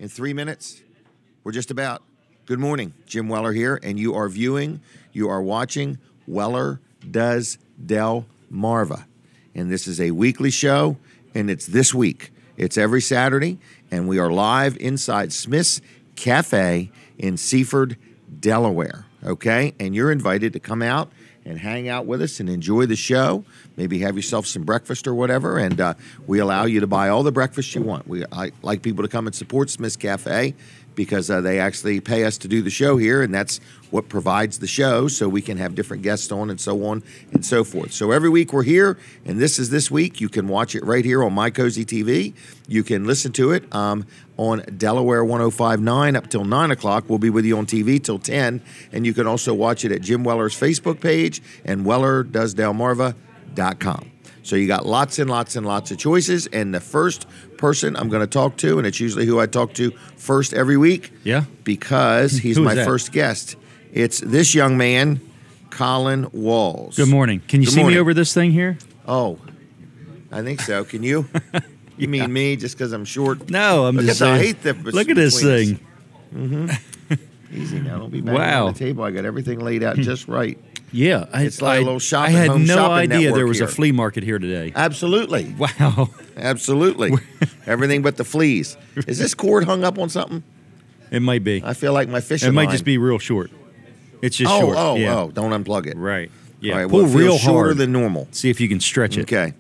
in 3 minutes. We're just about. Good morning, Jim Weller here, and you are watching Weller Does Delmarva. And this is a weekly show, and it's this week. It's every Saturday, and we are live inside Smith's Cafe in Seaford, Delaware, okay? And you're invited to come out and hang out with us and enjoy the show. Maybe have yourself some breakfast or whatever, and we allow you to buy all the breakfast you want. I like people to come and support Smith's Cafe because they actually pay us to do the show here, and that's what provides the show, so we can have different guests on and so forth. So every week we're here, and this is this week. You can watch it right here on My Cozy TV. You can listen to it on Delaware 105.9 up till 9 o'clock. We'll be with you on TV till 10, and you can also watch it at Jim Weller's Facebook page and WellerDoesDelmarva.com. So you got lots and lots and lots of choices, and the first person I'm going to talk to, and it's usually who I talk to first every week, because he's my first guest. It's this young man, Colin Walls. Good morning. Can you see me over this thing here? Oh, I think so. Can you? You mean me just because I'm short? No, I'm just saying. I hate the look at this thing. Easy now. Don't be banging on the table. I got everything laid out just right. Yeah, it's like a little shopping. I had home no shopping idea there was here. a flea market here today. Absolutely. Wow. Absolutely. Everything but the fleas. Is this cord hung up on something? It might be. I feel like my fishing It might line. just be real short. It's just short. Don't unplug it. Right. Yeah. All right, Pull well, real shorter hard than normal. See if you can stretch it. Okay.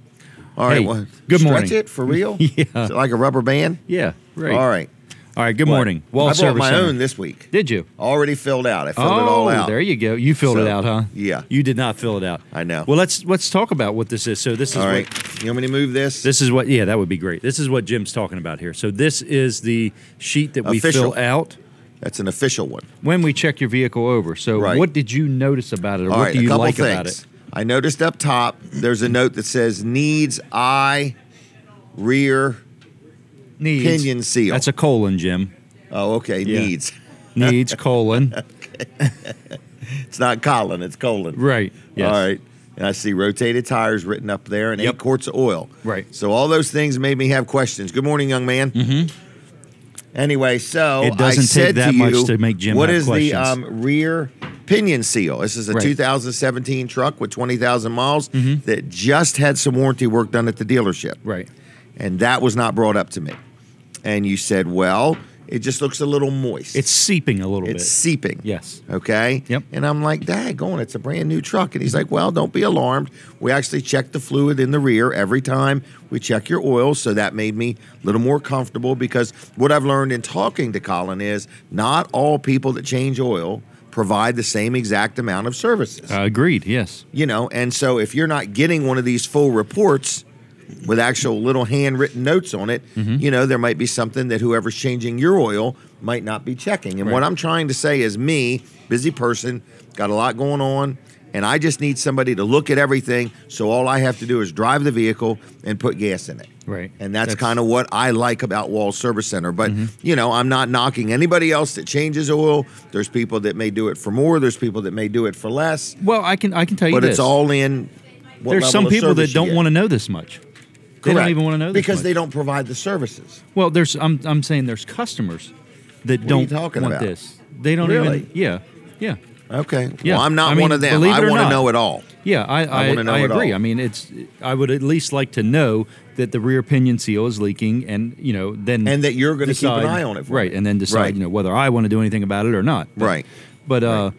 All right. Hey, well, good morning. Stretch it for real? Yeah. Is it like a rubber band? Yeah. Right. All right. All right. Good morning. Wall I brought Service my Center. own this week. Did you? Already filled out. I filled it all out. There you go. You filled it out, huh? Yeah. You did not fill it out. I know. Well, let's talk about what this is. So this is all right. what, you want me to move this? This is what. Yeah, that would be great. This is what Jim's talking about here. So this is the sheet that we fill out. That's an official one. When we check your vehicle over. So what did you notice about it, or what do you like about it? I noticed up top there's a note that says needs eye rear pinion seal. That's a colon, Jim. Oh, okay. Yeah. Needs colon. It's not Colin, it's colon. Right. Yes. All right. And I see rotated tires written up there and 8 quarts of oil. Right. So all those things made me have questions. Good morning, young man. Mm-hmm. Anyway, so it doesn't I said take that to you, much to make Jim what have is questions. the rear pinion seal? This is a 2017 truck with 20,000 miles that just had some warranty work done at the dealership. Right. And that was not brought up to me. And you said, well, it just looks a little moist. It's seeping a little bit. It's seeping. Yes. Okay? Yep. And I'm like, daggone, it's a brand new truck. And he's like, well, don't be alarmed. We actually check the fluid in the rear every time we check your oil. So that made me a little more comfortable, because what I've learned in talking to Colin is not all people that change oil provide the same exact amount of services. Agreed, yes. You know, and so if you're not getting one of these full reports with actual little handwritten notes on it, you know, there might be something that whoever's changing your oil might not be checking. And what I'm trying to say is me, busy person, got a lot going on, and I just need somebody to look at everything, so all I have to do is drive the vehicle and put gas in it. Right. And that's kind of what I like about Wall Service Center. But, you know, I'm not knocking anybody else that changes oil. There's people that may do it for more. There's people that may do it for less. Well, I can tell you but this. But it's all in what There's some people that don't want to know this much. They Correct. don't even want to know this because much. they don't provide the services. Well, I'm saying there's customers that don't want this. They don't even. Yeah. Okay. Yeah. Well, I'm not one of them. I want to know it all. Yeah, I agree. I mean, I would at least like to know that the rear pinion seal is leaking, and you know, then and that you're going to keep an eye on it, right? And then decide, you know, whether I want to do anything about it or not. Right. But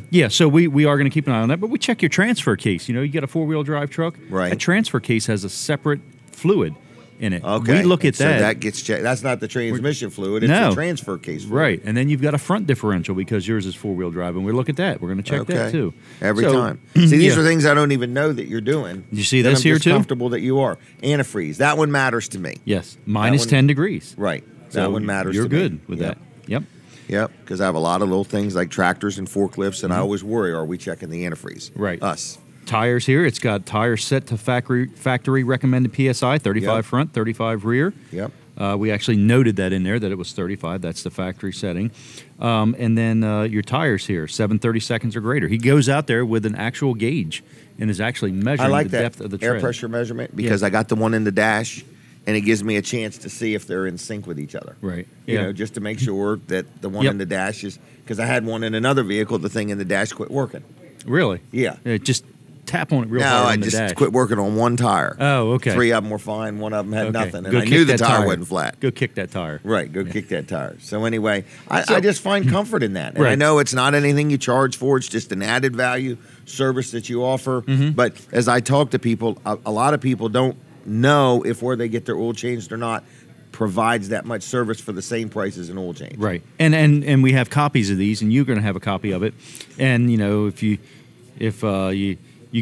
yeah, so we are going to keep an eye on that. But we check your transfer case. You know, you got a 4-wheel drive truck. Right. A transfer case has a separate fluid in it. Okay. We look at that. So that gets checked. That's not the transmission fluid. It's the transfer case fluid. Right. And then you've got a front differential because yours is 4-wheel drive, and we look at that. We're going to check that too. Every time. See, these are things I don't even know that you're doing. You see this here too? I'm comfortable that you are. Antifreeze. That one matters to me. Yes. Minus 10 degrees. Right. That one matters to me. You're good with that. Yep. Yep, because I have a lot of little things like tractors and forklifts, and I always worry, are we checking the antifreeze? Right. Us. Tires here, it's got tires set to factory recommended PSI, 35 front, 35 rear. Yep. We actually noted that in there, that it was 35. That's the factory setting. And then your tires here, 730 seconds or greater. He goes out there with an actual gauge and is actually measuring the depth of the tread. air pressure measurement because I got the one in the dash. and it gives me a chance to see if they're in sync with each other. Right. You Yeah. know, just to make sure that the one in the dash is, because I had one in another vehicle, the thing in the dash quit working. Really? Yeah. Just tap on it real No, hard I on the just dash. quit working on one tire. Oh, okay. 3 of them were fine, one of them had Okay. nothing, and Go I kick knew the that tire wasn't flat. Go kick that tire. Right, go kick that tire. So anyway, I just find comfort in that. And I Right. know it's not anything you charge for. It's just an added value service that you offer. Mm-hmm. But as I talk to people, a lot of people don't know if where they get their oil changed or not provides that much service for the same price as an oil change. Right. And we have copies of these, and you're going to have a copy of it. And, you know, if you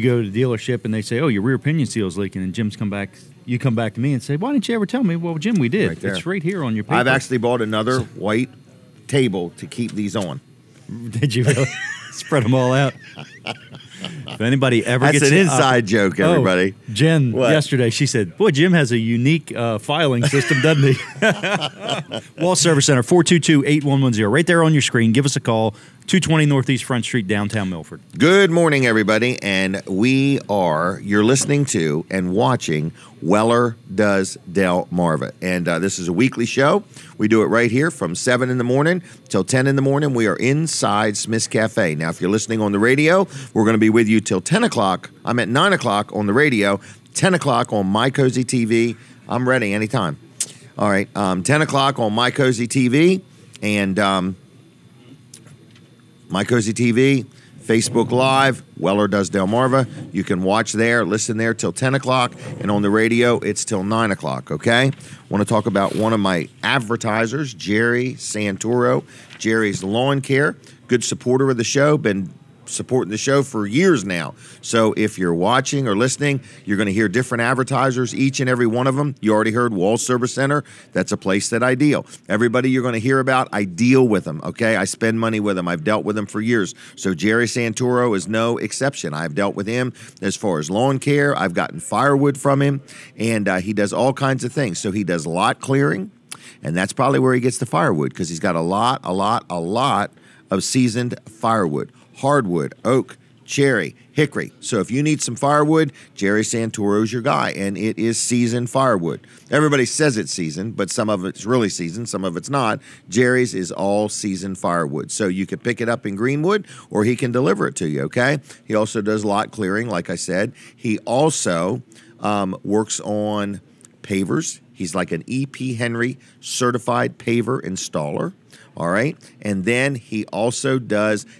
go to the dealership and they say, oh, your rear pinion seal is leaking, and Jim's come back to me and say, why didn't you ever tell me? Well, Jim, we did. Right there. It's right here on your paper. I've actually bought another white table to keep these on. Did you really? Spread them all out. If anybody ever That's gets an inside joke, everybody. Oh, Jen, What? yesterday, she said, boy, Jim has a unique filing system, doesn't he? Wall Service Center, 422-8110. Right there on your screen. Give us a call, 220 Northeast Front Street, downtown Milford. Good morning, everybody, and you're listening to and watching Weller Does Delmarva, and this is a weekly show. We do it right here from 7 in the morning till 10 in the morning. We are inside Smith's Cafe. Now, if you're listening on the radio, we're going to be with you till 10 o'clock. I'm at 9 o'clock on the radio, 10 o'clock on My Cozy TV. I'm ready anytime. All right, 10 o'clock on My Cozy TV, and My Cozy TV, Facebook Live, Weller Does Delmarva. You can watch there, listen there till 10 o'clock, and on the radio, it's till 9 o'clock, okay? Want to talk about one of my advertisers, Jerry Santoro. Jerry's Lawn Care, good supporter of the show, been supporting the show for years now. So if you're watching or listening, you're going to hear different advertisers, each and every one of them. You already heard Wall Service Center. That's a place that I deal. Everybody you're going to hear about, I deal with them, okay? I spend money with them. I've dealt with them for years. So Jerry Santoro is no exception. I've dealt with him as far as lawn care. I've gotten firewood from him, and he does all kinds of things. So he does lot clearing, and that's probably where he gets the firewood, because he's got a lot of seasoned firewood. Hardwood, oak, cherry, hickory. So if you need some firewood, Jerry Santoro's your guy, and it is seasoned firewood. Everybody says it's seasoned, but some of it's really seasoned, some of it's not. Jerry's is all seasoned firewood. So you can pick it up in Greenwood, or he can deliver it to you, okay? He also does lot clearing, like I said. He also works on pavers. He's like an E.P. Henry certified paver installer. All right. And then he also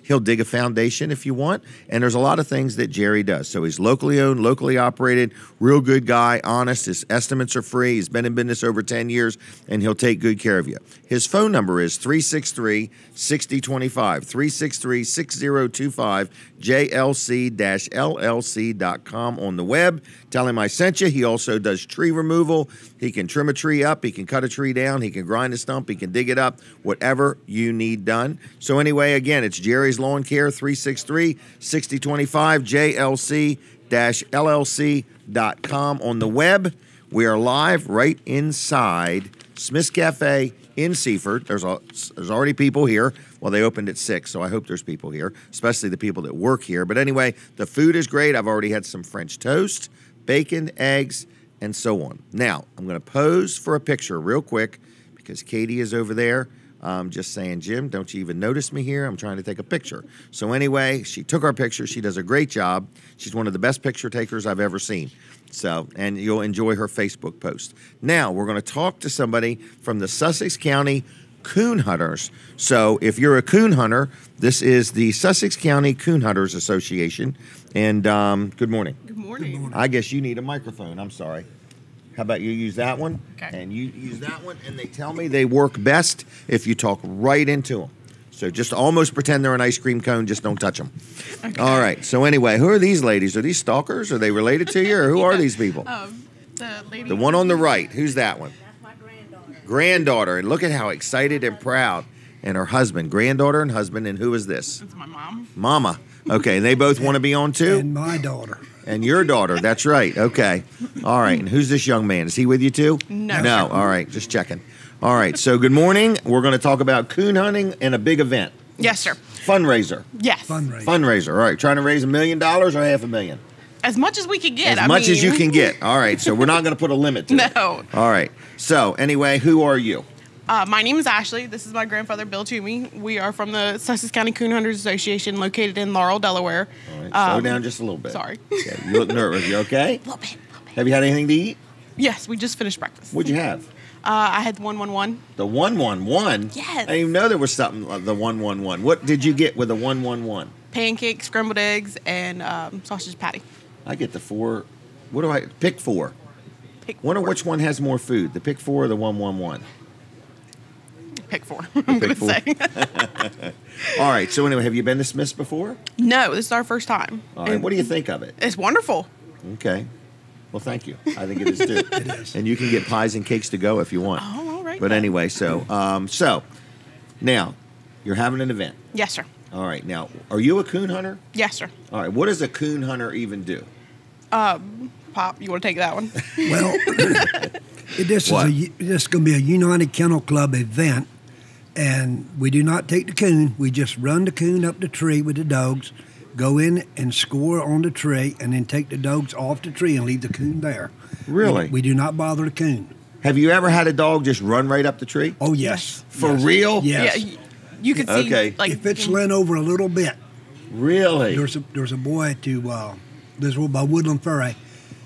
he'll dig a foundation if you want. And there's a lot of things that Jerry does. So he's locally owned, locally operated, real good guy, honest. His estimates are free. He's been in business over 10 years, and he'll take good care of you. His phone number is 363-6025, 363-6025, jlc-llc.com on the web. Tell him I sent you. He also does tree removal. He can trim a tree up. He can cut a tree down. He can grind a stump. He can dig it up, whatever you need done. So anyway, again, it's Jerry's Lawn Care, 363-6025, jlc-llc.com on the web. We are live right inside Smith's Cafe in Seaford. There's already people here. Well, they opened at 6, so I hope there's people here, especially the people that work here. But anyway, the food is great. I've already had some French toast, bacon, eggs, and so on. Now, I'm going to pose for a picture real quick because Katie is over there. Just saying, Jim, don't you even notice me here? I'm trying to take a picture. So anyway, she took our picture. She does a great job. She's one of the best picture takers I've ever seen. So, and you'll enjoy her Facebook post. Now, we're going to talk to somebody from the Sussex County Coon Hunters. So if you're a coon hunter, this is the Sussex County Coon Hunters Association. And good morning. Good morning. I guess you need a microphone. I'm sorry. How about you use that one? Okay. And you use that one, and they tell me they work best if you talk right into them. So just almost pretend they're an ice cream cone, just don't touch them. Okay. All right. So anyway, who are these ladies? Are these stalkers? Are they related to you, or who are these people? The lady. The one on the right. Who's that one? That's my granddaughter. Granddaughter. And look at how excited and proud. And her husband. Granddaughter and husband. And who is this? That's my mom. Mama. Okay. And they both want to be on too? And my daughter. And your daughter. That's right. Okay. All right. And who's this young man? Is he with you too? No. No. All right. Just checking. All right. So good morning. We're going to talk about coon hunting and a big event. Yes, sir. Fundraiser. Yes. Fundraiser. Fundraiser. All right. Trying to raise $1 million or $500,000? As much as we can get. As much as you can get. All right. So we're not going to put a limit to it. No. All right. So anyway, who are you? My name is Ashley. This is my grandfather, Bill Toomey. We are from the Sussex County Coon Hunters Association, located in Laurel, Delaware. All right. Slow down just a little bit. Sorry. Okay, you look nervous. You okay? A little bit. Have you had anything to eat? Yes, we just finished breakfast. What'd you have? I had 111. The 111? Yes. I didn't even know there was something like the 111. What did you get with the 111? Pancakes, scrambled eggs, and sausage patty. I get the 4. What do I pick 4? Wonder which one has more food, the pick 4 or the 111? Pick 4. I'm Pick going to 4. say. All right. So anyway, have you been dismissed before? No, this is our first time. All right. What do you think of it? It's wonderful. Okay. Well, thank you. I think it is too. It is. And you can get pies and cakes to go if you want. Oh, all right. But anyway, so now you're having an event. Yes, sir. All right. Now, are you a coon hunter? Yes, sir. All right. What does a coon hunter even do? Pop, you want to take that one? Well, this is going to be a United Kennel Club event, and we do not take the coon. We just run the coon up the tree with the dogs, go in and score on the tree, and then take the dogs off the tree and leave the coon there. Really? We do not bother the coon. Have you ever had a dog just run right up the tree? Oh, yes. For real? Yes. Yeah, you could see. Okay. Like, If it's leaned over a little bit, Really? there's a boy this by Woodland Ferry.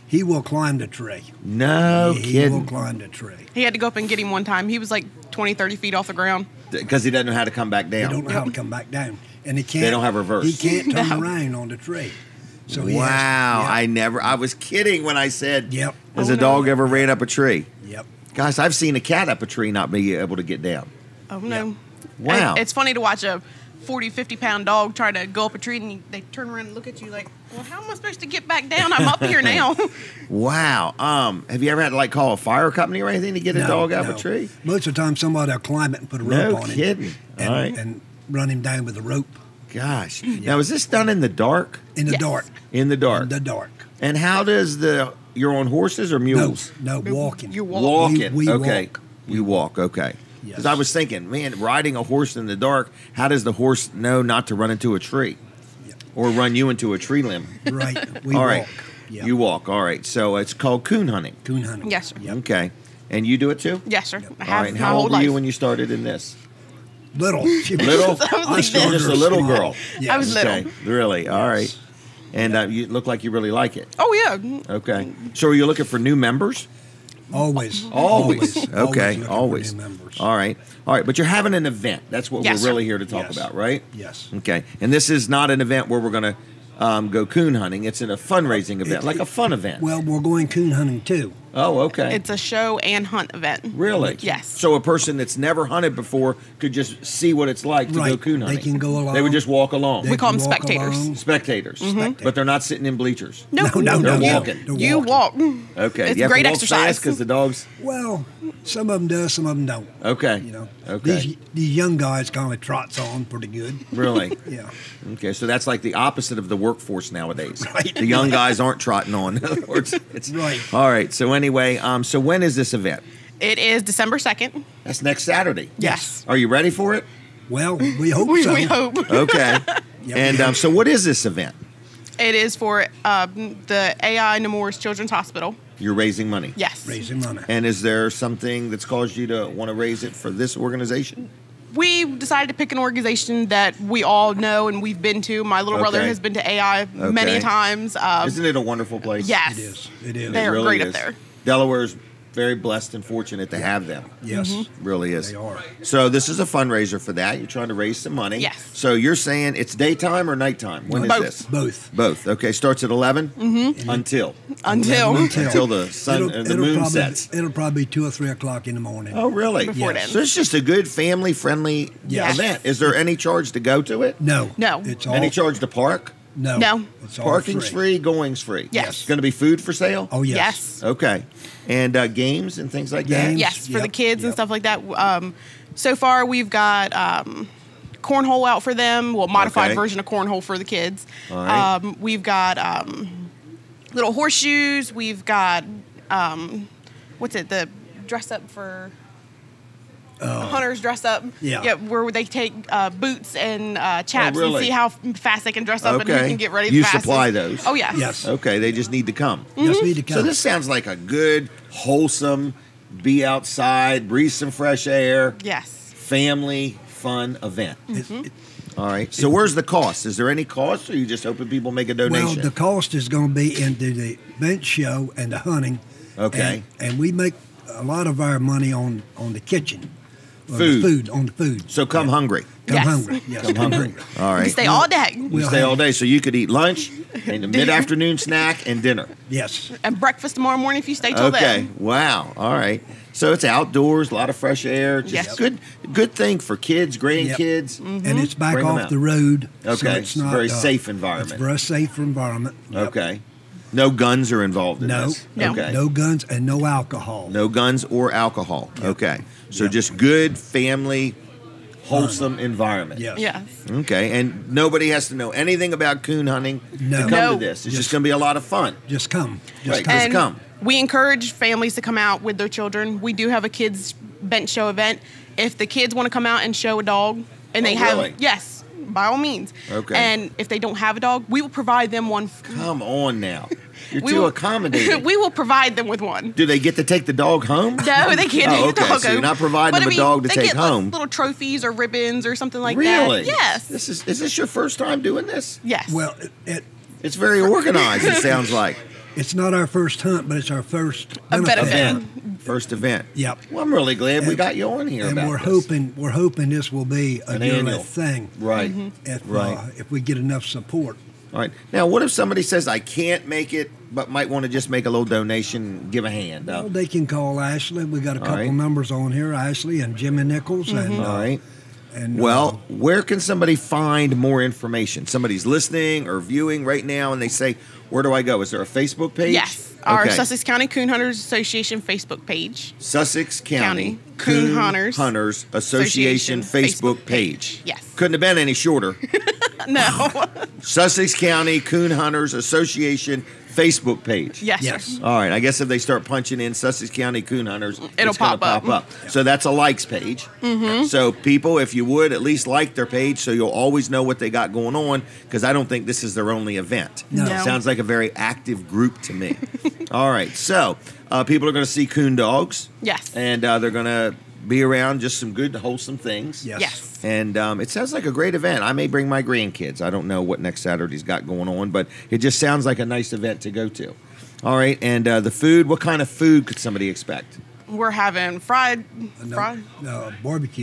He will climb the tree. No He will kidding. climb the tree. he had to go up and get him one time. He was like 20, 30 feet off the ground. Because he doesn't know how to come back They down. don't know how to come back down, and he can't. They don't have reverse. He can't turn No. around on the tree. So he Wow. has, I was kidding when I said, Yep. has Oh, a no. dog ever ran up a tree? Yep. Guys, I've seen a cat up a tree not be able to get down. Oh, no. Wow. It's funny to watch a 40, 50-pound dog try to go up a tree, and they turn around and look at you like, well, how am I supposed to get back down? I'm up here now. Wow. Have you ever had to call a fire company or anything to get a dog out of a tree? Most of the time, somebody will climb it and put a rope No on kidding. it All right. and run him down with a rope Gosh. Now, is this done in the dark? in the Yes. dark. In the dark. In the dark. And how does you're on horses or mules? No, walking. You walk. Walking. We okay. walk. You walk. Okay. Yes. Because I was thinking, man, riding a horse in the dark, how does the horse know not to run into a tree Yeah. or run you into a tree limb? Right. We All walk. right. Yeah. You walk. All right. So it's called coon hunting. Coon hunting. Yes, sir. Yep. Okay. And you do it too? Yes, sir. I All have right. And my how whole old were life. you when you started in this? Little. She was- Little? I was like You're this. just a little girl. Yes. I was little. Okay. Really? All right. And you look like you really like it. Oh, yeah. Okay. So are you looking for new members? Always. Always. Okay. looking for Always. new members. All right. All right. But you're having an event. That's what Yes, we're really sir. here to talk Yes. about, right? Yes. Okay. And this is not an event where we're going to go coon hunting. It's in a fundraising event, like a fun event. Well, we're going coon hunting too. Oh, okay. It's a show and hunt event. Really? Yes. So a person that's never hunted before could just see what it's like to go Right. coon They hunting. can go along. They would just walk along. We call them walk spectators. along. Spectators. But they're not sitting in bleachers. No, No, They're no, walking. They're You walking. walk. Okay. It's you have great to walk exercise. because the dogs. Well, some of them do, some of them don't. Okay. You know. Okay. These young guys kind of trots on pretty good. Really? Yeah. Okay, so that's like the opposite of the workforce nowadays. Right. The young guys aren't trotting on. In other words, it's Right. All right. So anyway, so when is this event? It is December 2nd. That's next Saturday. Yes. Are you ready for it? Well, we hope We so. hope. Okay. Yeah, And we hope. so, what is this event? It is for the AI Nemours Children's Hospital. You're raising money. Yes. Raising money. And is there something that's caused you to want to raise it for this organization? We decided to pick an organization that we all know and we've been to. My little brother Okay. has been to AI many Okay. times. Isn't it a wonderful place? Yes. It is. It is. They It are really great is. up there. Delaware's very blessed and fortunate to have them. Yes. Really is. They are. So this is a fundraiser for that. You're trying to raise some money. Yes. So you're saying it's daytime or nighttime? When is Both. this? Both. Both. Okay. Starts at 11 until Until the sun the moon probably, sets. It'll probably be 2 or 3 o'clock in the morning. Oh, really? Before it Yes. ends. So it's just a good family friendly Yes. event. Is there any charge to go to it? No. No. It's all Any charge to park? No. No. It's all Parking's free. Going's free. Yes. Going to be food for sale? Oh yes. Yes. Okay. And games and things like Games. that? Yes, for the Yep, kids and yep. stuff like that. So far, we've got cornhole out for them. Well, modified Okay. version of cornhole for the kids. All right. We've got little horseshoes. We've got what's it? The dress up for hunters dress up. Yeah. Where they take boots and chaps really? and see how fast they can dress up and who can get ready. You the fastest. supply those. Oh yes. Yes. Okay, they just need to come. Just need to come. So this sounds like a good, wholesome, be outside, breathe some fresh air, Yes. family fun event. It- All right. So where's the cost? Is there any cost, or you just hoping people make a donation? Well, the cost is going to be into the bench show and the hunting. Okay. And we make a lot of our money on the kitchen. Or Food. on the food. So come hungry. Come Yes. hungry. Yes, come hungry. All We right. stay all day. You We'll stay have- all day, so you could eat lunch and a mid-afternoon snack and dinner. Yes. And breakfast tomorrow morning if you stay till Okay. then. Wow. All right. So it's outdoors, a lot of fresh air. Just Yes. good thing for kids, grandkids. And it's back Bring 'em off out. the road. Okay, So it's not very safe environment. It's a very safe environment. Yep. Okay. No guns are involved in No. this. No. Okay. No guns and no alcohol. No guns or alcohol. Okay. So just good family, wholesome environment. Yes. Yes. Okay. And nobody has to know anything about coon hunting No. to come No. to this. It's just going to be a lot of fun. Just come. Right. Just come. Just come. We encourage families to come out with their children. We do have a kids bench show event. If the kids want to come out and show a dog, and they Oh, have really? yes, by all means. Okay. And if they don't have a dog, we will provide them one. Come on now. You're We too will- accommodating. we will provide them with one. Do they get to take the dog home? No, they can't Oh, take the okay. dog So you're home. not providing But, them I a mean, dog to they take get, like, home. little trophies or ribbons or something like that. Really? Yes. Is this your first time doing this? Yes. Well, It's very organized. It sounds like it's not our first hunt, but it's our first A benefit. benefit. first event. Yep. Well, I'm really glad we got you on here And about we're this. hoping this will be a An yearly annual. thing. Right. If if we get enough support. All right. Now, what if somebody says I can't make it, but might want to just make a little donation, and give a hand? Well, they can call Ashley. We got a couple right. numbers on here, Ashley and Jimmy Nichols, and All right. and Well, where can somebody find more information? Somebody's listening or viewing right now, and they say, "Where do I go?" Is there a Facebook page? Yes. Our Okay. Sussex County Coon Hunters Association Facebook page. Sussex County Coon Hunters Association Association Facebook Facebook page. page. Yes. Couldn't have been any shorter. No. Sussex County Coon Hunters Association Facebook page. Yes. Yes. Sir. All right. I guess if they start punching in Sussex County Coon Hunters, It'll it's gonna pop up. So that's a likes page. Mm-hmm. So people, if you would, at least like their page so you'll always know what they got going on, because I don't think this is their only event. No. No. Sounds like a very active group to me. All right. So people are going to see coon dogs. Yes. And they're going to be around just some good, wholesome things. Yes. Yes. And it sounds like a great event. I may bring my grandkids. I don't know what next Saturday's got going on, but it just sounds like a nice event to go to. All right, and the food, what kind of food could somebody expect? We're having fried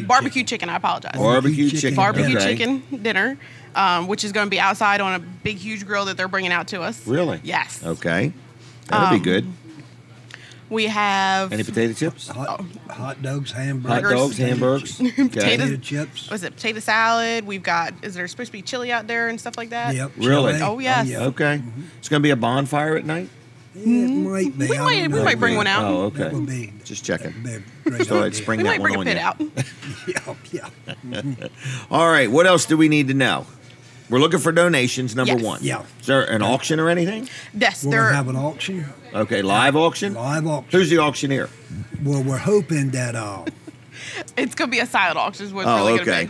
barbecue chicken. I apologize. Barbecue chicken. Barbecue Okay. chicken dinner, which is going to be outside on a big, huge grill that they're bringing out to us. Really? Yes. Okay. That'll be good. We have Any potato chips? hot dogs, Hot hamburgers, dogs, hamburgers. Okay. Potatoes. chips. was it potato salad? We've got. Is there supposed to be chili out there and stuff like that? Yep. Really? chili. Oh, yes. yeah. Okay. It's going to be a bonfire at night? It might be. We I might- don't we know. might bring one out. Oh, okay. That would be. Just checking. that'd be a great So I'd idea. spring We that might bring one a on pit you. out. Yeah. All right. What else do we need to know? We're looking for donations, number Yes. one. Yeah. Is there an auction or anything? Yes, We're there. gonna have an auction. Okay, live auction? Live auction. Who's the auctioneer? Well, we're hoping that It's gonna be a silent auction. Is what's Oh, really okay.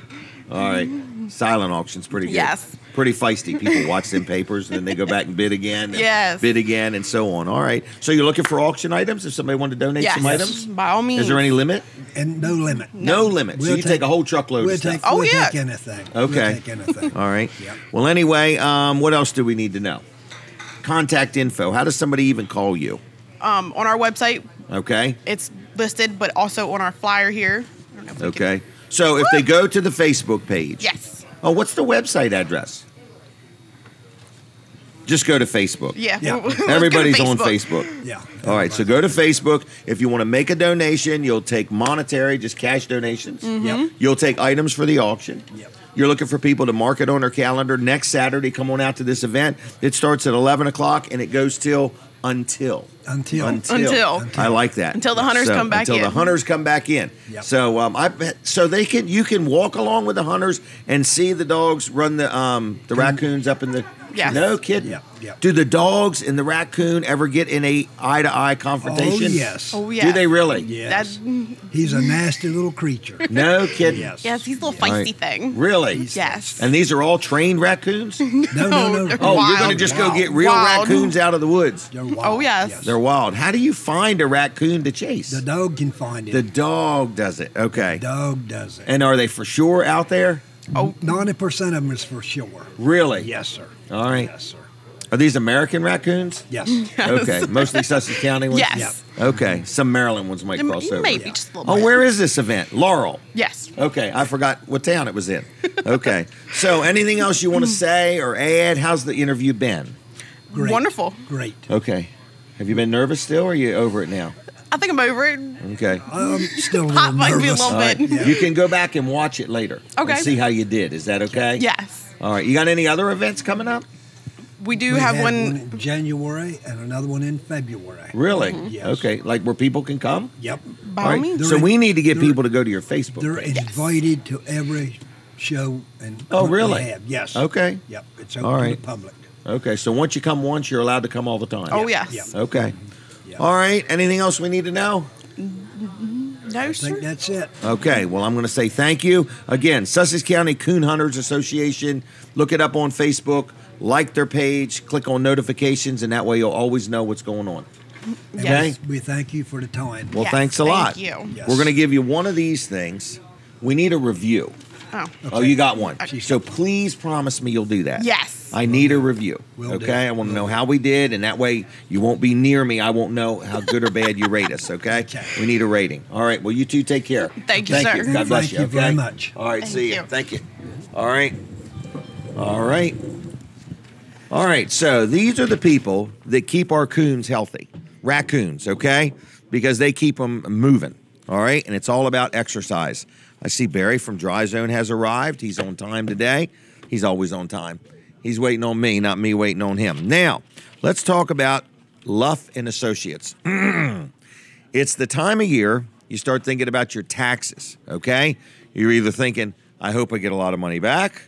gonna All right. Silent auction's pretty good. Yes. Pretty feisty. People watch them papers and then they go back and bid again. And Yes. Bid again and so on. All right. So you're looking for auction items if somebody wanted to donate be. Yes. some items? By all means. Is there any limit? and no limit. No limit. So We'll you take a whole truckload We'll of stuff. take. Oh, we'll yeah. take anything. Okay. We'll take anything. All right. Yep. Well, anyway, what else do we need to know? Contact info. How does somebody even call you? On our website, Okay. it's listed, but also on our flyer here. I don't know if we Okay. So if they go to the Facebook page. Yes. Oh, what's the website address? Just go to Facebook. Yeah. Yeah. Let's go to Everybody's on Facebook. Yeah. All right, so go to Facebook. If you want to make a donation, you'll take monetary, just cash donations. Yep. You'll take items for the auction. Yep. You're looking for people to mark it on their calendar. Next Saturday, come on out to this event. It starts at 11 o'clock and it goes until. Until. I like that. Until the hunters come back Until in. the hunters come back in. Yep. So I bet you can walk along with the hunters and see the dogs run the raccoons up in the Yes. No kidding. Yeah, yeah. Do the dogs and the raccoon ever get in a eye-to-eye confrontation? Oh, yes. Oh, yes. Do they really? Yes. That, He's a nasty little creature. No kidding. Yes. yes, he's a little All feisty right. thing. Really? Yes. And these are all trained raccoons? No, no. they're Oh, you're wild. going to just go Wild. get real Wild. raccoons out of the woods. They're wild. Oh, yes. They're wild. How do you find a raccoon to chase? The dog can find The it. dog does it. Okay. The dog does it. And are they for sure out there? Oh, 90% of them is for sure. Really? Yes, sir. All right. Yes, sir. Are these American raccoons? Yes. Okay. Mostly Sussex County ones? yes. Okay. Some Maryland ones might cross over. Maybe just a little Oh, bit. where is this event? Laurel. Yes. Okay. I forgot what town it was in. Okay. So anything else you want to say or add? How's the interview been? Great. Wonderful. Great. Okay. Have you been nervous still or are you over it now? I think I'm over it. Okay. I'm still a Hot little might be a nervous. little All right. bit. Yeah. You can go back and watch it later. Okay. And see how you did. Is that okay? Yes. All right. You got any other events coming up? We do We have had one. in January and another one in February. Really? Yes. Okay. Like where people can come? Yep. By All all right. means. So They're- we need to get they're- people to go to your Facebook They're page. invited to every show and Oh, what we really? have. Yes. Okay. Yep. It's open All to right. the public. Okay. So once you come once, you're allowed to come all the time. Oh, yes. Yeah. Okay. Yeah. All right. Anything else we need to know? No, I sir. think that's it. Okay, well, I'm going to say thank you. Again, Sussex County Coon Hunters Association. Look it up on Facebook, like their page, click on notifications, and that way you'll always know what's going on. Yes. We thank you for the time. Well, Yes, thanks a thank lot. you. Yes. We're going to give you one of these things. We need a review. Oh. Oh, you got one. Okay. So please promise me you'll do that. Yes. I need a review. Will do. Okay? I want to know how we did, and that way you won't be near me. I won't know how good or bad you rate us, okay? Okay. We need a rating. All right. Well, you two take care. Thank you, sir. God bless Thank you. you Okay? very much. All right. Thank See you. you. Thank you. All right. All right. All right. So these are the people that keep our coons healthy. Raccoons, okay? Because they keep them moving. All right. And it's all about exercise. I see Barry from Dry Zone has arrived. He's on time today. He's always on time. He's waiting on me, not me waiting on him. Now, let's talk about Luff and Associates. It's the time of year you start thinking about your taxes, okay? You're either thinking, I hope I get a lot of money back,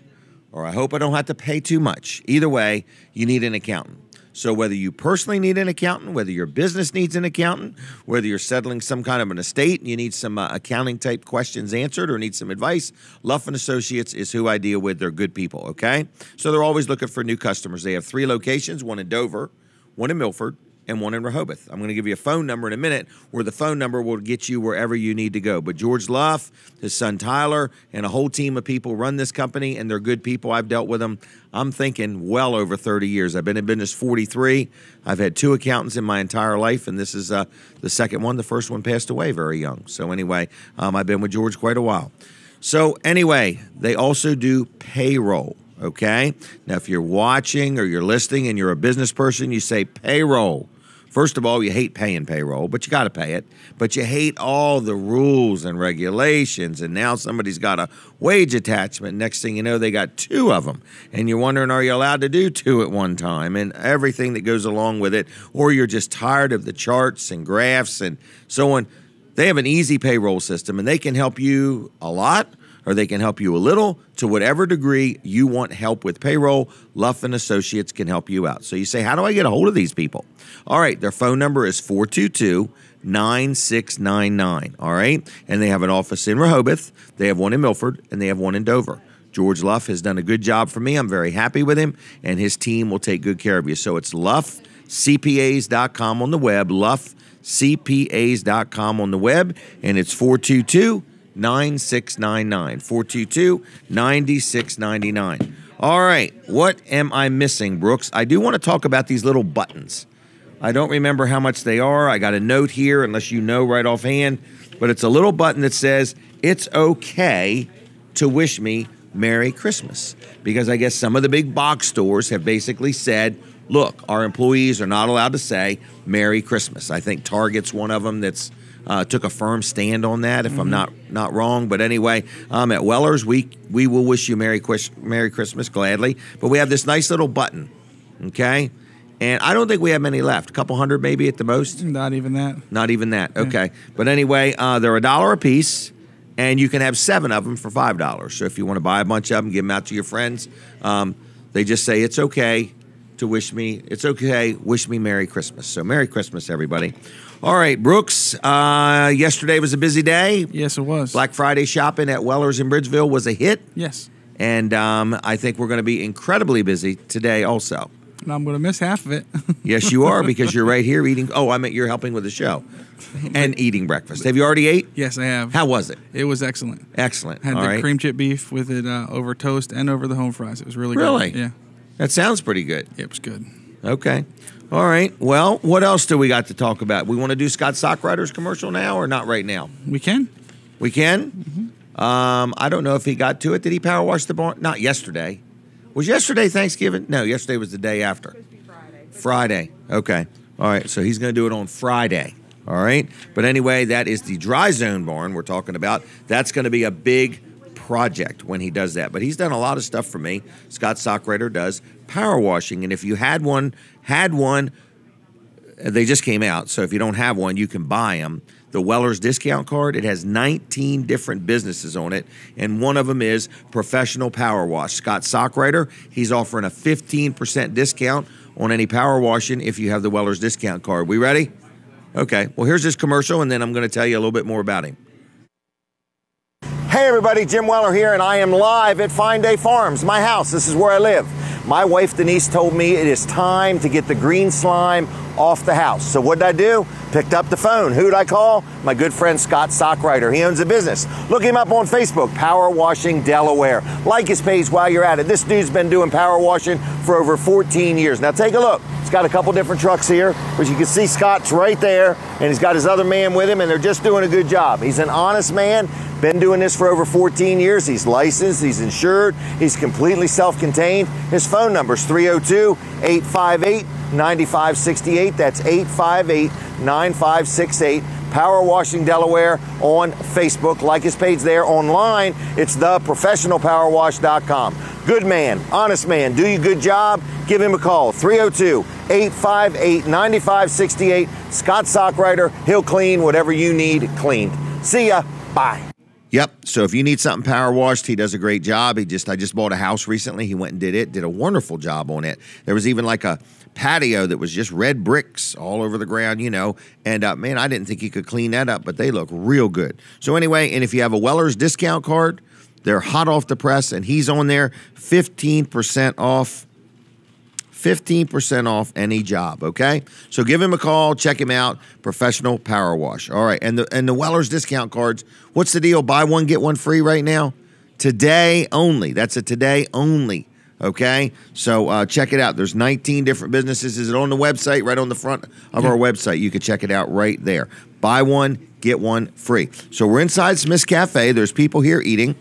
or I hope I don't have to pay too much. Either way, you need an accountant. So whether you personally need an accountant, whether your business needs an accountant, whether you're settling some kind of an estate and you need some accounting type questions answered or need some advice, Luff and Associates is who I deal with. They're good people, okay? So they're always looking for new customers. They have 3 locations, one in Dover, one in Milford, and one in Rehoboth. I'm going to give you a phone number in a minute where the phone number will get you wherever you need to go. But George Luff, his son Tyler, and a whole team of people run this company, and they're good people. I've dealt with them, I'm thinking, well over 30 years. I've been in business 43. I've had 2 accountants in my entire life, and this is the second one. The first one passed away very young. So anyway, I've been with George quite a while. So anyway, they also do payroll. Okay? Now, if you're watching or you're listening and you're a business person, you say payroll. First of all, you hate paying payroll, but you got to pay it. But you hate all the rules and regulations, and now somebody's got a wage attachment. Next thing you know, they got 2 of them, and you're wondering, are you allowed to do 2 at one time, and everything that goes along with it, or you're just tired of the charts and graphs and so on. They have an easy payroll system, and they can help you a lot, or they can help you a little. To whatever degree you want help with payroll, Luff and Associates can help you out. So you say, how do I get a hold of these people? All right, their phone number is 422-9699, all right? And they have an office in Rehoboth, they have one in Milford, and they have one in Dover. George Luff has done a good job for me. I'm very happy with him, and his team will take good care of you. So it's luffcpas.com on the web, luffcpas.com on the web, and it's 422-9699, 422-9699. All right, what am I missing, Brooks? I do want to talk about these little buttons. I don't remember how much they are. I got a note here, unless you know right offhand, but it's a little button that says, it's okay to wish me Merry Christmas. Because I guess some of the big box stores have basically said, look, our employees are not allowed to say Merry Christmas. I think Target's one of them that's took a firm stand on that, if I'm not wrong. But anyway, at Weller's, we will wish you Merry Christmas gladly. But we have this nice little button, okay? And I don't think we have many left. A couple hundred maybe at the most. Not even that. Not even that. Okay. But anyway, they're $1 a piece, and you can have 7 of them for $5. So if you want to buy a bunch of them, give them out to your friends. They just say it's okay to wish me. It's okay. Wish me Merry Christmas. So Merry Christmas, everybody. All right, Brooks. Yesterday was a busy day. Yes, it was. Black Friday shopping at Weller's in Bridgeville was a hit. Yes. And I think we're going to be incredibly busy today also. And I'm going to miss half of it. Yes, you are, because you're right here eating. Oh, I meant you're helping with the show and eating breakfast. Have you already ate? Yes, I have. How was it? It was excellent. Excellent. Had All the right. cream chip beef with it over toast and over the home fries. It was really Really? good. Yeah. That sounds pretty good. It was good. Okay. All right. Well, what else do we got to talk about? We want to do Scott Sockrider's commercial now or not right now? We can. We can? Mm-hmm. I don't know if he got to it. Did he power wash the barn? Not yesterday. Was yesterday Thanksgiving? No, yesterday was the day after. Friday. Okay. All right. So he's going to do it on Friday. All right. But anyway, that is the dry zone barn we're talking about. That's going to be a big project when he does that. But he's done a lot of stuff for me. Scott Sockrider does power washing. And if you had one, they just came out. So if you don't have one, you can buy them. The Weller's discount card, it has 19 different businesses on it, and one of them is Professional Power Wash. Scott Sockrider, he's offering a 15% discount on any power washing if you have the Weller's discount card. We ready? Okay. Well, here's this commercial, and then I'm going to tell you a little bit more about him. Hey, everybody. Jim Weller here, and I am live at Fine Day Farms, my house. This is where I live. My wife, Denise, told me it is time to get the green slime off the house. So what did I do? Picked up the phone. Who'd I call? My good friend Scott Sockrider. He owns a business. Look him up on Facebook, Power Washing Delaware. Like his page while you're at it. This dude's been doing power washing for over 14 years. Now take a look. He's got a couple different trucks here, but you can see Scott's right there, and he's got his other man with him, and they're just doing a good job. He's an honest man. Been doing this for over 14 years. He's licensed, he's insured, he's completely self-contained. His phone number is 302-858-9568. That's 858-9568. Power Washing Delaware on Facebook. Like his page there. Online, it's theprofessionalpowerwash.com. Good man, honest man, do you a good job? Give him a call. 302-858-9568. Scott Sockrider. He'll clean whatever you need cleaned. See ya. Bye. Yep. So if you need something power washed, he does a great job. I just bought a house recently. He went and did a wonderful job on it. There was even like a patio that was just red bricks all over the ground, you know. And man, I didn't think he could clean that up, but they look real good. So anyway, and if you have a Weller's discount card, they're hot off the press, and he's on there, 15% off. 15% off any job, okay? So give him a call, check him out, Professional Power Wash. All right, and the Weller's discount cards, what's the deal? Buy one, get one free right now? Today only. That's a today only, okay? So check it out. There's 19 different businesses. Is it on the website, right on the front of our website? You can check it out right there. Buy one, get one free. So we're inside Smith's Cafe. There's people here eating.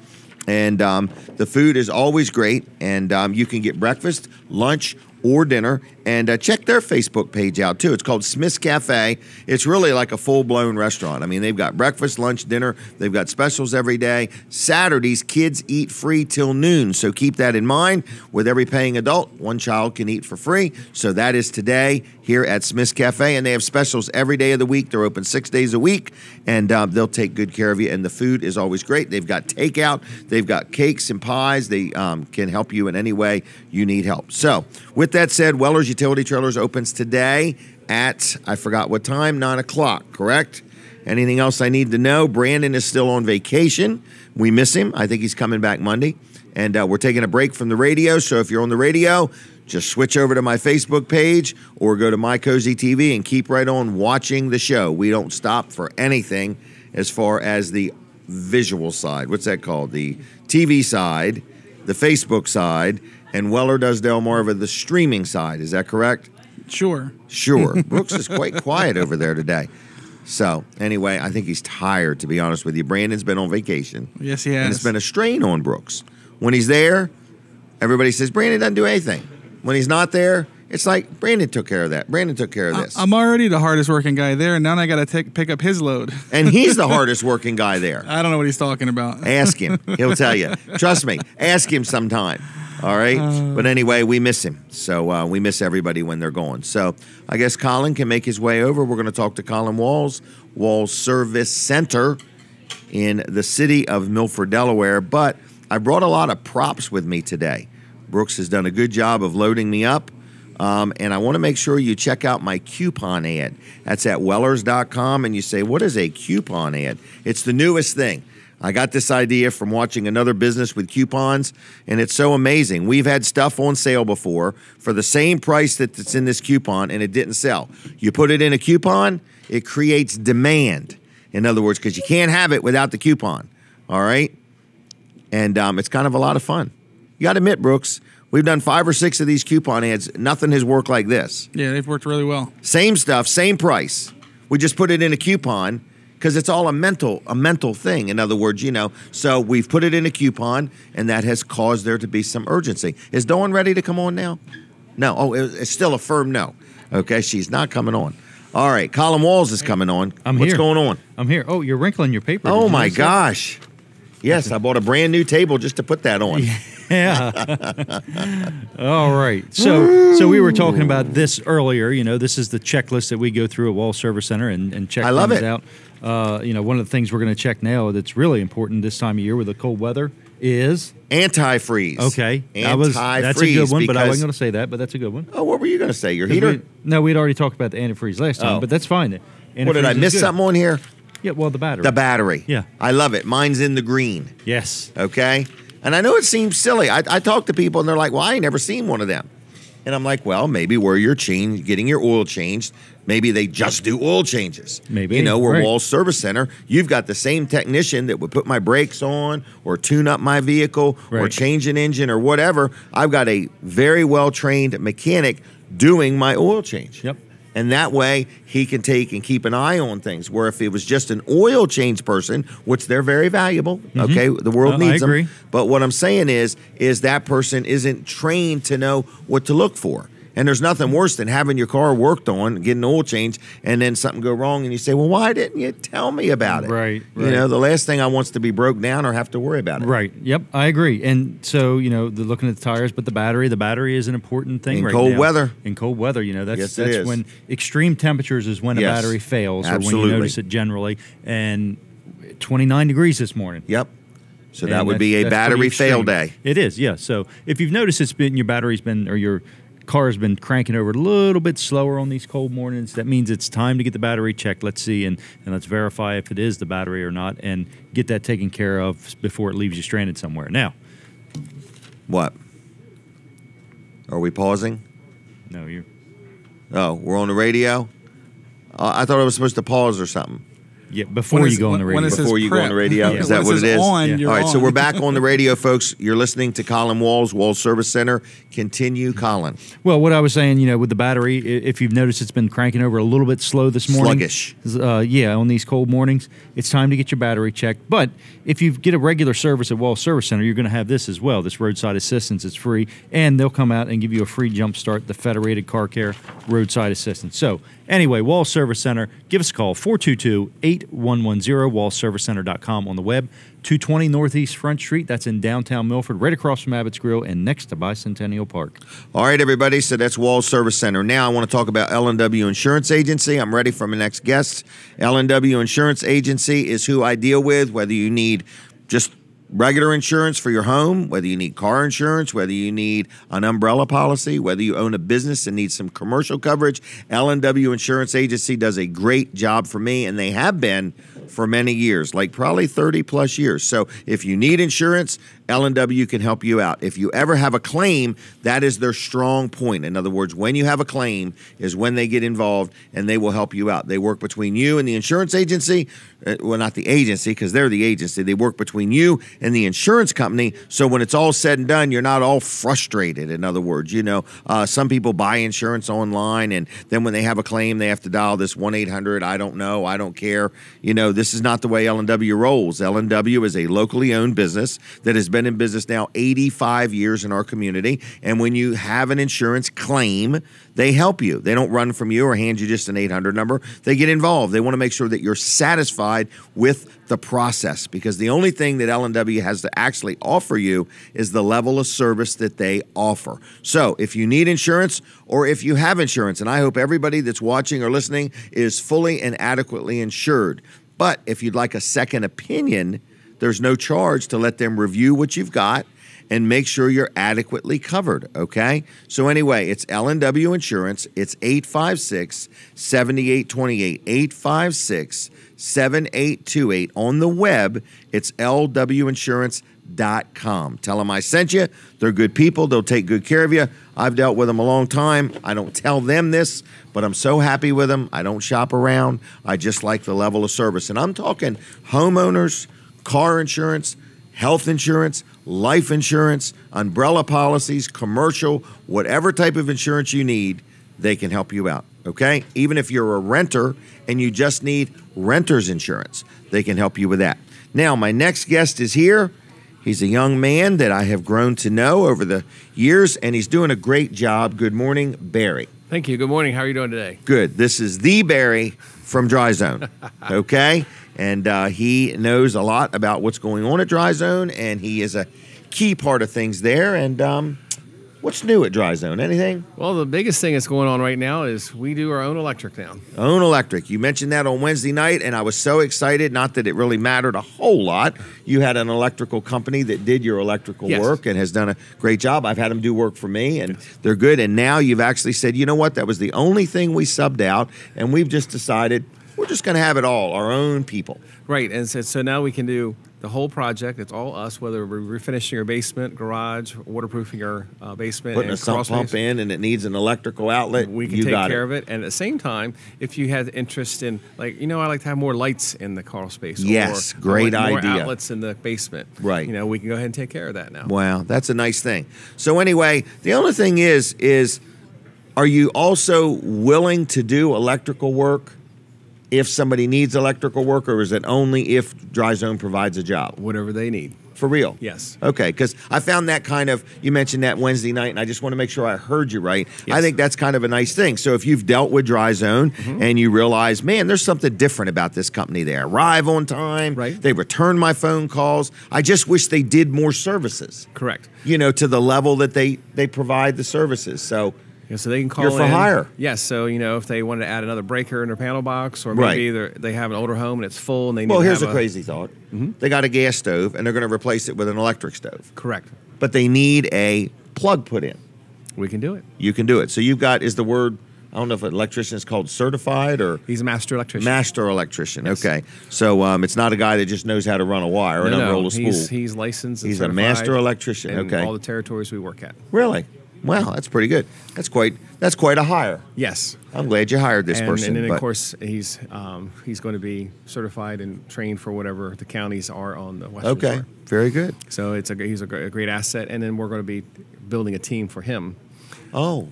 And the food is always great, and you can get breakfast, lunch, or dinner, and check their Facebook page out, too. It's called Smith's Cafe. It's really like a full-blown restaurant. I mean, they've got breakfast, lunch, dinner. They've got specials every day. Saturdays, kids eat free till noon, so keep that in mind. With every paying adult, one child can eat for free. So that is today here at Smith's Cafe, and they have specials every day of the week. They're open 6 days a week, and they'll take good care of you, and the food is always great. They've got takeout. They've got cakes and pies. They can help you in any way you need help. So with that said, Weller's Utility Trailers opens today at, I forgot what time, 9 o'clock, correct? Anything else I need to know? Brandon is still on vacation. We miss him. I think he's coming back Monday. And we're taking a break from the radio, so if you're on the radio, just switch over to my Facebook page or go to My Cozy TV and keep right on watching the show. We don't stop for anything as far as the visual side. What's that called? The TV side, the Facebook side, and Weller does Delmarva, the streaming side. Is that correct? Sure. Sure. Brooks is quite quiet over there today. So, anyway, I think he's tired, to be honest with you. Brandon's been on vacation. Yes, he has. And it's been a strain on Brooks. When he's there, everybody says, Brandon doesn't do anything. When he's not there, it's like, Brandon took care of that. Brandon took care of this. I'm already the hardest working guy there, and now I got to pick up his load. And he's the hardest working guy there. I don't know what he's talking about. Ask him. He'll tell you. Trust me. Ask him sometime. All right? But anyway, we miss him. So we miss everybody when they're gone. So I guess Colin can make his way over. We're going to talk to Colin Walls Service Center in the city of Milford, Delaware. But I brought a lot of props with me today. Brooks has done a good job of loading me up And I want to make sure you check out my coupon ad. That's at wellers.com. And you say, what is a coupon ad? It's the newest thing. I got this idea from watching another business with coupons, and it's so amazing. We've had stuff on sale before for the same price that's in this coupon, and it didn't sell. You put it in a coupon, it creates demand. In other words, because you can't have it without the coupon. All right? And it's kind of a lot of fun. You got to admit, Brooks, we've done 5 or 6 of these coupon ads. Nothing has worked like this. Yeah, they've worked really well. Same stuff, same price. We just put it in a coupon because it's all a mental thing. In other words, so we've put it in a coupon, and that has caused there to be some urgency. Is Dawn ready to come on now? No. Oh, it's still a firm no. Okay, she's not coming on. All right, Colin Walls is coming on. What's going on? I'm here. Oh, you're wrinkling your paper. Oh, my gosh. Yes, I bought a brand new table just to put that on. Yeah. All right. So we were talking about this earlier. This is the checklist that we go through at Wall Service Center and check things out. One of the things we're going to check now that's really important this time of year with the cold weather is antifreeze. Okay. Antifreeze. That's a good one, but I wasn't going to say that, but that's a good one. Oh, what were you going to say? Your heater? We'd already talked about the antifreeze last time, but that's fine. What, did I miss something on here? Yeah, well, the battery. The battery. Yeah. I love it. Mine's in the green. Yes. Okay? And I know it seems silly. I talk to people, and they're like, well, I ain't never seen one of them. And I'm like, well, maybe where you're getting your oil changed, maybe they just do oil changes. Maybe. We're right. Wall Service Center. You've got the same technician that would put my brakes on or tune up my vehicle or change an engine or whatever. I've got a very well-trained mechanic doing my oil change. Yep. And that way, he can take and keep an eye on things. Where if it was just an oil change person, which they're very valuable, okay, the world needs I agree. them. But what I'm saying is that person isn't trained to know what to look for. And there's nothing worse than having your car worked on, getting an oil change, and then something go wrong, and you say, well, why didn't you tell me about it? Right. The last thing I want is to be broke down or have to worry about it. Right. Yep, I agree. And so, they're looking at the tires, but the battery is an important thing right now. In cold weather. In cold weather, that's Yes, it is. when extreme temperatures is when a battery fails absolutely. or when you notice it generally. And 29 degrees this morning. Yep. So that would be a battery fail day. It is, yeah. So if you've noticed your battery's been, or your car's been cranking over a little bit slower on these cold mornings, that means it's time to get the battery checked. Let's see, and let's verify if it is the battery or not, and get that taken care of before it leaves you stranded somewhere. Now. What? Are we pausing? No, you're... Oh, we're on the radio? I thought I was supposed to pause or something. Yeah, before you go on the radio. Before you go on the radio. Yeah. Is that what it is? On, All right, so we're back on the radio, folks. You're listening to Colin Walls, Wall Service Center. Continue, Colin. Well, what I was saying, with the battery, if you've noticed it's been cranking over a little bit slow this morning. Sluggish. On these cold mornings, it's time to get your battery checked. But if you get a regular service at Wall Service Center, you're going to have this as well, this roadside assistance. It's free, and they'll come out and give you a free jump start, the Federated Car Care roadside assistance. So anyway, Wall Service Center, give us a call, 422-8110, wallservicecenter.com on the web, 220 Northeast Front Street. That's in downtown Milford, right across from Abbott's Grill and next to Bicentennial Park. All right, everybody, so that's Wall Service Center. Now I want to talk about L&W Insurance Agency. I'm ready for my next guest. L&W Insurance Agency is who I deal with, whether you need just regular insurance for your home, whether you need car insurance, whether you need an umbrella policy, whether you own a business and need some commercial coverage. L&W Insurance Agency does a great job for me, and they have been for many years, like probably 30 plus years. So if you need insurance, L&W can help you out. If you ever have a claim, that is their strong point. In other words, when you have a claim is when they get involved, and they will help you out. They work between you and the insurance agency. Well, not the agency, because they're the agency. They work between you and the insurance company, so when it's all said and done, you're not all frustrated. In other words, some people buy insurance online, and then when they have a claim, they have to dial this 1-800, I don't know, I don't care. This is not the way L&W rolls. L&W is a locally owned business that has been in business now 85 years in our community, and when you have an insurance claim, they help you. They don't run from you or hand you just an 800 number. They get involved. They want to make sure that you're satisfied with the process, because the only thing that L&W has to actually offer you is the level of service that they offer. So if you need insurance, or if you have insurance, and I hope everybody that's watching or listening is fully and adequately insured, but if you'd like a second opinion, there's no charge to let them review what you've got and make sure you're adequately covered, okay? So anyway, it's L&W Insurance. It's 856-7828, 856-7828. On the web, it's lwinsurance.com. Tell them I sent you. They're good people. They'll take good care of you. I've dealt with them a long time. I don't tell them this, but I'm so happy with them. I don't shop around. I just like the level of service. And I'm talking homeowners, car insurance, health insurance, life insurance, umbrella policies, commercial, whatever type of insurance you need, they can help you out, okay? Even if you're a renter and you just need renter's insurance, they can help you with that. Now, my next guest is here. He's a young man that I have grown to know over the years, and he's doing a great job. Good morning, Barry. Thank you. Good morning. How are you doing today? Good. This is the Barry from Dry Zone, okay? And he knows a lot about what's going on at Dry Zone, and he is a key part of things there. And what's new at Dry Zone? Anything? Well, the biggest thing that's going on right now is we do our own electric now. Own electric. You mentioned that on Wednesday night, and I was so excited. Not that it really mattered a whole lot. You had an electrical company that did your electrical work and has done a great job. I've had them do work for me, and they're good. And now you've actually said, you know what? That was the only thing we subbed out, and we've just decided we're just going to have it all, our own people. Right. And so now we can do the whole project. It's all us, whether we're refinishing your basement, garage, waterproofing your basement, Putting and a sump pump in and it needs an electrical outlet, we can take care of it. And at the same time, if you had interest in, like, I like to have more lights in the crawl space. Yes, or great more idea. outlets in the basement. Right. We can go ahead and take care of that now. Wow, that's a nice thing. So anyway, the only thing is are you also willing to do electrical work if somebody needs electrical work, or is it only if Dry Zone provides a job? Whatever they need. For real? Yes. Okay, because I found that you mentioned that Wednesday night, and I just want to make sure I heard you right. Yes. I think that's kind of a nice thing. So if you've dealt with Dry Zone and you realize, man, there's something different about this company. They arrive on time. Right. They return my phone calls. I just wish they did more services. Correct. To the level that they provide the services. So so they can call you're for in. hire. Yes. So, if they wanted to add another breaker in their panel box, or maybe they have an older home and it's full and they need Well, to here's have a crazy thought. They got a gas stove and they're going to replace it with an electric stove. Correct. But they need a plug put in. We can do it. You can do it. So you've got, is the word, I don't know if an electrician is called certified or? He's a master electrician. Master electrician. Yes. Okay. So it's not a guy that just knows how to run a wire and unroll a spool. He's licensed and He's a certified master electrician. in Okay. all the territories we work at. Really? Wow, that's pretty good. That's quite a hire. Yes. I'm glad you hired this person. And then, of course, he's going to be certified and trained for whatever the counties are on the Western Okay, Shore. very good. So he's a great asset. And then we're going to be building a team for him. Oh,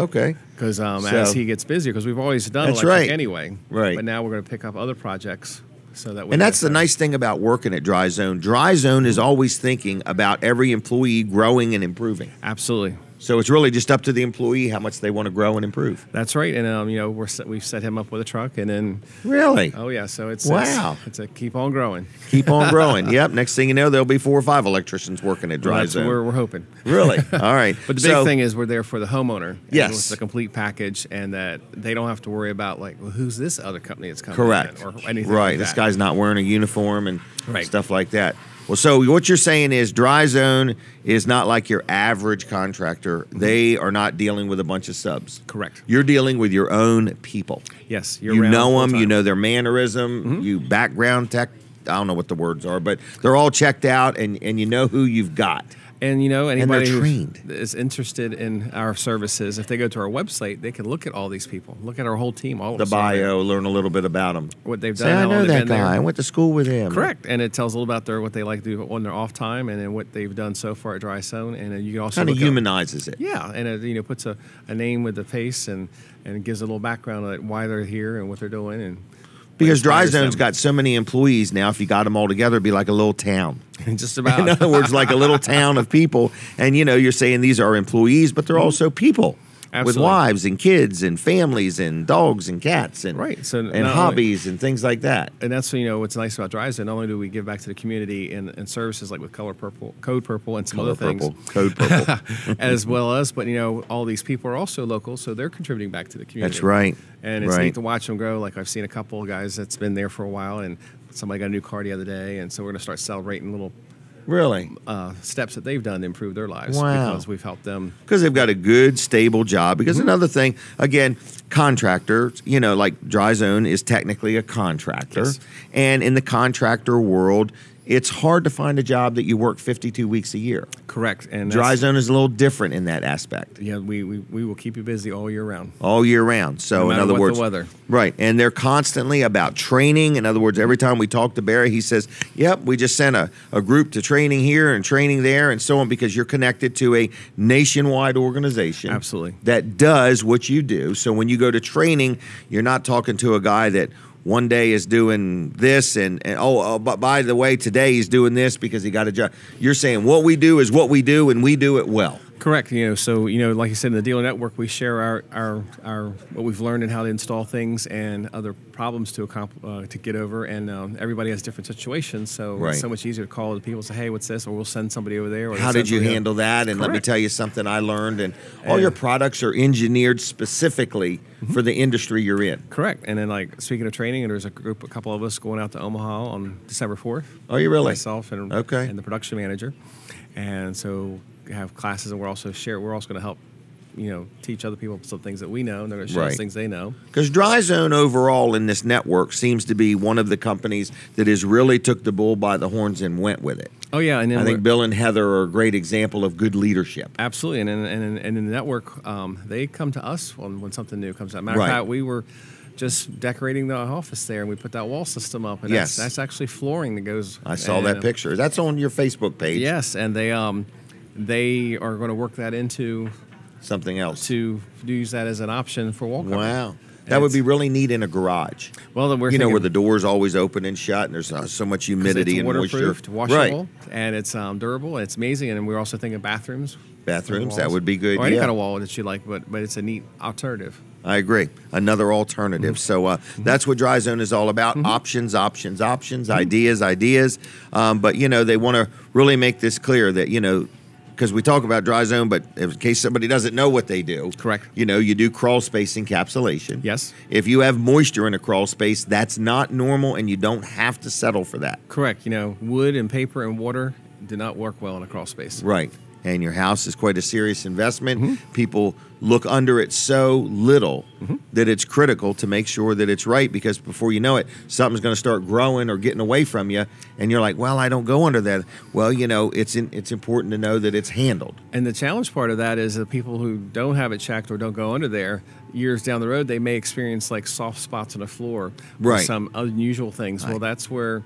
okay. Because as he gets busier, because we've always done That's electric right. anyway. Right. But now we're going to pick up other projects. So that And that's the nice thing about working at Dry Zone. Dry Zone is always thinking about every employee growing and improving. Absolutely. So it's really just up to the employee how much they want to grow and improve. That's right. And we've set him up with a truck, and then Really? oh yeah, so it's it's a keep on growing. Keep on growing. Yep. Next thing you know, there'll be 4 or 5 electricians working at Dry That's Zone. what we're hoping. Really? All right. But the big thing is we're there for the homeowner. And Yes. It's the complete package, and that they don't have to worry about who's this other company that's coming Correct. in or anything. Right. Like This that. guy's not wearing a uniform and Right. stuff like that. Well, so what you're saying is Dry Zone is not like your average contractor. They are not dealing with a bunch of subs. Correct. You're dealing with your own people. Yes. You know them. You know their mannerism. You background tech. I don't know what the words are, but they're all checked out, and you know who you've got. And anybody they're who trained. is interested in our services, if they go to our website, they can look at all these people, look at our whole team, all of The us on there, bio, learn a little bit about them. what they've done. Say, I how long know they've that been there. guy. I went to school with him. Correct, and it tells a little about what they like to do on their off time, and then what they've done so far at Dry Zone. And then you can also Kind of look at- humanizes it. Yeah, and it puts a name with the face and gives a little background on why they're here and what they're doing. And Because Dry inspires Zone's them. got so many employees now, if you got them all together, it'd be like a little town. just about. In other words, like a little town of people. And, you're saying these are employees, but they're also people. With Absolutely. wives and kids and families and dogs and cats and, Right, so and not only- hobbies and things like that. And that's what's nice about Dry Zone. Not only do we give back to the community and services like with Code Purple, and some Color other things, purple, code purple. as well as, but all these people are also local, so they're contributing back to the community. That's right. And it's Right. neat to watch them grow. Like I've seen a couple of guys that's been there for a while, and somebody got a new car the other day, and so we're going to start celebrating little Really? steps that they've done to improve their lives Wow. because we've helped them. Because they've got a good, stable job. Because another thing, again, contractors, like Dry Zone is technically a contractor. Yes. And in the contractor world, it's hard to find a job that you work 52 weeks a year. Correct. And Dry Zone is a little different in that aspect. Yeah, we will keep you busy all year round. All year round. So, No in matter other what words, the weather. right. And they're constantly about training. In other words, every time we talk to Barry, he says, yep, we just sent a group to training here and training there and so on, because you're connected to a nationwide organization. Absolutely. That does what you do. So when you go to training, you're not talking to a guy that one day is doing this and but by the way, today he's doing this because he got a job. You're saying what we do is what we do, and we do it well. Correct. So like you said, in the dealer network, we share our what we've learned and how to install things and other problems to get over. And everybody has different situations, so Right. it's so much easier to call the people and say, "Hey, what's this?" Or we'll send somebody over there. Or How they'll did send you somebody handle that? And let me Correct. tell you something I learned. And all your products are engineered specifically for the industry you're in. Correct. And then, like, speaking of training, there's a couple of us going out to Omaha on December 4th. Oh, you really? Myself and the production manager, and so we have classes, and we're also going to help, teach other people some things that we know, and they're going to show us Right. things they know. Because Dry Zone overall in this network seems to be one of the companies that has really took the bull by the horns and went with it. Oh yeah, and then I think Bill and Heather are a great example of good leadership. absolutely, and in the network, they come to us when something new comes out. Matter Right. of fact, we were just decorating the office there, and we put that wall system up, and Yes. that's actually flooring that goes. I saw that picture. That's on your Facebook page. Yes, and they are going to work that into Something else. to use that as an option for wall cover. Wow. That would be really neat in a garage. Well, then we're where thinking- the door's always open and shut, and there's so much humidity it's and moisture. waterproofed, washable, Right. and it's durable. And it's amazing, and we're also thinking bathrooms. Bathrooms, for that walls. would be good. Or any yeah. kind of wall that you like, but it's a neat alternative. I agree. Another alternative. So that's what Dry Zone is all about. Options, options, options, ideas, ideas. But, they want to really make this clear that, because we talk about Dry Zone, but in case somebody doesn't know what they do. Correct. You do crawl space encapsulation. Yes. If you have moisture in a crawl space, that's not normal, and you don't have to settle for that. Correct. Wood and paper and water do not work well in a crawl space. Right. And your house is quite a serious investment. People look under it so little that it's critical to make sure that it's right, because before you know it, something's going to start growing or getting away from you, and you're like, well, I don't go under that. Well, it's important to know that it's handled. And the challenge part of that is the people who don't have it checked or don't go under there, years down the road, they may experience like soft spots on the floor, or Right. some unusual things. Right. Well, that's where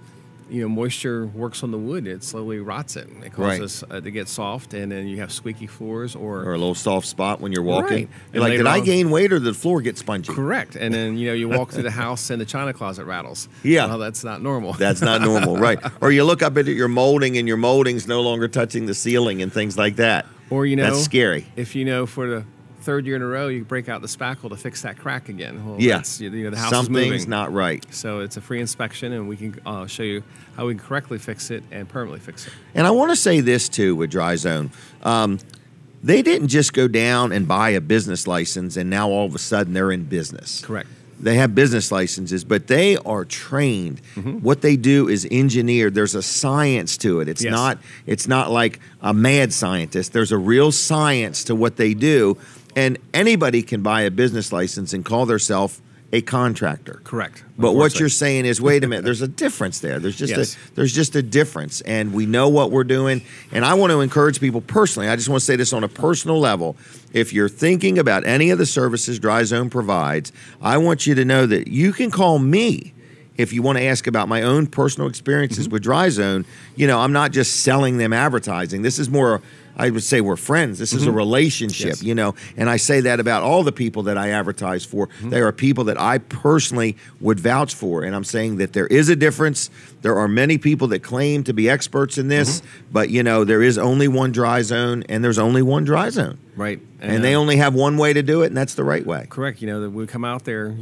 moisture works on the wood. It slowly rots it. It causes to get soft, and then you have squeaky floors Or a little soft spot when you're walking. Right. You're And like, later did I on- gain weight or did the floor get spongy? Correct. And then you walk through the house and the china closet rattles. Yeah. Well, that's not normal. That's not normal, right? Or you look up at your molding, and your molding's no longer touching the ceiling and things like that. Or That's scary. If for the third year in a row you break out the spackle to fix that crack again. Well, Yeah. that's, the house is moving. Something's not right. So it's a free inspection, and we can show you how we can correctly fix it and permanently fix it. And I want to say this too with Dry Zone. They didn't just go down and buy a business license and now all of a sudden they're in business. Correct. They have business licenses, but they are trained. What they do is engineered. There's a science to it. It's Yes. not like a mad scientist. There's a real science to what they do. And anybody can buy a business license and call themselves a contractor. Correct. But what Unfortunately. you're saying is, wait a minute, there's a difference there. There's just Yes. there's just a difference, and we know what we're doing. And I want to encourage people personally. I just want to say this on a personal level. If you're thinking about any of the services Dry Zone provides, I want you to know that you can call me if you want to ask about my own personal experiences with Dry Zone. I'm not just selling them advertising. This is more, I would say we're friends. This is a relationship, Yes. And I say that about all the people that I advertise for. They are people that I personally would vouch for. And I'm saying that there is a difference. There are many people that claim to be experts in this, but, there is only one Dry Zone, and there's only one Dry Zone. Right. And they only have one way to do it, and that's the right way. Correct. That we come out there,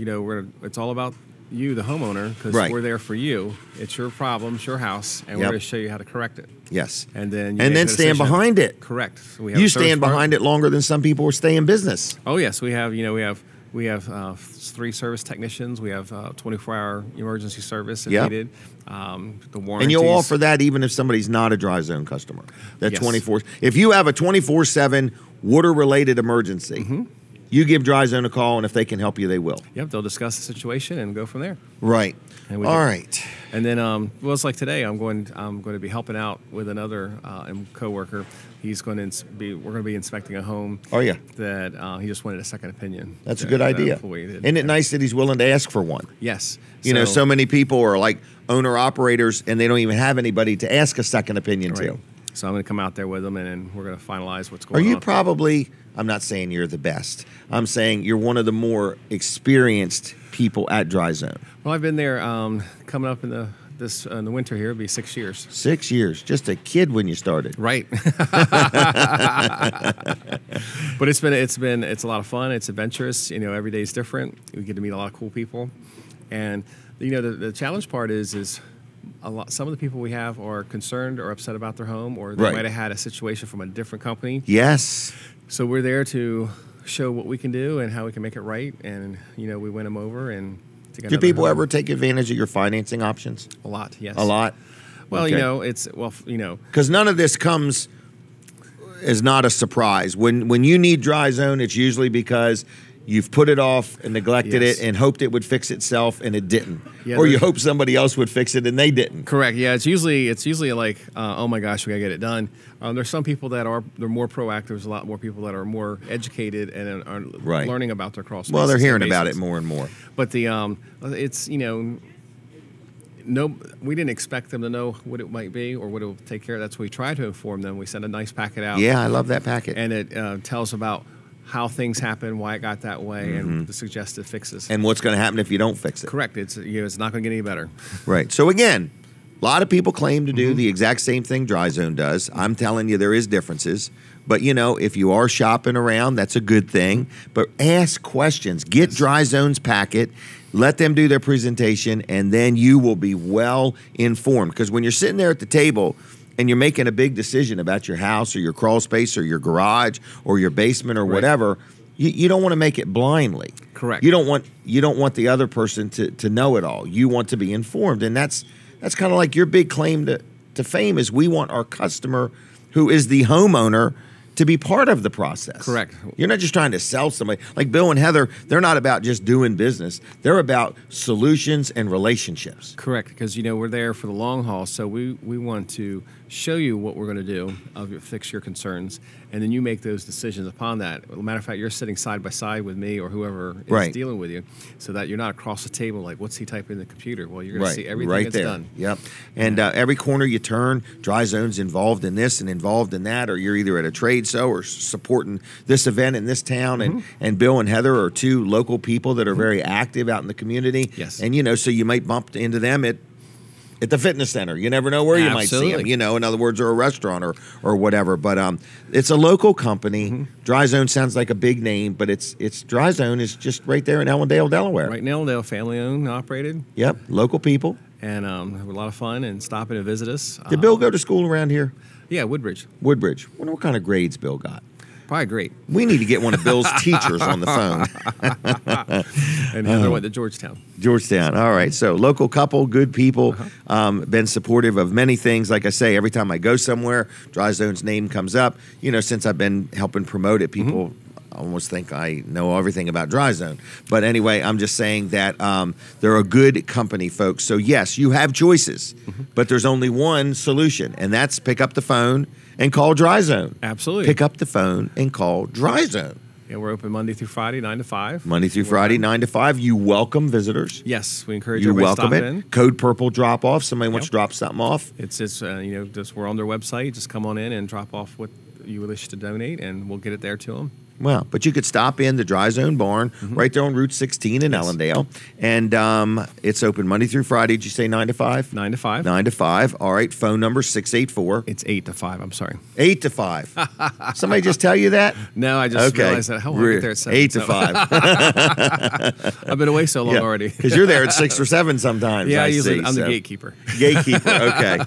it's all about you, the homeowner, because Right. we're there for you. It's your problem, it's your house, and Yep. we're going to show you how to correct it. Yes. And then stand behind it. Correct. So we have You a service stand part. behind it longer than some people stay in business. Oh yes, we have We have 3 service technicians. We have 24-hour emergency service if Yep. needed. The warranties. And you'll offer that even if somebody's not a Dry Zone customer. That Yes. 24. If you have a 24/7 water-related emergency, you give Dry Zone a call, and if they can help you, they will. Yep, they'll discuss the situation and go from there. Right. And we All can- right. And then, well, it's like today. I'm going to be helping out with another coworker. He's going to we're going to be inspecting a home. Oh, yeah. That he just wanted a second opinion. That's a that- good that idea. employee did. Isn't it nice that he's willing to ask for one? Yes. You know, so many people are like owner-operators, and they don't even have anybody to ask a second opinion Right. to. So I'm going to come out there with him, and then we're going to finalize what's Are going on. you probably, I'm not saying you're the best. I'm saying you're one of the more experienced people at Dry Zone. Well, I've been there coming up in the winter here. It'll be 6 years. 6 years. Just a kid when you started. Right. But it's a lot of fun. It's adventurous. You know, every day is different. We get to meet a lot of cool people, and you know the challenge part is a lot. Some of the people we have are concerned or upset about their home, or they Right. might have had a situation from a different company. Yes. So we're there to show what we can do and how we can make it right, and you know we win them over. And to get Do another people home. ever take advantage of your financing options? A lot? Yes. A lot? Well, Okay. you know, you know. Because none of this comes as not a surprise. When you need Dry Zone, it's usually because you've put it off and neglected Yes. it and hoped it would fix itself, and it didn't. Yeah, or you there's- hope somebody else would fix it and they didn't. Correct. Yeah, it's usually like, oh my gosh, we gotta get it done. There's some people that they're more proactive. There's a lot more people that are more educated and are Right. learning about their crawl spaces. Well, they're and hearing about it basics. more and more. But it's we didn't expect them to know what it might be or what it will take care of. That's what we try to inform them. We send a nice packet out. Yeah, I love that packet. And it tells about how things happen, why it got that way, and the suggested fixes. And what's going to happen if you don't fix it. Correct. It's not going to get any better. Right. So again, a lot of people claim to do the exact same thing Dry Zone does. I'm telling you there is differences. But, you know, if you are shopping around, that's a good thing. But ask questions. Get Dry Zone's packet. Let them do their presentation, and then you will be well informed. Because when you're sitting there at the table and you're making a big decision about your house or your crawl space or your garage or your basement or Right. whatever, you don't want to make it blindly. Correct. You don't want the other person to know it all. You want to be informed, and that's kind of like your big claim to fame is we want our customer, who is the homeowner, to be part of the process. Correct. You're not just trying to sell somebody. Like Bill and Heather, they're not about just doing business. They're about solutions and relationships. Correct, because we're there for the long haul, so we want to show you what we're going to do, fix your concerns, and then you make those decisions upon that. As a matter of fact, you're sitting side by side with me or whoever is Right. dealing with you, so that you're not across the table like, what's he typing in the computer? Well, you're going to see everything right that's there. done. Yep. And every corner you turn, Dry Zone's involved in this and involved in that, or you're either at a trade show or supporting this event in this town. And Bill and Heather are two local people that are very active out in the community. Yes. And, so you might bump into them at the fitness center. You never know where you might see Absolutely. them, in other words, or a restaurant or whatever. But it's a local company. Dry Zone sounds like a big name, but it's Dry Zone is just right there in Ellendale, Delaware. Right now, they're family-owned, operated, Yep, local people. and have a lot of fun and stop in and visit us. Did Bill go to school around here? Yeah, Woodbridge. Woodbridge. Wonder what kind of grades Bill got. Probably great. We need to get one of Bill's teachers on the phone. And Heather went to Georgetown. Georgetown. All right. So local couple, good people, been supportive of many things. Like I say, every time I go somewhere, Dry Zone's name comes up. Since I've been helping promote it, people almost think I know everything about Dry Zone. But anyway, I'm just saying that they're a good company, folks. So yes, you have choices, but there's only one solution, and that's pick up the phone and call Dry Zone. Absolutely. Pick up the phone and call Dry Zone. Yeah, we're open Monday through Friday, 9 to 5. Monday through Friday, 9 to 5. You welcome visitors. Yes, we encourage You everybody to welcome stop it. in. Code Purple drop off. Somebody wants Yep. to drop something off. It's just we're on their website. Just come on in and drop off what you wish to donate, and we'll get it there to them. Well, but you could stop in the Dry Zone Barn right there on Route 16 in Yes. Ellendale. And it's open Monday through Friday. Did you say 9 to 5? 9 to 5. 9 to 5. All right. Phone number 684 It's 8 to 5. I'm sorry. 8 to 5. Somebody just tell you that? No, I just Okay. realized that. How will I get there at 7? 8 to 5. I've been away so long already. Because you're there at 6 or 7 sometimes. Yeah, I usually see, I'm the so. gatekeeper. Gatekeeper. Okay.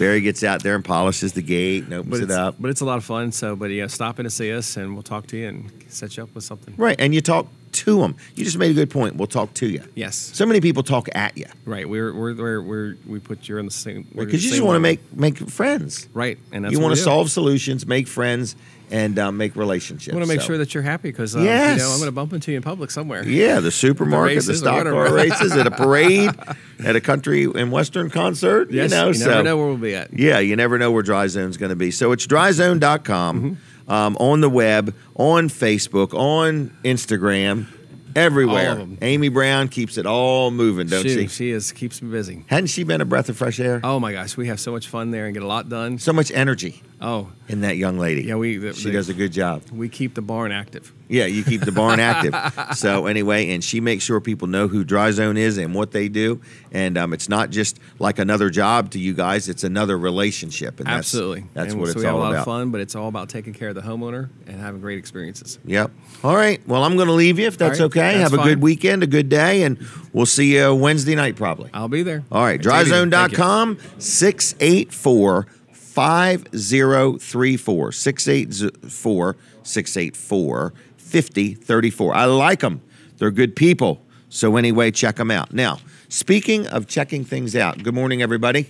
Barry gets out there and polishes the gate and opens it up. But it's a lot of fun. So, stop in to see us, and we'll talk to you and set you up with something. Right, and you talk to them. You just made a good point. We'll talk to you. Yes. So many people talk at you. Right. We put you in the same. Because you just want to make friends. Right. And that's you what want we to do. solve solutions, make friends, and make relationships. I want to make So- sure that you're happy because Yes. I'm going to bump into you in public somewhere. Yeah, the supermarket, the races or stock whatever. car races, at a parade, at a country and western concert. Yes. You never know where we'll be at. Yeah, you never know where Dry Zone's going to be. So it's dryzone.com, on the web, on Facebook, on Instagram, everywhere. All of them. Amy Brown keeps it all moving, don't she? She keeps me busy. Hadn't she been a breath of fresh air? Oh my gosh, we have so much fun there and get a lot done. So much energy Oh, in that young lady. yeah, she does a good job. We keep the barn active. Yeah, you keep the barn active. So anyway, and she makes sure people know who Dry Zone is and what they do. And it's not just like another job to you guys; it's another relationship. And Absolutely. that's and what so it's we have all a lot about. of fun, but it's all about taking care of the homeowner and having great experiences. Yep. All right. Well, I'm going to leave you if that's All right, okay. that's Have a good fine. weekend, a good day, and we'll see you Wednesday night probably. I'll be there. All right. Thank you. Dryzone.com, 684 5034. 684 5034. I like them. They're good people. So anyway, check them out. Now, speaking of checking things out, good morning, everybody.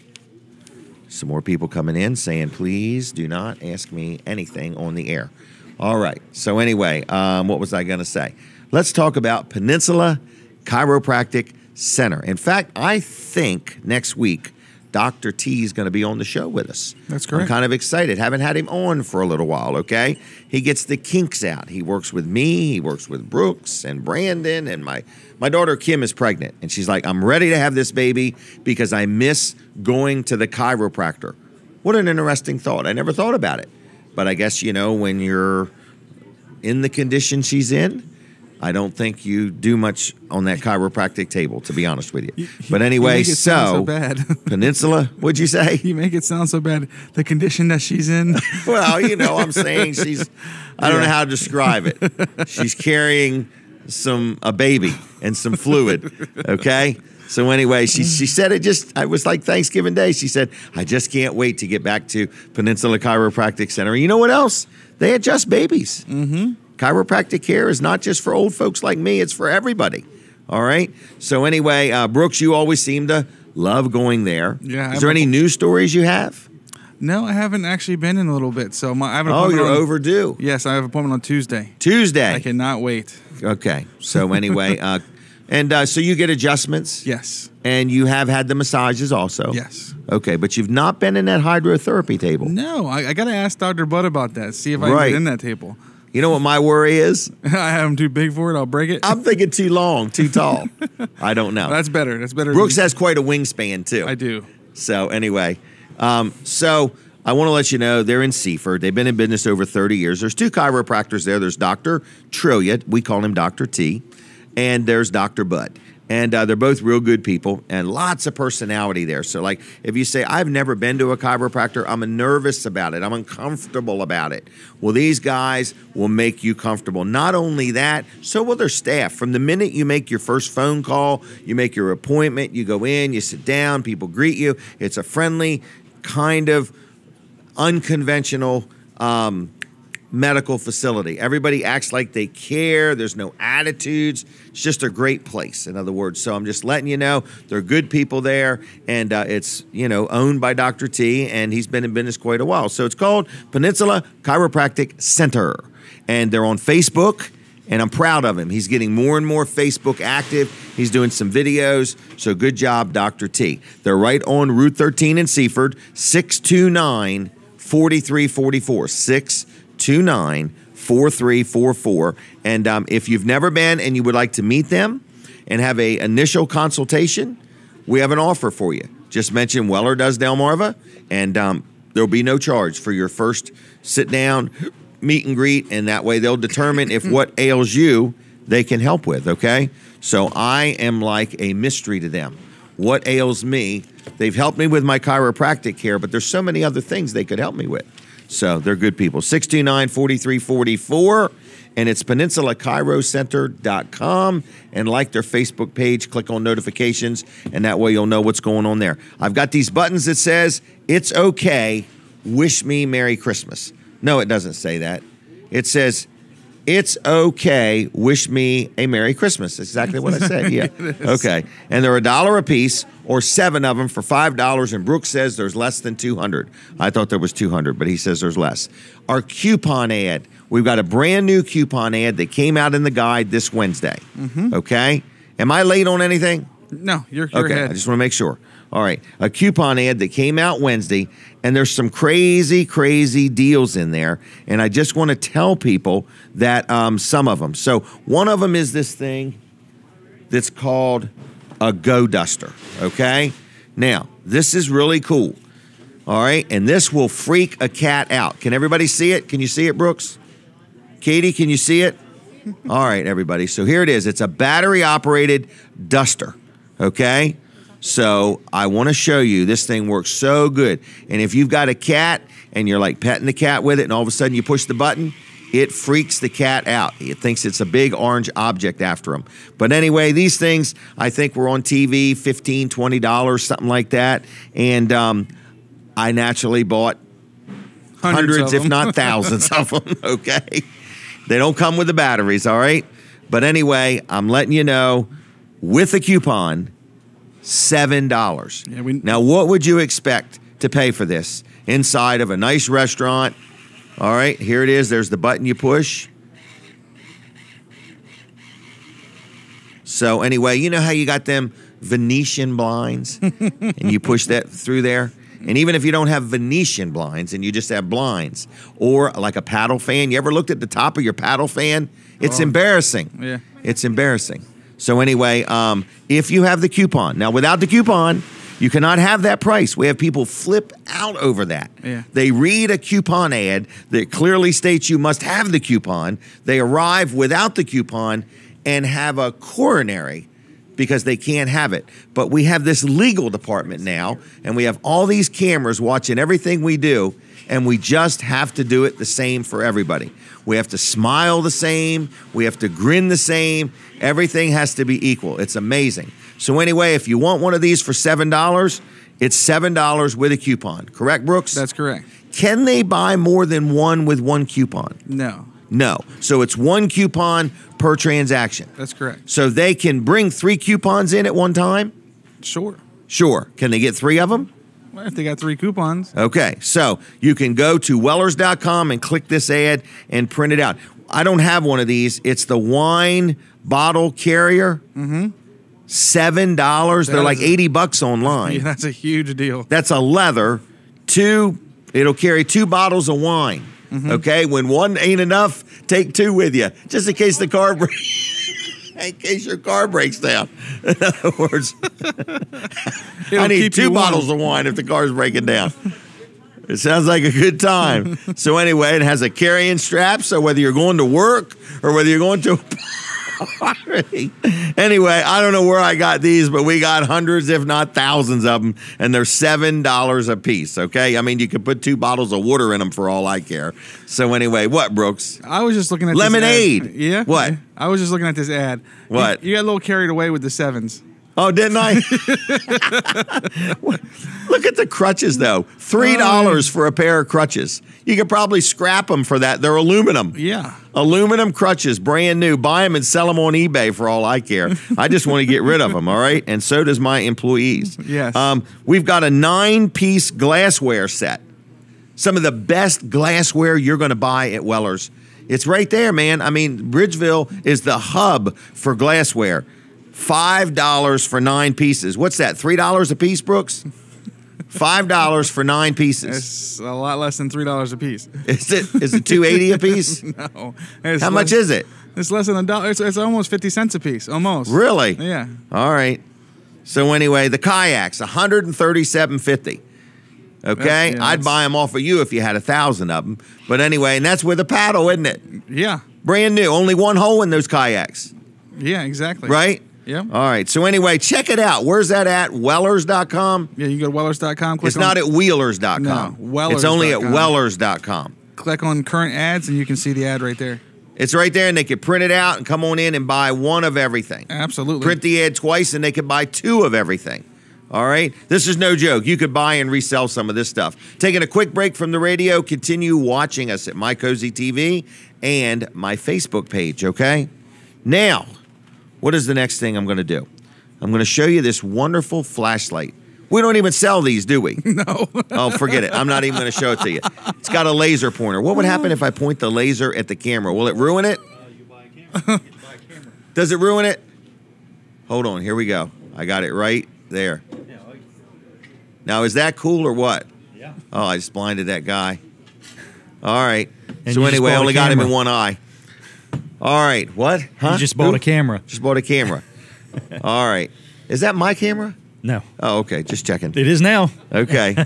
Some more people coming in saying, please do not ask me anything on the air. All right. So anyway, what was I going to say? Let's talk about Peninsula Chiropractic Center. In fact, I think next week, Dr. T is going to be on the show with us. That's correct. I'm kind of excited. Haven't had him on for a little while, okay? He gets the kinks out. He works with me. He works with Brooks and Brandon. And my daughter, Kim, is pregnant. And she's like, I'm ready to have this baby because I miss going to the chiropractor. What an interesting thought. I never thought about it. But I guess, when you're in the condition she's in, I don't think you do much on that chiropractic table, to be honest with you. But anyway, you make it sound so bad. Peninsula, what'd you say? You make it sound so bad. The condition that she's in. Well, I'm saying I don't know how to describe it. She's carrying a baby and some fluid, okay? So anyway, she said it was like Thanksgiving Day. She said, I just can't wait to get back to Peninsula Chiropractic Center. And you know what else? They adjust babies. Mm-hmm. Chiropractic care is not just for old folks like me. It's for everybody. All right? So anyway, Brooks, you always seem to love going there. Yeah. Is there any news stories you have? No, I haven't actually been in a little bit. So I have an Oh, appointment you're overdue. Yes, I have an appointment on Tuesday. Tuesday. I cannot wait. Okay. So anyway, so you get adjustments. Yes. And you have had the massages also. Yes. Okay, but you've not been in that hydrotherapy table. No, I got to ask Dr. Budd about that. See if I Right. can get in that table. You know what my worry is? I have him too big for it. I'll break it. I'm thinking too long, too tall. I don't know. That's better. That's better. Brooks has quite a wingspan too. I do. So anyway, so I want to let you know they're in Seaford. They've been in business over 30 years. There's two chiropractors there. There's Dr. Trillia, we call him Dr. T, and there's Dr. Budd. And they're both real good people and lots of personality there. So like if you say, I've never been to a chiropractor, I'm nervous about it, I'm uncomfortable about it. Well, these guys will make you comfortable. Not only that, so will their staff. From the minute you make your first phone call, you make your appointment, you go in, you sit down, people greet you. It's a friendly, kind of unconventional medical facility. Everybody acts like they care. There's no attitudes. It's just a great place, in other words. So I'm just letting you know they're good people there, and it's owned by Dr. T, and he's been in business quite a while. So it's called Peninsula Chiropractic Center, and they're on Facebook. And I'm proud of him. He's getting more and more Facebook active. He's doing some videos. So good job, Dr. T. They're right on Route 13 in Seaford, 629-4344. 629-4344. And if you've never been and you would like to meet them and have an initial consultation, we have an offer for you. Just mention Weller Does Delmarva, and there'll be no charge for your first sit down, meet and greet, and that way they'll determine if what ails you they can help with, okay? So I am like a mystery to them. What ails me? They've helped me with my chiropractic care, but there's so many other things they could help me with. So they're good people. 629-4344, and it's PeninsulaChiroCenter.com. And like their Facebook page, click on notifications, and that way you'll know what's going on there. I've got these buttons that says, it's okay, wish me Merry Christmas. No, it doesn't say that. It says, It's okay. Wish me a Merry Christmas. That's exactly what I said. Yeah. Okay. And they're $1 a piece, or 7 of them for $5. And Brooks says there's less than 200. I thought there was 200, but he says there's less. Our coupon ad. We've got a brand new coupon ad that came out in the guide this Wednesday. Okay. Am I late on anything? No, you're okay. ahead. I just want to make sure. All right. A coupon ad that came out Wednesday, and there's some crazy, crazy deals in there. And I just want to tell people that some of them. So one of them is this thing that's called a Go Duster. Okay. Now, this is really cool. All right. And this will freak a cat out. Can everybody see it? Can you see it, Brooks? Katie, can you see it? All right, everybody. So here it is. It's a battery-operated duster. Okay. So I want to show you, this thing works so good. And if you've got a cat and you're like petting the cat with it, and all of a sudden you push the button, it freaks the cat out. It thinks it's a big orange object after him. But anyway, these things, I think were on TV, $15, $20, something like that. And I naturally bought hundreds if not thousands of them, okay? They don't come with the batteries, all right? But anyway, I'm letting you know, with a coupon, $7. Yeah, now, what would you expect to pay for this inside of a nice restaurant? All right, here it is. There's the button you push. So anyway, you know how you got them Venetian blinds and you push that through there? And even if you don't have Venetian blinds and you just have blinds, or like a paddle fan, you ever looked at the top of your paddle fan? It's embarrassing. Yeah. It's embarrassing. So anyway, if you have the coupon. Now, without the coupon, you cannot have that price. We have people flip out over that. Yeah. They read a coupon ad that clearly states you must have the coupon. They arrive without the coupon and have a coronary because they can't have it. But we have this legal department now, and we have all these cameras watching everything we do, and we just have to do it the same for everybody. We have to smile the same. We have to grin the same. Everything has to be equal. It's amazing. So anyway, if you want one of these for $7, it's $7 with a coupon. Correct, Brooks? That's correct. Can they buy more than one with one coupon? No. No. So it's one coupon per transaction. That's correct. So they can bring 3 coupons in at one time? Sure. Sure. Can they get 3 of them? Well, if they got 3 coupons. Okay. So you can go to Wellers.com and click this ad and print it out. I don't have one of these. It's the wine bottle carrier. Mm-hmm. $7. They're like $80 online. Yeah, that's a huge deal. That's a leather. It'll carry 2 bottles of wine. Mm-hmm. Okay, when one ain't enough, take 2 with you, just in case the car in case your car breaks down. In other words, I need 2 bottles of wine if the car's breaking down. It sounds like a good time. So anyway, it has a carrying strap, so whether you're going to work or whether you're going to a party. Anyway, I don't know where I got these, but we got hundreds, if not thousands of them, and they're $7 a piece, okay? I mean, you could put 2 bottles of water in them for all I care. So anyway, what, Brooks? I was just looking at lemonade. This ad. Yeah? What? I was just looking at this ad. What? You got a little carried away with the 7s. Oh, didn't I? Look at the crutches, though. $3 for a pair of crutches. You could probably scrap them for that. They're aluminum. Yeah. Aluminum crutches, brand new. Buy them and sell them on eBay for all I care. I just want to get rid of them, all right? And so does my employees. Yes. We've got a 9-piece glassware set. Some of the best glassware you're going to buy at Wellers. It's right there, man. I mean, Bridgeville is the hub for glassware. $5 for 9 pieces. What's that? $3 a piece, Brooks? $5 for 9 pieces. It's a lot less than $3 a piece. Is it $2.80 a piece? No. How much is it? It's less than $1. It's almost 50 cents a piece. Almost. Really? Yeah. All right. So anyway, the kayaks, $137.50. Okay, yeah, I'd buy them off of you if you had 1,000 of them. But anyway, and that's with a paddle, isn't it? Yeah. Brand new. Only one hole in those kayaks. Yeah, exactly. Right? Yep. All right. So anyway, check it out. Where's that at? Wellers.com? Yeah, you go to Wellers.com. It's not at Wheelers.com. No, Wellers.com. It's only at Wellers.com. Click on current ads and you can see the ad right there. It's right there, and they can print it out and come on in and buy one of everything. Absolutely. Print the ad twice, and they can buy 2 of everything. All right? This is no joke. You could buy and resell some of this stuff. Taking a quick break from the radio, continue watching us at My Cozy TV and my Facebook page, okay? Now, what is the next thing I'm going to do? I'm going to show you this wonderful flashlight. We don't even sell these, do we? No. Oh, forget it. I'm not even going to show it to you. It's got a laser pointer. What would happen if I point the laser at the camera? Will it ruin it? You buy a camera. Does it ruin it? Hold on. Here we go. I got it right there. Now, is that cool or what? Yeah. Oh, I just blinded that guy. All right. And So you just anyway, I bought a only got him in camera. one eye. All right. What? Huh? You just bought Who? a camera. Just bought a camera. All right. Is that my camera? No. Oh, okay. Just checking. It is now. Okay.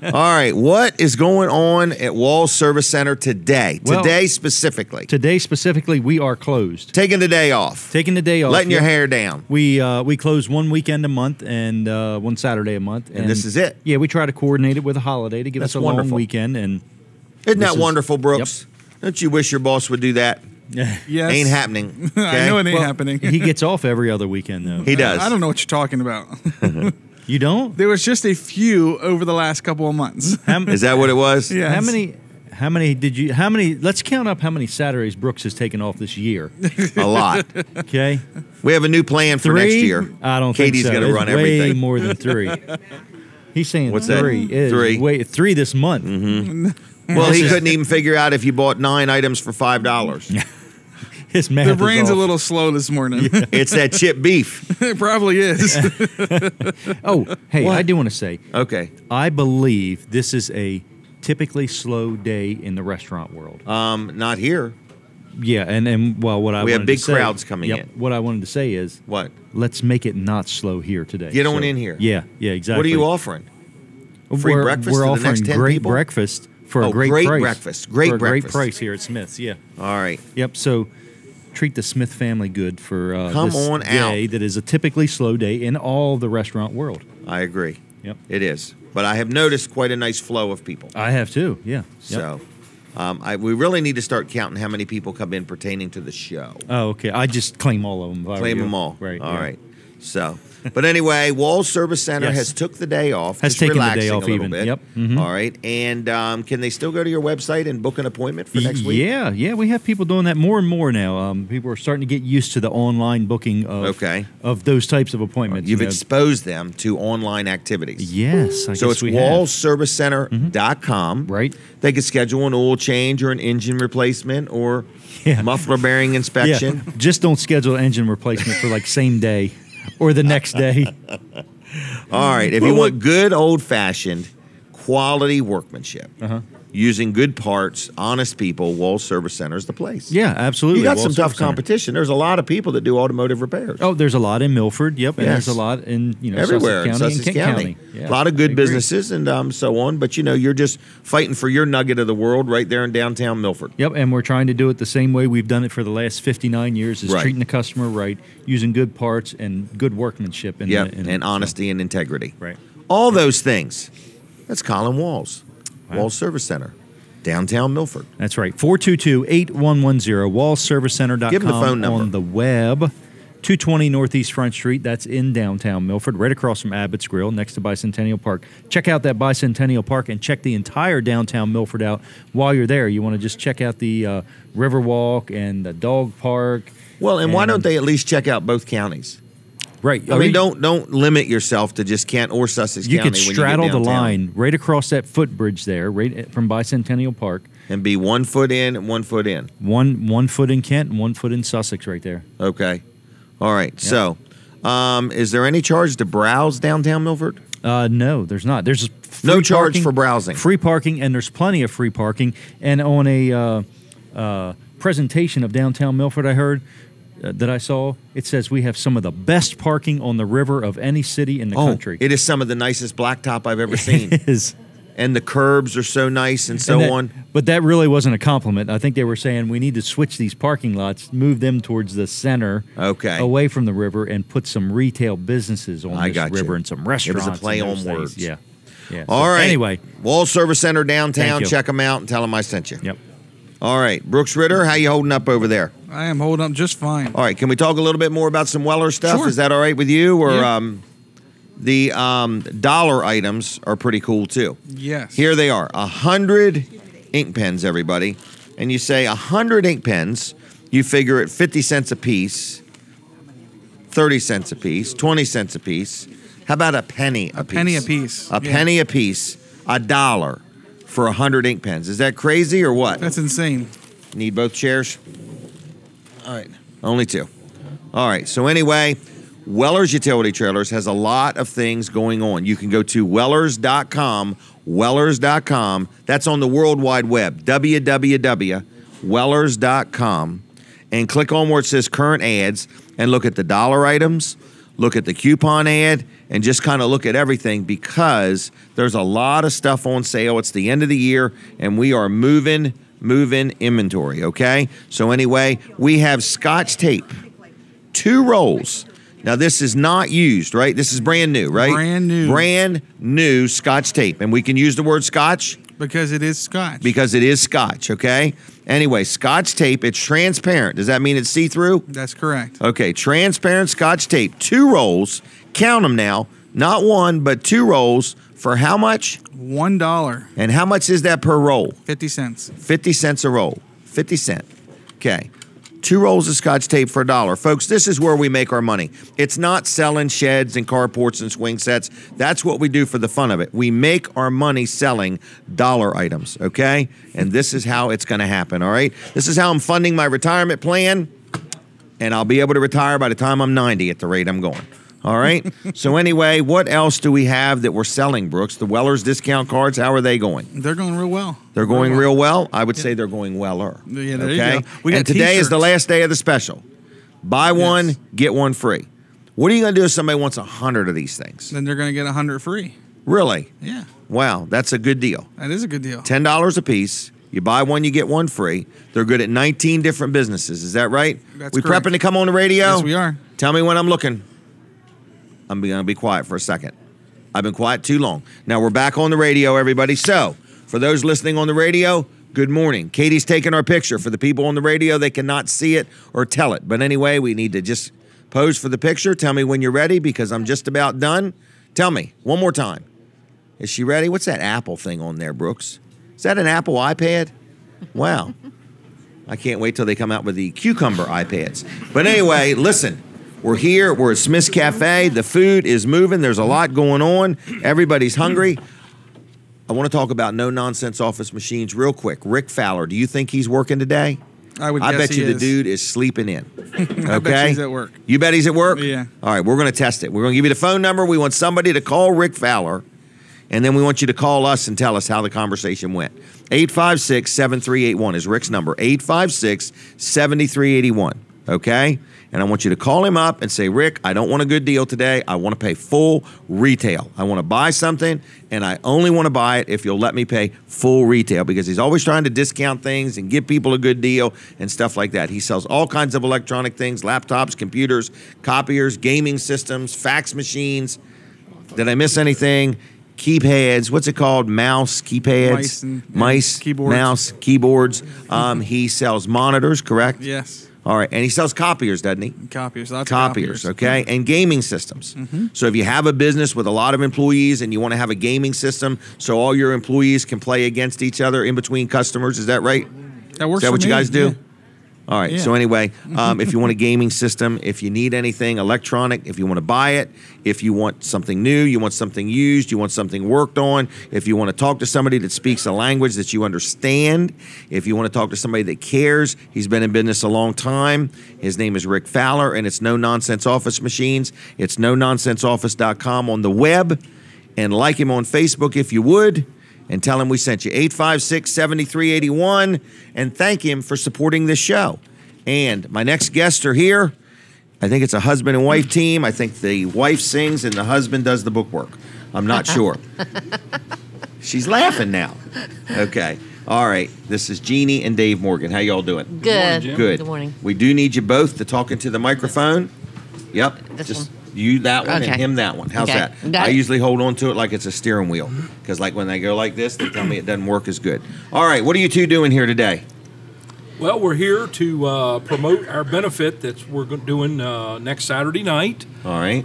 All right. What is going on at Walls Service Center today? Well, Today specifically. Today specifically, we are closed. Taking the day off. Taking the day off. Letting your Yep. hair down. We close one weekend a month and one Saturday a month. And this is it. Yeah, we try to coordinate it with a holiday to give That's us a wonderful. long weekend. And Isn't this that is- wonderful, Brooks? Don't you wish your boss would do that? Yes. Ain't happening. I Okay? know it ain't Well, happening. he gets off every other weekend though. He does. I don't know what you're talking about. You don't? There was just a few over the last couple of months. Is that what it was? Yeah. How many let's count up how many Saturdays Brooks has taken off this year. A lot. Okay? We have a new plan for 3? next year. I don't Katie's think so. going to It's run way everything. more than 3. He's saying What's that? 3 is 3. Wait, 3 this month. Well, he couldn't even figure out if you bought 9 items for $5. His math The is brain's a off. little slow this morning. It's that chip beef. It probably is. Oh, hey, What? I do want to say, Okay. I believe this is a typically slow day in the restaurant world. Not here. Yeah, and well, what I We have wanted big to say, crowds coming yep, in. What I wanted to say is, What? let's make it not slow here today. Get on in here. Yeah, exactly. What are you offering? Free we're, breakfast We're to the offering next 10 great people? breakfast for Oh, a great great price. breakfast. Great for a breakfast. great price here at Smith's. Yeah. All right. Yep. So treat the Smith family good for Come this on day out. that is a typically slow day in all the restaurant world. I agree. Yep. It is. But I have noticed quite a nice flow of people. I have too. Yeah. Yep. So we really need to start counting how many people come in pertaining to the show. Oh, okay. I just claim all of them. if I were Claim you. them all. Right. All yeah. right. So, but anyway, Walls Service Center Yes. has took the day off. Has just taken the day relaxing off a little even. bit. Yep. Mhm. All right. And can they still go to your website and book an appointment for next week? Yeah, we have people doing that more and more now. People are starting to get used to the online booking of those types of appointments. You've you know. exposed them to online activities. Yes, I So guess it's we have. wallservicecenter.com. Right. They could schedule an oil change or an engine replacement or Yeah. muffler bearing inspection. Yeah, just don't schedule engine replacement for like same day or the next day. All right. If you want good old fashioned quality workmanship, using good parts, honest people, Walls Service Center is the place. Yeah, absolutely. You got Wall some tough Service Center. competition. There's a lot of people that do automotive repairs. Oh, there's a lot in Milford. Yep, and Yes. there's a lot in Everywhere in Sussex County Sussex and Kent County. Yeah, A lot of I good agree. businesses and so on. But, you're just fighting for your nugget of the world right there in downtown Milford. Yep, and we're trying to do it the same way we've done it for the last 59 years: is Right. treating the customer right, using good parts and good workmanship. And honesty and integrity. Right. All those things. That's Colin Walls. Walls Service Center, downtown Milford. That's right. 422-8110, wallservicecenter.com. Give 'em the phone number. On the web. 220 Northeast Front Street. That's in downtown Milford, right across from Abbott's Grill, next to Bicentennial Park. Check out that Bicentennial Park and check the entire downtown Milford out while you're there. You want to just check out the Riverwalk and the dog park. Well, and why don't they at least check out both counties? Right. I mean, don't limit yourself to just Kent or Sussex You County. could when you straddle get the downtown line right across that footbridge there, right from Bicentennial Park. and be 1 foot in and 1 foot in. One foot in Kent and 1 foot in Sussex right there. Okay. All right. So, is there any charge to browse downtown Milford? No, there's not. There's No free charge parking, for browsing. Free parking, and there's plenty of free parking. And on a presentation of downtown Milford, I heard that I saw, it says we have some of the best parking on the river of any city in the country. It is some of the nicest blacktop I've ever seen. It is. And the curbs are so nice and so And that- on. But that really wasn't a compliment. I think they were saying we need to switch these parking lots, move them towards the center, Okay. away from the river, and put some retail businesses on I this got you. river and some It restaurants. was a play and on those things. words. Yeah. Yeah. All So right. Anyway. Wall Service Center downtown. Thank you. Check them out and tell them I sent you. Yep. All right. Brooks Ritter, how you holding up over there? I am holding up just fine. All right. Can we talk a little bit more about some Weller stuff? Sure. Is that all right with you? Or Yeah. the dollar items are pretty cool too. Yes. Here they are, 100 ink pens, everybody. And you say 100 ink pens, you figure at 50 cents a piece, 30 cents a piece, 20 cents a piece. How about a penny a piece? Penny a piece. A penny a piece, $1 for 100 ink pens. Is that crazy or what? That's insane. Need both chairs? All right. Only 2. All right. So anyway, Weller's Utility Trailers has a lot of things going on. You can go to Wellers.com, Wellers.com. That's on the World Wide Web, www.Wellers.com, and click on where it says current ads and look at the dollar items, look at the coupon ad, and just kind of look at everything because there's a lot of stuff on sale. It's the end of the year, and we are moving inventory, okay? So anyway, we have Scotch tape, 2 rolls. Now, this is not used, right? This is brand new, right? Brand new. Brand new Scotch tape. And we can use the word Scotch? Because it is Scotch. Because it is Scotch, okay? Anyway, Scotch tape, it's transparent. Does that mean it's see-through? That's correct. Okay, transparent Scotch tape, 2 rolls. Count them now. Not 1, but 2 rolls for how much? $1. And how much is that per roll? 50 cents. 50 cents a roll. 50 cents. Okay. 2 rolls of Scotch tape for $1. Folks, this is where we make our money. It's not selling sheds and carports and swing sets. That's what we do for the fun of it. We make our money selling dollar items, okay? And this is how it's going to happen, all right? This is how I'm funding my retirement plan, and I'll be able to retire by the time I'm 90 at the rate I'm going. All right? So anyway, what else do we have that we're selling, Brooks? The Weller's discount cards, how are they going? They're going real well. They're going real well? I would say they're going weller. Yeah, there okay? you go. We got and today is the t-shirts. last day of the special. Buy one, get one free. What are you going to do if somebody wants 100 of these things? Then they're going to get 100 free. Really? Yeah. Wow, that's a good deal. That is a good deal. $10 a piece. You buy one, you get one free. They're good at 19 different businesses. Is that right? That's we correct. prepping to come on the radio? Yes, we are. Tell me when I'm looking. I'm going to be quiet for a second. I've been quiet too long. Now we're back on the radio, everybody. So, for those listening on the radio, good morning. Katie's taking our picture. For the people on the radio, they cannot see it or tell it. But anyway, we need to just pose for the picture. Tell me when you're ready because I'm just about done. Tell me one more time. Is she ready? What's that Apple thing on there, Brooks? Is that an Apple iPad? Wow. I can't wait till they come out with the cucumber iPads. But anyway, listen. We're here. We're at Smith's Cafe. The food is moving. There's a lot going on. Everybody's hungry. I want to talk about no-nonsense office machines real quick. Rick Fowler, do you think he's working today? I bet guess you he the dude is sleeping in. Okay? I bet he's at work. You bet he's at work? Yeah. All right, we're going to test it. We're going to give you the phone number. We want somebody to call Rick Fowler, and then we want you to call us and tell us how the conversation went. 856-7381 is Rick's number, 856-7381, okay? And I want you to call him up and say, Rick, I don't want a good deal today. I want to pay full retail. I want to buy something, and I only want to buy it if you'll let me pay full retail because he's always trying to discount things and give people a good deal and stuff like that. He sells all kinds of electronic things, laptops, computers, copiers, gaming systems, fax machines. Did I miss anything? Keypads, what's it called? Mouse, keypads, Mice, keyboards. mouse, keyboards. He sells monitors, correct? Yes. All right, and he sells copiers, doesn't he? Copiers. Lots Copiers, of copiers. okay, and gaming systems. So if you have a business with a lot of employees and you want to have a gaming system so all your employees can play against each other in between customers, is that right? That works Is that for what you me. guys do? Yeah. All right. Yeah. So anyway, if you want a gaming system, if you need anything electronic, if you want to buy it, if you want something new, you want something used, you want something worked on, if you want to talk to somebody that speaks a language that you understand, if you want to talk to somebody that cares, he's been in business a long time. His name is Rick Fowler, and it's No Nonsense Office Machines. It's nononsenseoffice.com on the web, and like him on Facebook if you would. And tell him we sent you, 856-7381, and thank him for supporting this show. And my next guests are here. I think it's a husband and wife team. I think the wife sings and the husband does the bookwork. I'm not sure. She's laughing now. Okay. All right. This is Jeannie and Dave Morgan. How y'all doing? Good. Good. Good morning. We do need you both to talk into the microphone. Yep. This Just one? you that one Okay. and him that one. How's Okay. that? Got I it. usually hold on to it like it's a steering wheel because like when they go like this, they tell me it doesn't work as good. All right. What are you two doing here today? Well, we're here to promote our benefit that we're doing next Saturday night. All right.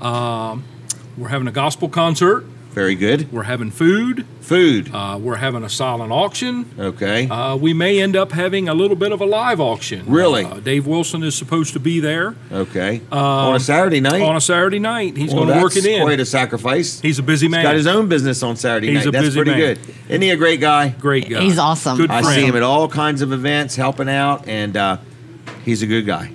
We're having a gospel concert. Very good. We're having food. Food. We're having a silent auction. Okay. We may end up having a little bit of a live auction. Really? Dave Wilson is supposed to be there. Okay. On a Saturday night? On a Saturday night. He's going to work it in. That's quite a sacrifice. He's a busy man. He's got his own business on Saturday night. That's pretty good. Isn't he a great guy? Great guy. He's awesome. Good I friend. see him at all kinds of events helping out, and he's a good guy.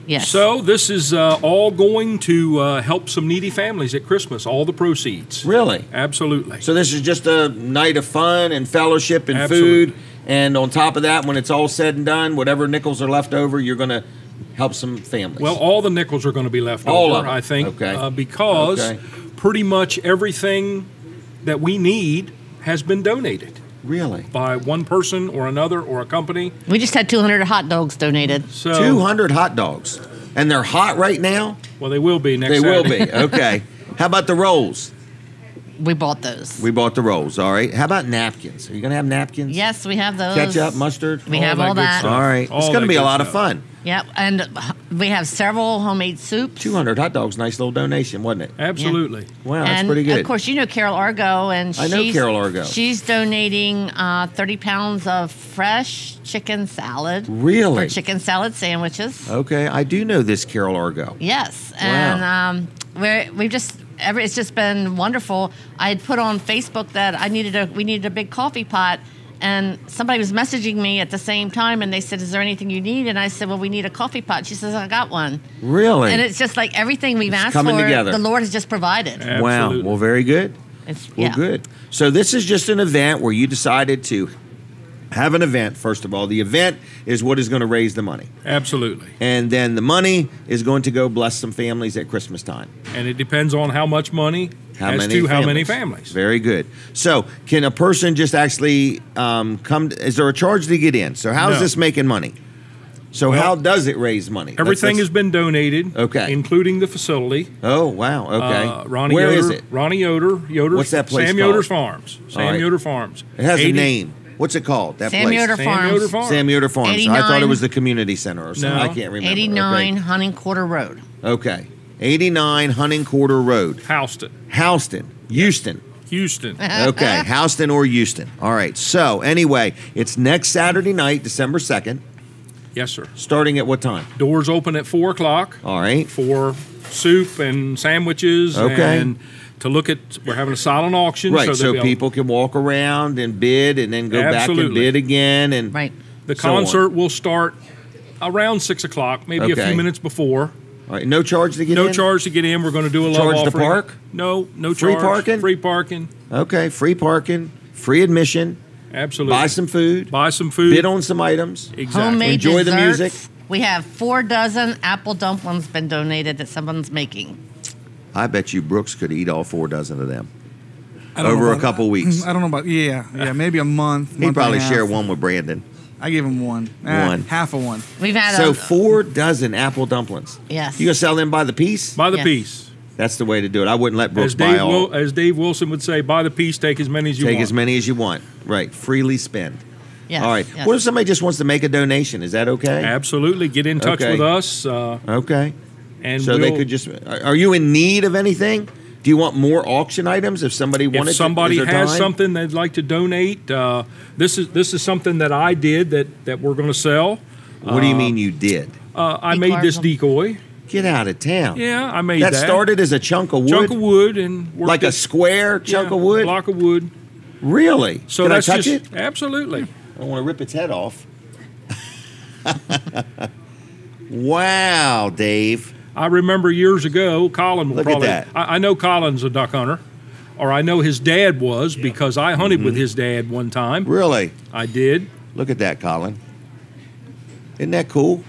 Yes. So this is all going to help some needy families at Christmas, all the proceeds. Really? Absolutely. So this is just a night of fun and fellowship and Absolutely. food, and on top of that, when it's all said and done, whatever nickels are left over, you're going to help some families. Well, all the nickels are going to be left All over, of them. I think, Okay. because Okay. pretty much everything that we need has been donated Really? by one person or another or a company. We just had 200 hot dogs donated. So 200 hot dogs. And they're hot right now? Well, they will be next They will Saturday. be. Okay. How about the rolls? We bought those. We bought the rolls. All right. How about napkins? Are you going to have napkins? Yes, we have those. Ketchup, mustard? We have all good that. stuff. All right. All It's going to that be a good lot of stuff. fun. Yep, and we have several homemade soups. 200 hot dogs. Nice little donation, wasn't it? Absolutely. Wow, that's And pretty good. of course, you know Carol Argo, and I know Carol Argo. She's donating 30 pounds of fresh chicken salad. Really? For chicken salad sandwiches. Okay. I do know this Carol Argo. Yes, Wow. and it's just been wonderful. I had put on Facebook that we needed a big coffee pot, and somebody was messaging me at the same time, and they said, "Is there anything you need?" And I said, "Well, we need a coffee pot." She says, "I got one." Really? And it's just like everything we've asked coming for, together. the Lord has just provided. Wow. Absolutely. Well, very good. It's, Well, yeah. good. So this is just an event where you decided to have an event, first of all. The event is what is going to raise the money. Absolutely. And then the money is going to go bless some families at Christmas time. And it depends on how much money How as many to how many families? families. Very good. So can a person just actually come? Is there a charge to get in? So how is No. this making money? So Well, how does it raise money? Everything Let's- has been donated, Okay. including the facility. Oh, wow. Okay. Ronnie Where Yoder, is it? Ronnie Yoder. Yoder's, What's that place Sam called? Yoder's Farms. Sam All right. Yoder Farms. It has 80 a name. What's it called? That Sam place? Yoder Sam Farms. Yoder Farms. Sam Yoder Farms. I thought it 89. was the community center or something. No. I can't remember. 89 Hunting Quarter Road. Okay. 89 Hunting Quarter Road. Houston. Houston. Houston. Houston. Okay. Houston or Houston. All right. So, anyway, it's next Saturday night, December 2nd, Yes, sir. starting at what time? Doors open at 4 o'clock All right. for soup and sandwiches. Okay. And to look at, we're having a silent auction. Right. there'll So be a- people can walk around and bid and then go back and Absolutely. bid again. And Right. The so on. concert will start around 6 o'clock, maybe a Okay. few minutes before. All right. No charge to get in? No charge to get in. We're going to do a love Charge to offering. park? No Free charge. parking? Free parking. Okay. Free parking, free admission, Absolutely. buy some food, Buy some food. bid on some items. Exactly. Homemade Enjoy the desserts. music. We have 4 dozen apple dumplings been donated that someone's making. I bet you Brooks could eat all 4 dozen of them I don't know over a about- couple weeks. I don't know about maybe a month. He'd month and probably a half. share one with Brandon. I gave him one. One. Half of one. We've had So a 4 dozen apple dumplings. yes. You gonna sell them by the piece? By the Yes. piece. That's the way to do it. I wouldn't let Brooks As buy all. As Dave Wilson would say, buy the piece, take as many as you Take want. as many as you want. Right. Freely spend. Yes, All right. yes. What if somebody just wants to make a donation? Is that okay? Absolutely. Get in touch Okay. with us. Okay. And So they could just. Are you in need of anything? Do you want more auction items if somebody wanted? if somebody to, is there has time? something they'd like to donate, this is something that I did that we're going to sell. What do you mean you did? I He made carved this them. decoy. Get out of town. Yeah, I made That that. started as a chunk of wood, chunk of wood and worked like a it- square chunk yeah, of wood. block of wood. Really? So Can I that's touch just it? absolutely. I want to rip its head off. Wow, Dave. I remember years ago, Colin will Look at probably. that. I know Colin's a duck hunter, or I know his dad was because I hunted Mm-hmm. with his dad one time. Really? I did. Look at that, Colin. Isn't that cool?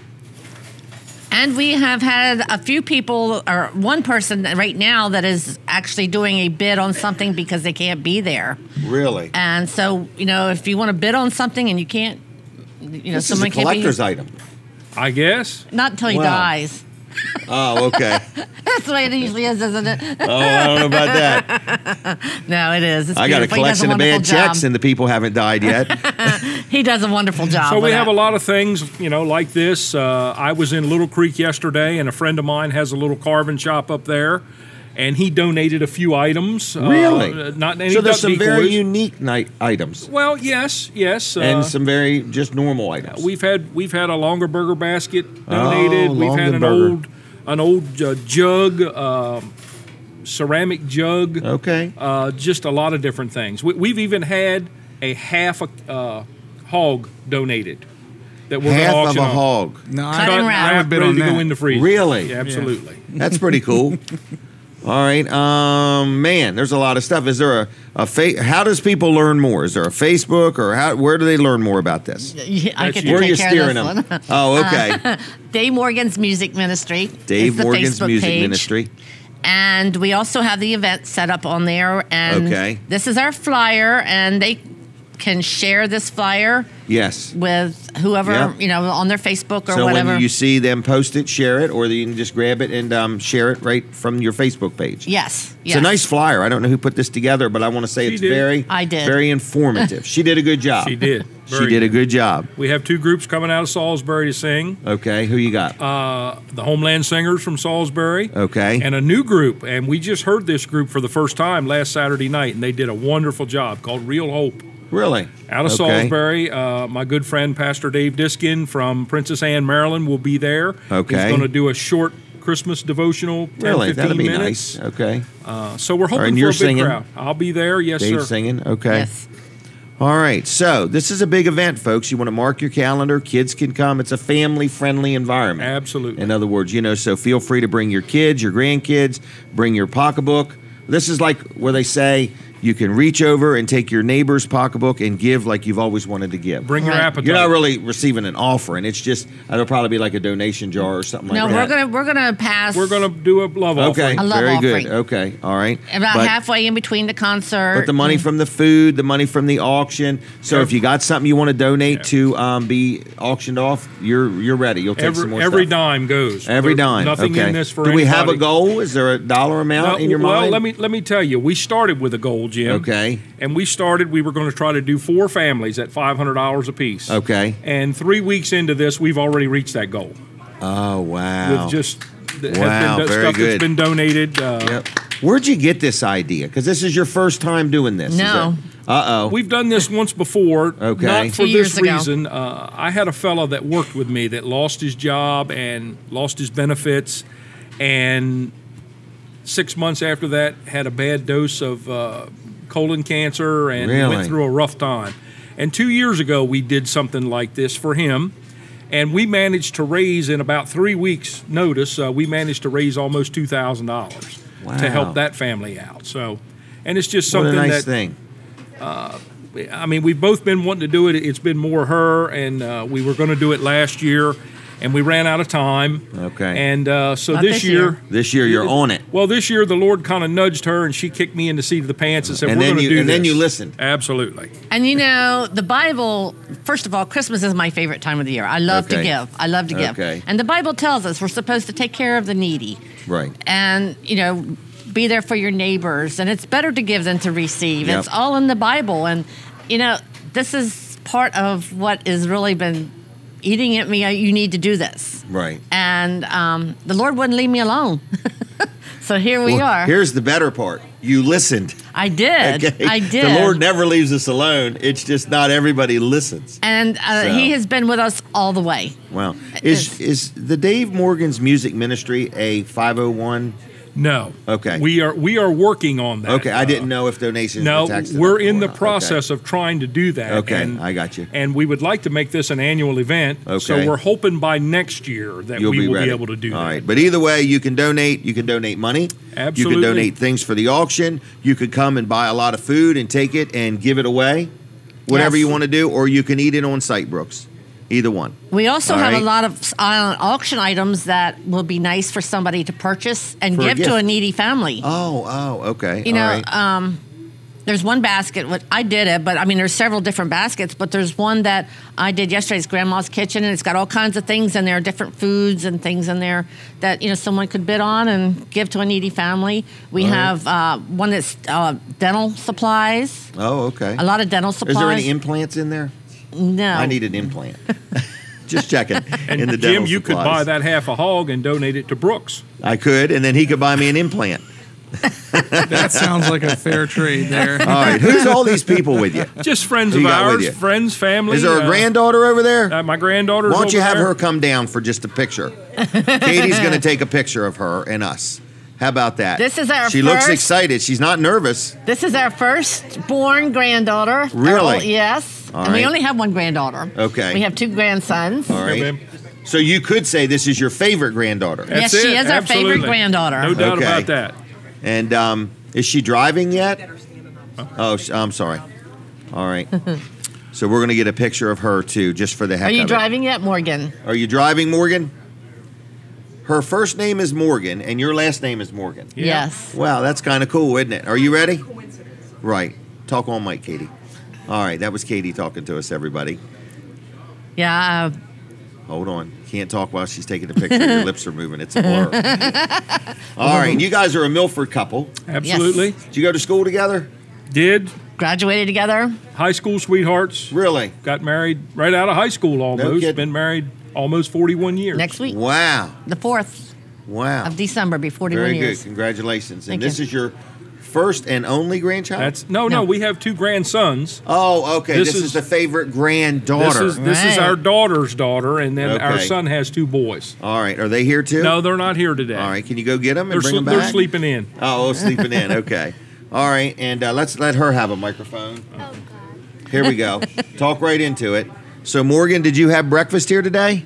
And we have had a few people, or one person right now that is actually doing a bid on something because they can't be there. Really? And so, if you want to bid on something and you can't, This is a someone can't be collector's item. I guess. not until he Wow. dies. Oh, okay. That's the way it usually is, isn't it? Oh, I don't know about that. No, it is. It's I got a beautiful. He does collection of bad wonderful job. checks, and the people haven't died yet. He does a wonderful job. So we with have it. a lot of things, like this. I was in Little Creek yesterday, and a friend of mine has a little carving shop up there. and he donated a few items. Really? Not any So there's duck some very decoys. unique items. Well, yes. And some very just normal items. We've had a longer burger basket donated. We've had an old jug, ceramic jug. Okay. Just a lot of different things. We've even had a half a hog donated that we're going to Half auction of a off. hog. No, Cut and wrap. I would bet ready on to that. go in the freezer. Really? Yeah, absolutely. That's pretty cool. All right. Man, there's a lot of stuff. Is there how does people learn more? Is there a Facebook or where do they learn more about this? I get to Where are take you care steering of this them? one. Oh, okay. Dave Morgan's Music Ministry. Dave is the Morgan's Facebook Music page. Ministry. And we also have the event set up on there. And Okay. this is our flyer, and they can share this flyer Yes. with whoever, Yep. on their Facebook or So whatever. when you see them post it, share it, or you can just grab it and share it right from your Facebook page. Yes. It's a nice flyer. I don't know who put this together, but I want to say She it's did. I did. very informative. She did a good job. She did. She Very did a good. good job. We have two groups coming out of Salisbury to sing. Okay, who you got? The Homeland Singers from Salisbury. Okay. And a new group. And we just heard this group for the first time last Saturday night, and they did a wonderful job called Real Hope. Really? Out of Okay. Salisbury, my good friend Pastor Dave Diskin from Princess Anne, Maryland, will be there. Okay. He's going to do a short Christmas devotional, 10, Really? 15 That'll be minutes. nice. Okay. So we're hoping and for you're a big singing? crowd. I'll be there, yes, Dave's sir. singing. Okay. Yes. All right. So this is a big event, folks. You want to mark your calendar. Kids can come. It's a family-friendly environment. Absolutely. In other words, so feel free to bring your kids, your grandkids, bring your pocketbook. This is like where they say you can reach over and take your neighbor's pocketbook and give like you've always wanted to give. Bring your Right. appetite. You're not really receiving an offering. It's just it'll probably be like a donation jar or something No, like that. we're gonna pass. We're going to do a love Okay, offering. A love very offering. good. Okay, all right. about But- halfway in between the concert. But the money from the food, the money from the auction. So if you got something you want to donate to be auctioned off, you're ready. You'll take some more Every stuff. dime goes. Every There's dime. Nothing okay. in this for Do we have a anybody. goal? Is there a dollar amount in your well, mind? let me tell you. We started with a goal, Jim. Okay. And we were going to try to do 4 families at $500 apiece. Okay. And 3 weeks into this, we've already reached that goal. Oh wow. With just Wow, very stuff good. that's been donated. Yep. Where'd you get this idea? Because this is your first time doing this. No. Uh-oh. We've done this once before. Okay. Not for 2 years this ago. reason. I had a fellow that worked with me that lost his job and lost his benefits, and 6 months after that had a bad dose of colon cancer and Really? went through a rough time. And 2 years ago, we did something like this for him. And we managed to raise, in about 3 weeks' notice, we managed to raise almost $2,000 Wow. to help that family out. So, and it's just What something a nice that thing. I mean, we've both been wanting to do it. It's been more her, and we were going to do it last year, and we ran out of time. Okay. And so Not this this year, year. This year you're on it. well, this year the Lord kind of nudged her, and she kicked me in the seat of the pants and said, And "We're then going to you- do and this." then you listened. Absolutely. And the Bible, first of all, Christmas is my favorite time of the year. I love to Okay. give. I love to give. Okay. And the Bible tells us we're supposed to take care of the needy Right. and, be there for your neighbors. And it's better to give than to receive. Yep. It's all in the Bible. And, this is part of what has really been eating at me. You need to do this. Right. And the Lord wouldn't leave me alone. So here we Well, are. Here's the better part. You listened. I did. Okay? I did. The Lord never leaves us alone. It's just not everybody listens. And So. He has been with us all the way. Wow. Is the Dave Morgan's Music Ministry a 501? No. Okay. We are working on that. Okay, I didn't know if donations No, were tax we're deductible in or the not. process of trying to do that. Okay, and, I got you. And we would like to make this an annual event. So Okay. we're hoping by next year that You'll we be will ready. be able to do All that. right, but either way, you can donate. You can donate money. You Absolutely. can donate things for the auction. You could come and buy a lot of food and take it and give it away, whatever Yes. you want to do, or you can eat it on site, Brooks. Either one. We also All have right. a lot of auction items that will be nice for somebody to purchase and For a give to gift. a needy family. Oh, okay. You know, All right. there's one basket. I did it, but I mean, there's several different baskets. But there's one that I did yesterday. It's Grandma's Kitchen, and it's got all kinds of things in there, different foods and things in there that someone could bid on and give to a needy family. We have one that's dental supplies. Oh, okay. A lot of dental supplies. Is there any implants in there? No. I need an implant. Just checking. And in the Jim, dental you could supplies. buy that half a hog and donate it to Brooks. I could, and then he could buy me an implant. That sounds like a fair trade there. All right, who's all these people with you? Just friends Who of you got with ours, you? friends, family. Is there a granddaughter over there? My granddaughter. Why don't you have her come down for just a picture? Katie's going to take a picture of her and us. How about that? This is our She looks first- excited. She's not nervous. This is our firstborn granddaughter. Really? Yes. All and we right. only have one granddaughter. Okay. We have 2 grandsons. All right. ma'am. So you could say this is your favorite granddaughter. Yes, That's she it, is our favorite absolutely. granddaughter. No doubt Okay. about that. And is she driving yet? Oh, I'm sorry. All right. So we're going to get a picture of her too, just for the heck Are you of driving yet, Morgan? it. Are you driving, Morgan? Her first name is Morgan, and your last name is Morgan. Yes. Wow, that's kind of cool, isn't it? Are you ready? Right. Talk on mic, Katie. All right, that was Katie talking to us, everybody. Yeah. Hold on. Can't talk while she's taking the picture. Your lips are moving. It's a blur. All right, you guys are a Milford couple. Absolutely. Did you go to school together? Did Graduated together. high school sweethearts. Really? Got married right out of high school almost. kidding. Been married almost 41 years. Next week, Wow. the 4th Wow. of December, be 41 Very years. good. Congratulations. Thank And this you. is your first and only grandchild? That's no. No. We have 2 grandsons. Oh, okay. This This is is- the favorite granddaughter. This is Right. our daughter's daughter, and then our Okay. son has 2 boys. All right. Are they here too? No, they're not here today. All right. Can you go get them and They're, bring them they're back? sleeping in. Oh, sleeping in. Okay. All right. And let's let her have a microphone. Oh, God. Here we go. Talk right into it. So, Morgan, did you have breakfast here today?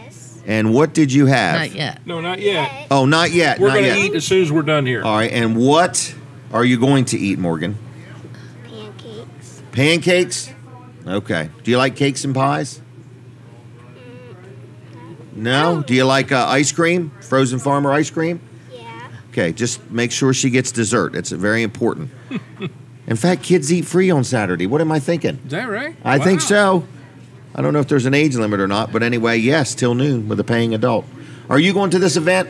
Yes. And what did you have? Not yet. No, not yet. Oh, not yet. We're not going yet. to eat as soon as we're done here. All right. And what are you going to eat, Morgan? Pancakes. Pancakes? Okay. Do you like cakes and pies? No? Do you like ice cream? Frozen Farmer ice cream? Yeah. Okay, just make sure she gets dessert. It's very important. In fact, kids eat free on Saturday. What am I thinking? Is that right? I think Wow. so. I don't know if there's an age limit or not, but anyway, yes, till noon with a paying adult. Are you going to this event?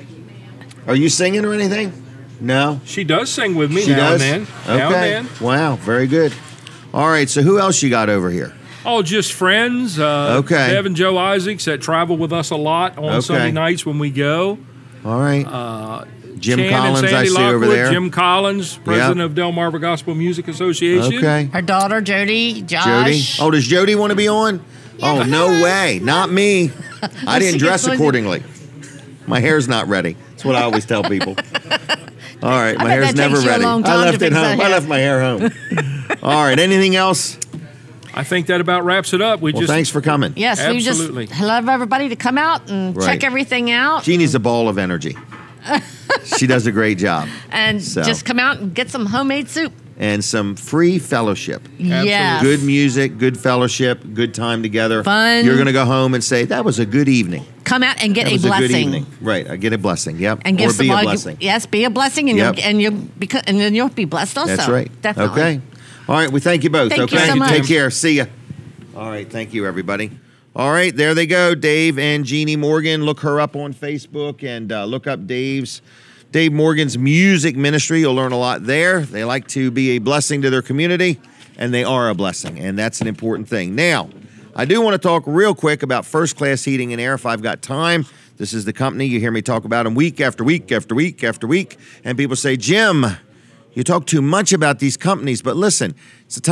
Are you singing or anything? No? She does sing with me She now does? and then. Okay. Now and then. Wow, very good. All right, so who else you got over here? Oh, just friends. Okay. Deb and Joe Isaacs that travel with us a lot on Okay. Sunday nights when we go. All right. Jim Chan Collins, and I Sandy see Lockwood, over there. Jim Collins, president of Delmarva Gospel Music Association. Okay. Her daughter, Jody, Jody. Josh. Oh, does Jody want to be on? Oh, no way. Not me. I didn't She dress gets on- accordingly. My hair's not ready. That's what I always tell people. All right, my bet hair's that never takes you a ready. long I time to left it fix that home. I hair. left my hair home. All right, anything else? I think that about wraps it up. We Well, just thanks for coming. Yes, Absolutely. we just love everybody to come out and Right. check everything out. Jeannie's a ball of energy. She does a great job. And So. just come out and get some homemade soup. And some free fellowship. Yes. Good music, good fellowship, good time together. Fun. You're going to go home and say, that was a good evening. Come out and get That a was a good blessing. evening. Right, I get a blessing. Yep. And or give be some a blessing. Yes, be a blessing, and Yep. and then you'll be blessed also. That's right. Definitely. Okay. All right. We thank you both. Thank you okay. so much. Take care. See ya. All right. Thank you, everybody. All right. There they go. Dave and Jeannie Morgan. Look her up on Facebook and look up Dave Morgan's music ministry. You'll learn a lot there. They like to be a blessing to their community, and they are a blessing, and that's an important thing. Now, I do want to talk real quick about First Class Heating and Air if I've got time. This is the company you hear me talk about them week after week after week after week, and people say, Jim, you talk too much about these companies, but listen, it's the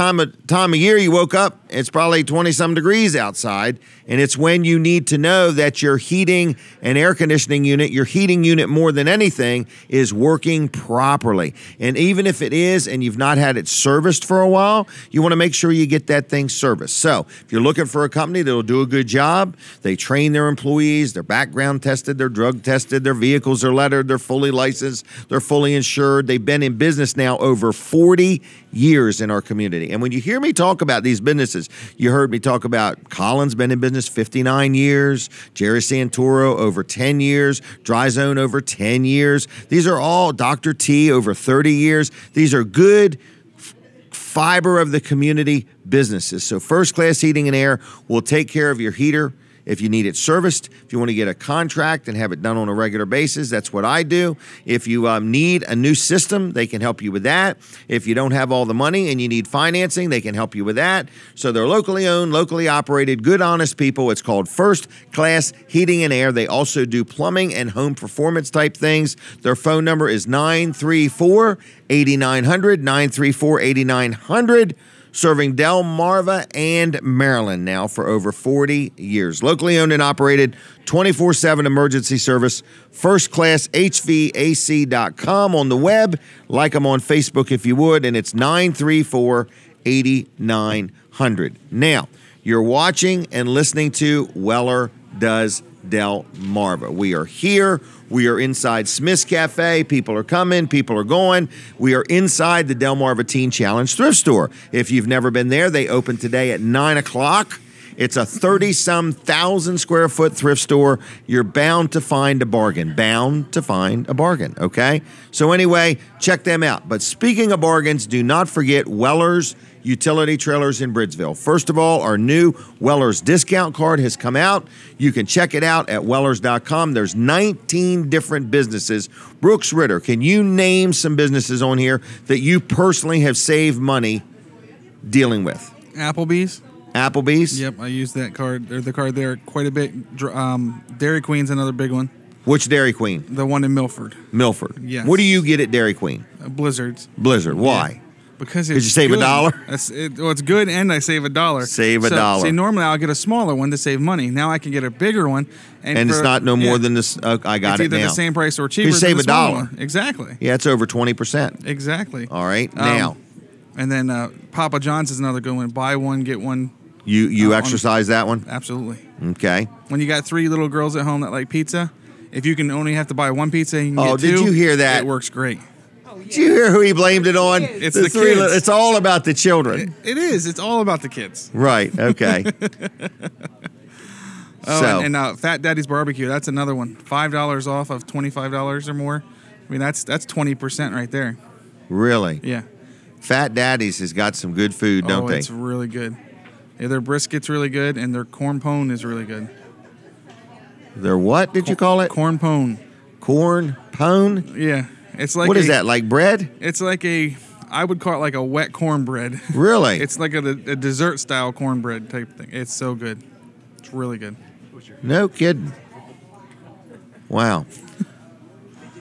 time of year you woke up, it's probably 20-some degrees outside, and it's when you need to know that your heating and air conditioning unit, your heating unit more than anything, is working properly. And even if it is and you've not had it serviced for a while, you want to make sure you get that thing serviced. So if you're looking for a company that will do a good job, they train their employees, they're background tested, they're drug tested, their vehicles are lettered, they're fully licensed, they're fully insured. They've been in business now over 40 years in our community. And when you hear me talk about these businesses, you heard me talk about Collins, been in business 59 years, Jerry Santoro over 10 years, Dry Zone over 10 years. These are all Dr. T over 30 years. These are good fiber of the community businesses. So First Class Heating and Air will take care of your heater. If you need it serviced, if you want to get a contract and have it done on a regular basis, that's what I do. If you need a new system, they can help you with that. If you don't have all the money and you need financing, they can help you with that. So they're locally owned, locally operated, good, honest people. It's called First Class Heating and Air. They also do plumbing and home performance type things. Their phone number is 934-8900, 934-8900. Serving Delmarva and Maryland now for over 40 years. Locally owned and operated, 24/7 emergency service, firstclasshvac.com on the web. Like them on Facebook if you would, and it's 934-8900. Now, you're watching and listening to Weller Does Delmarva. We are here. We are inside Smith's Cafe. People are coming. People are going. We are inside the Delmarva Teen Challenge thrift store. If you've never been there, they open today at 9 o'clock. It's a 30-some thousand square foot thrift store. You're bound to find a bargain. Bound to find a bargain, okay? So anyway, check them out. But speaking of bargains, do not forget Weller's Utility Trailers in Bridgeville. First of all, our new Weller's discount card has come out. You can check it out at wellers.com. There's 19 different businesses. Brooks Ritter, can you name some businesses on here that you personally have saved money dealing with? Applebee's. Applebee's? Yep, I use that card, or the card there quite a bit. Dairy Queen's another big one. Which Dairy Queen? The one in Milford. Milford. Yes. What do you get at Dairy Queen? Blizzards. Blizzard. Why? Yeah. Because it's you save good. $1? Well, it's good, and I save $1. Save $1. See, normally I'll get a smaller one to save money. Now I can get a bigger one, and it's not no more than this. I got it's it either now. the same price or cheaper. You save than the smaller $1. one. Exactly. Yeah, it's over 20%. Exactly. All right, now. And then Papa John's is another good one. Buy one, get one. You exercise that one? Absolutely. Okay. When you got 3 little girls at home that like pizza, if you can only have to buy one pizza, you can get 2. Did you hear that? It works great. Did you hear who he blamed it on? It's the kids. It's all about the children. It is. It's all about the kids. Right. Okay. And Fat Daddy's Barbecue. That's another one. $5 off of $25 or more. I mean, that's 20% right there. Really? Yeah. Fat Daddy's has got some good food, don't they? It's really good. Yeah, their brisket's really good, and their corn pone is really good. Their what did you call it? Corn pone. Corn pone? Yeah. It's like what is that, like bread? It's like I would call it like a wet cornbread. Really? It's like a dessert style cornbread type thing. It's so good. It's really good. No kidding. Wow.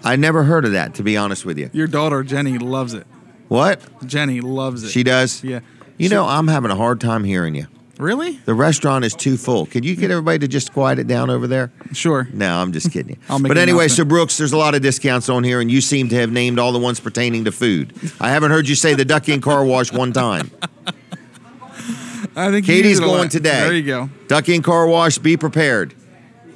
I never heard of that, to be honest with you. Your daughter Jenny loves it. What? Jenny loves it. She does? Yeah. You know, I'm having a hard time hearing you. Really? The restaurant is too full. Can you get everybody to just quiet it down over there? Sure. No, I'm just kidding you. But anyway, so Brooks, there's a lot of discounts on here, and you seem to have named all the ones pertaining to food. I haven't heard you say the Ducky and Car Wash one time. I think Katie's going today. There you go. Ducky and Car Wash, be prepared.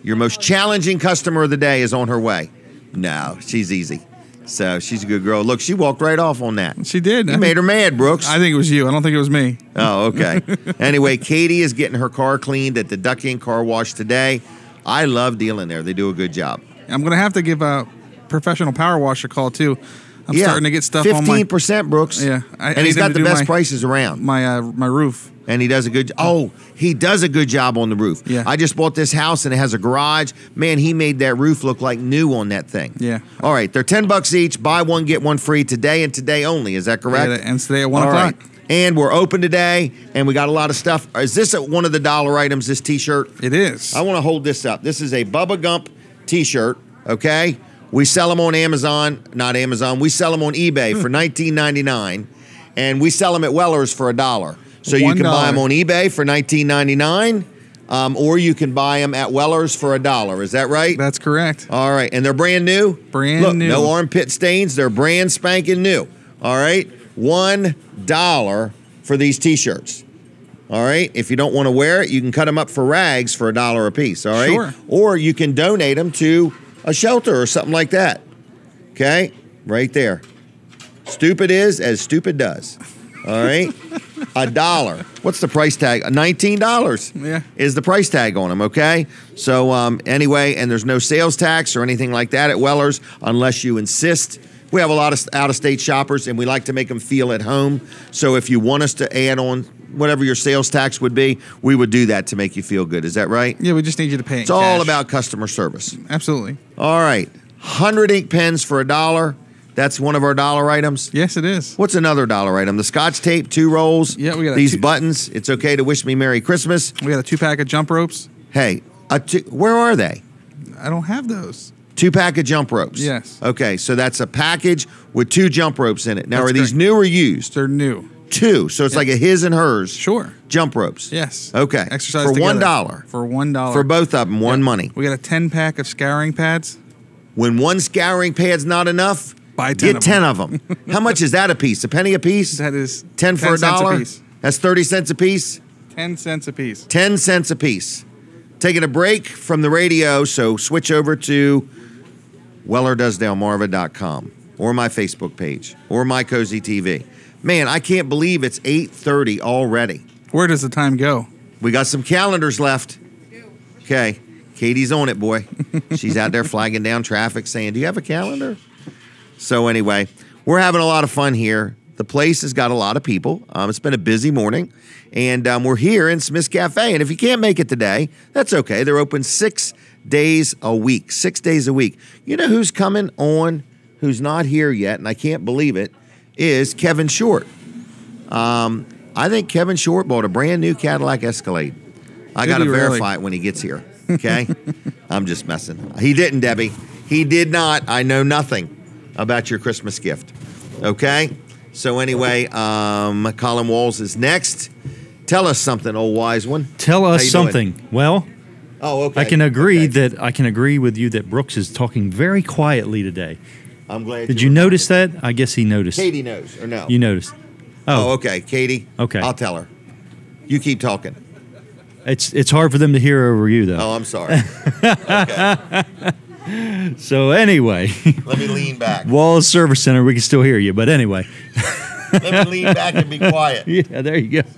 Your most challenging customer of the day is on her way. No, she's easy. So she's a good girl. Look, she walked right off on that. She did. You made her mad, Brooks. I think it was you. I don't think it was me. Oh, okay. Anyway, Katie is getting her car cleaned at the Ducky and Car Wash today. I love dealing there. They do a good job. I'm going to have to give a professional power wash a call, too. I'm starting to get stuff 15%, on my... 15%, Brooks. Yeah. And he's got the best prices around. My roof. And he does a good... he does a good job on the roof. Yeah. I just bought this house, and it has a garage. Man, he made that roof look like new on that thing. Yeah. All right, they're $10 each. Buy one, get one free today and today only. Is that correct? Yeah, and today at 1 All o'clock. Right. And we're open today, and we got a lot of stuff. Is this one of the dollar items, this T-shirt? It is. I want to hold this up. This is a Bubba Gump T-shirt, okay? We sell them on Amazon. Not Amazon. We sell them on eBay for $19.99, and we sell them at Weller's for $1. So you can buy them on eBay for $19.99, or you can buy them at Weller's for $1. Is that right? That's correct. All right, and they're brand new? Brand new. No armpit stains. They're brand spanking new. All right, $1 for these T-shirts. All right, if you don't want to wear it, you can cut them up for rags for $1 a piece. All right, sure. Or you can donate them to a shelter or something like that. Okay, right there. Stupid is as stupid does. All right, $1. What's the price tag? $19. Yeah, is the price tag on them. Okay, so anyway, and there's no sales tax or anything like that at Weller's unless you insist. We have a lot of out-of-state shoppers, and we like to make them feel at home. So if you want us to add on whatever your sales tax would be, we would do that to make you feel good. Is that right? Yeah, we just need you to pay it. It's all about customer service. Absolutely. All right. 100 ink pens for $1. That's one of our dollar items. Yes, it is. What's another dollar item? The Scotch tape, 2 rolls. Yeah, we got these buttons. It's okay to wish me Merry Christmas. We got a 2-pack of jump ropes. Hey, where are they? I don't have those. 2-pack of jump ropes. Yes. Okay, so that's a package with 2 jump ropes in it. Now, That's are these correct. new or used? They're new. 2. So it's like a his and hers. Sure. Jump ropes. Yes. Okay. Exercise for together. $1. For $1. For both of them, one money. We got a 10-pack of scouring pads. When one scouring pad's not enough, Buy 10 get of 10 of them. How much is that a piece? A penny a piece? That is 10 for 10 cents a $1? piece. That's 30 cents a piece? 10 cents a piece. 10 cents a piece. Taking a break from the radio, so switch over to WellerDoesDelmarva.com or my Facebook page or my Cozy TV. Man, I can't believe it's 8:30 already. Where does the time go? We got some calendars left. Okay. Katie's on it, boy. She's out there flagging down traffic saying, do you have a calendar? So anyway, we're having a lot of fun here. The place has got a lot of people. It's been a busy morning. And we're here in Smith's Cafe. And if you can't make it today, that's okay. They're open 6 days a week. 6 days a week. You know who's coming on, who's not here yet, and I can't believe it, is Kevin Short. I think Kevin Short bought a brand new Cadillac Escalade. I got to verify it when he gets here. Okay? I'm just messing. He didn't, Debbie. He did not. I know nothing about your Christmas gift. Okay? So anyway, Colin Walls is next. Tell us something, old wise one. Tell How us you something. doing? Well, Oh, okay. I can agree with you that Brooks is talking very quietly today. I'm glad. Did you notice that? I guess he noticed. Katie knows, or no? You noticed. Oh, okay. Katie. Okay. I'll tell her. You keep talking. It's hard for them to hear over you, though. Oh, I'm sorry. Okay. So anyway, Let me lean back. Wallace Service Center, we can still hear you. But anyway, Let me lean back and be quiet. yeah, there you go.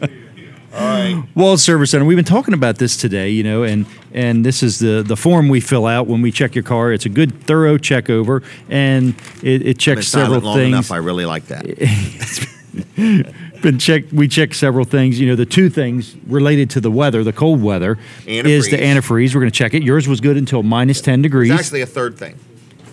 All right. Wallace Service Center. We've been talking about this today, and this is the form we fill out when we check your car. It's a good, thorough check over, and it checks Been several silent long things. enough. I really like that. We check several things. The 2 things related to the weather, the cold weather, is the antifreeze. We're going to check it. Yours was good until minus 10 degrees. There's actually a third thing.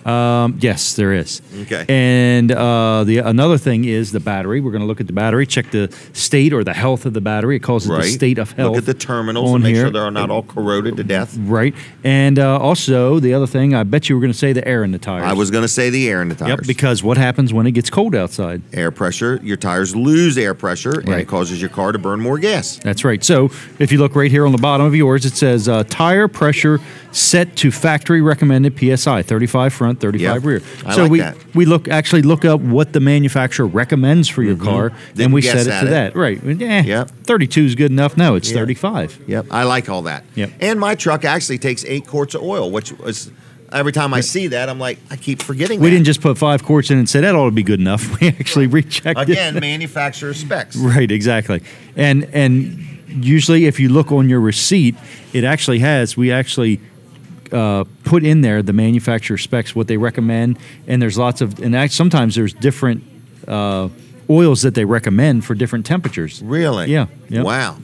Yes, there is. Okay. And another thing is the battery. We're going to look at the battery, check the state or the health of the battery. It calls it the state of health. Look at the terminals on and make here. sure they're not all corroded to death. Right. And also, the other thing, I bet you were going to say the air in the tires. I was going to say the air in the tires. Yep, because what happens when it gets cold outside? Air pressure. Your tires lose air pressure, and Right. it causes your car to burn more gas. That's right. So if you look right here on the bottom of yours, it says tire pressure set to factory recommended PSI, 35 front, 35 Yep. rear. I So like we that. we look up what the manufacturer recommends for your car, Then and we guess set it at to it. that. Right. Yep. 32 is good enough. No, it's Yeah. 35. Yep. I like all that. Yep. And my truck actually takes 8 quarts of oil, which is every time I see that, I'm like, I keep forgetting We that. didn't just put 5 quarts in and say that ought to be good enough. We actually rechecked Again, it. manufacturer specs. Right, exactly. And usually if you look on your receipt, it actually has, we actually put in there the manufacturer specs, what they recommend, and there's lots of, sometimes there's different oils that they recommend for different temperatures. Really? Yeah. Yep. Wow.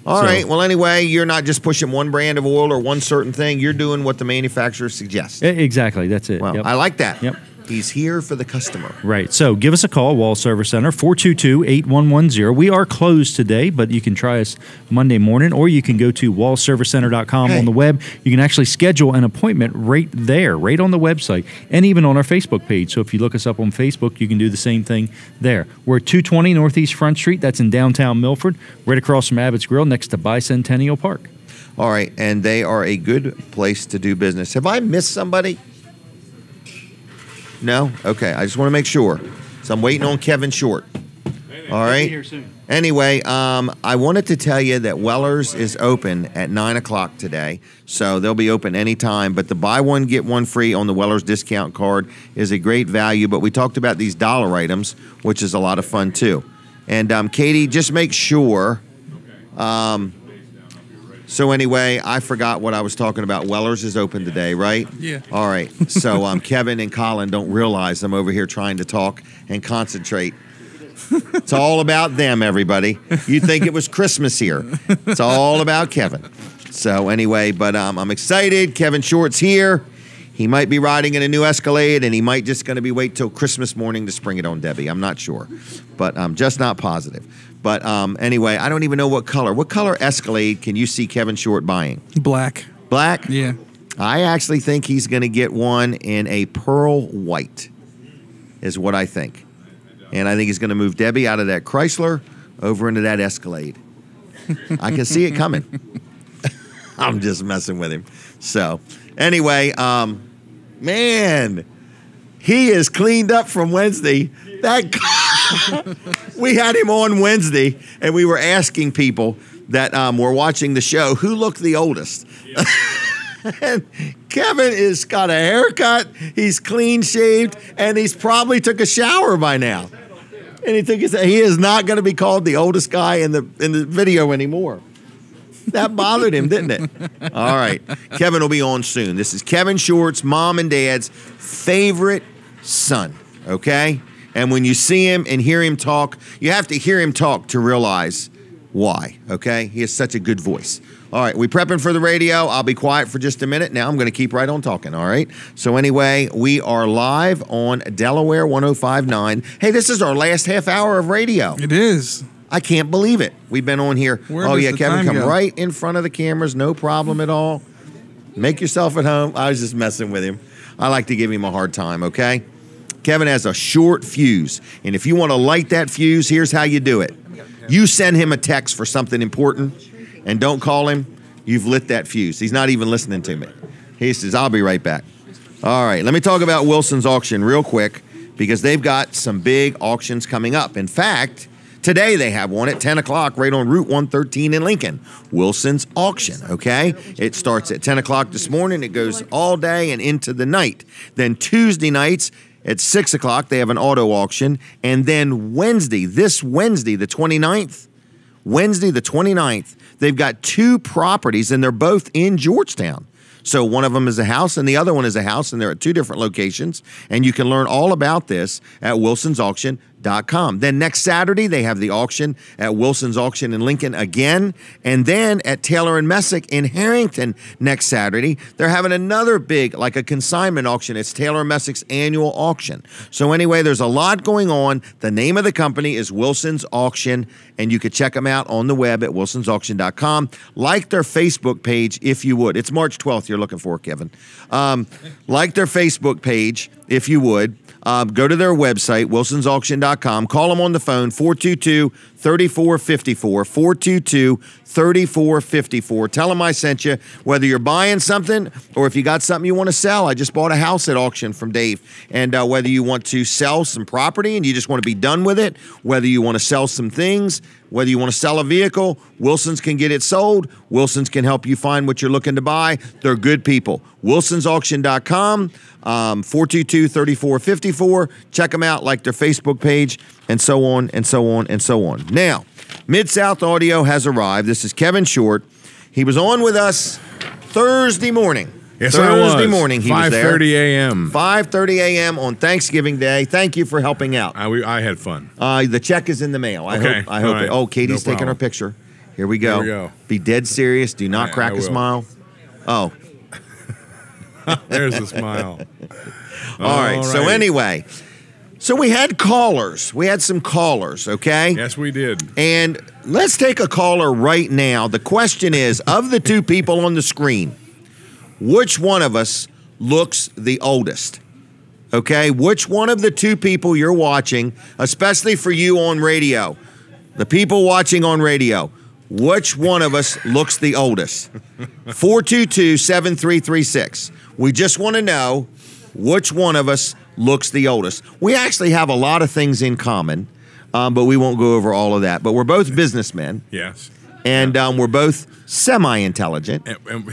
All So- right. Well, anyway, you're not just pushing one brand of oil or one certain thing. You're doing what the manufacturer suggests. Exactly, that's it. Well, Yep. I like that. Yep. He's here for the customer. Right. So give us a call, Wall Service Center, 422-8110. We are closed today, but you can try us Monday morning, or you can go to wallservicecenter.com Hey. on the web. You can actually schedule an appointment right there, right on the website, and even on our Facebook page. So if you look us up on Facebook, you can do the same thing there. We're at 220 Northeast Front Street. That's in downtown Milford, right across from Abbott's Grill, next to Bicentennial Park. All right. And they are a good place to do business. Have I missed somebody? No? Okay. I just want to make sure. So I'm waiting on Kevin Short. All right. Anyway, I wanted to tell you that Weller's is open at 9 o'clock today, so they'll be open anytime. But the buy one, get one free on the Weller's discount card is a great value. But we talked about these dollar items, which is a lot of fun too. And Katie, just make sure. So anyway, I forgot what I was talking about. Weller's is open today, right? Yeah. All right. So Kevin and Colin don't realize I'm over here trying to talk and concentrate It's all about them, everybody. You'd think it was Christmas here. It's all about Kevin. So anyway, but I'm excited. Kevin Short's here. He might be riding in a new Escalade, and he might just going to be wait till Christmas morning to spring it on Debbie. I'm not sure, but I'm just not positive. But anyway, I don't even know what color. What color Escalade can you see Kevin Short buying? Black. Black? Yeah. I actually think he's going to get one in a pearl white, is what I think. And I think he's going to move Debbie out of that Chrysler over into that Escalade. I can see it coming. I'm just messing with him. So anyway, man, he is cleaned up from Wednesday. That we had him on Wednesday, and we were asking people that were watching the show who looked the oldest. And Kevin is got a haircut, he's clean shaved, and he's probably took a shower by now. And he is not going to be called the oldest guy in the video anymore. That bothered him, didn't it? All right. Kevin will be on soon. This is Kevin Short's mom and dad's favorite son, okay? And when you see him and hear him talk, you have to hear him talk to realize why, okay? He has such a good voice. All right, we prepping for the radio. I'll be quiet for just a minute. Now I'm going to keep right on talking, all right? So anyway, we are live on Delaware 105.9. Hey, this is our last half hour of radio. It is. I can't believe it. We've been on here. Where does the Kevin, time come go? right in front of the cameras. No problem at all. Make yourself at home. I was just messing with him. I like to give him a hard time, okay? Kevin has a short fuse. And if you want to light that fuse, here's how you do it. You send him a text for something important and don't call him. You've lit that fuse. He's not even listening to me. He says, I'll be right back. All right, let me talk about Wilson's auction real quick because they've got some big auctions coming up. In fact, today they have one at 10 o'clock right on Route 113 in Lincoln. Wilson's auction, okay? It starts at 10 o'clock this morning. It goes all day and into the night. Then Tuesday nights at 6 o'clock, they have an auto auction. And then this Wednesday, the 29th, they've got two properties, and they're both in Georgetown. So one of them is a house, and the other one is a house, and they're at two different locations. And you can learn all about this at wilsonsauction.com. Then next Saturday, they have the auction at Wilson's Auction in Lincoln again. And then at Taylor & Messick in Harrington next Saturday, they're having another big, like a consignment auction. It's Taylor & Messick's annual auction. So anyway, there's a lot going on. The name of the company is Wilson's Auction, and you could check them out on the web at wilsonsauction.com. Like their Facebook page if you would. It's March 12th you're looking for, Kevin. Like their Facebook page if you would. Go to their website, wilsonsauction.com. Call them on the phone, 422-3454, 422-3454. Tell them I sent you, whether you're buying something or if you got something you want to sell. I just bought a house at auction from Dave. And whether you want to sell some property and you just want to be done with it, whether you want to sell some things, whether you want to sell a vehicle, Wilson's can get it sold. Wilson's can help you find what you're looking to buy. They're good people. wilsonsauction.com, 422-3454. Check them out, like their Facebook page, and so on and so on and so on. Now, Mid-South Audio has arrived. This is Kevin Short. He was on with us Thursday morning. Yes, Thursday morning he was there. 5:30 a.m. 5:30 a.m. on Thanksgiving Day. Thank you for helping out. I had fun. The check is in the mail. I hope. All right. Oh, Katie's No taking her problem. picture. Here we go. Here we go. Be dead serious. Do not crack I a will. smile. Oh. There's a smile. All right. So anyway, so we had callers. We had some callers, okay? Yes, we did. And let's take a caller right now. The question is, of the two people on the screen, which one of us looks the oldest? Okay? Which one of the two people you're watching, especially for you on radio, the people watching on radio, which one of us looks the oldest? 422-7336. We just want to know which one of us looks the oldest. We actually have a lot of things in common, but we won't go over all of that. But we're both businessmen. Yes. And we're both semi-intelligent. And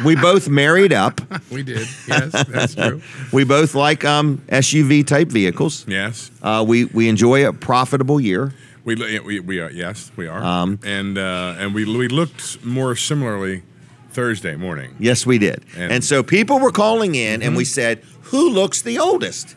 We both married up. we did. Yes, that's true. We both like SUV-type vehicles. Yes. We enjoy a profitable year. We are. Yes, we are. And we looked more similarly Thursday morning. Yes, we did. And so people were calling in, and we said, who looks the oldest?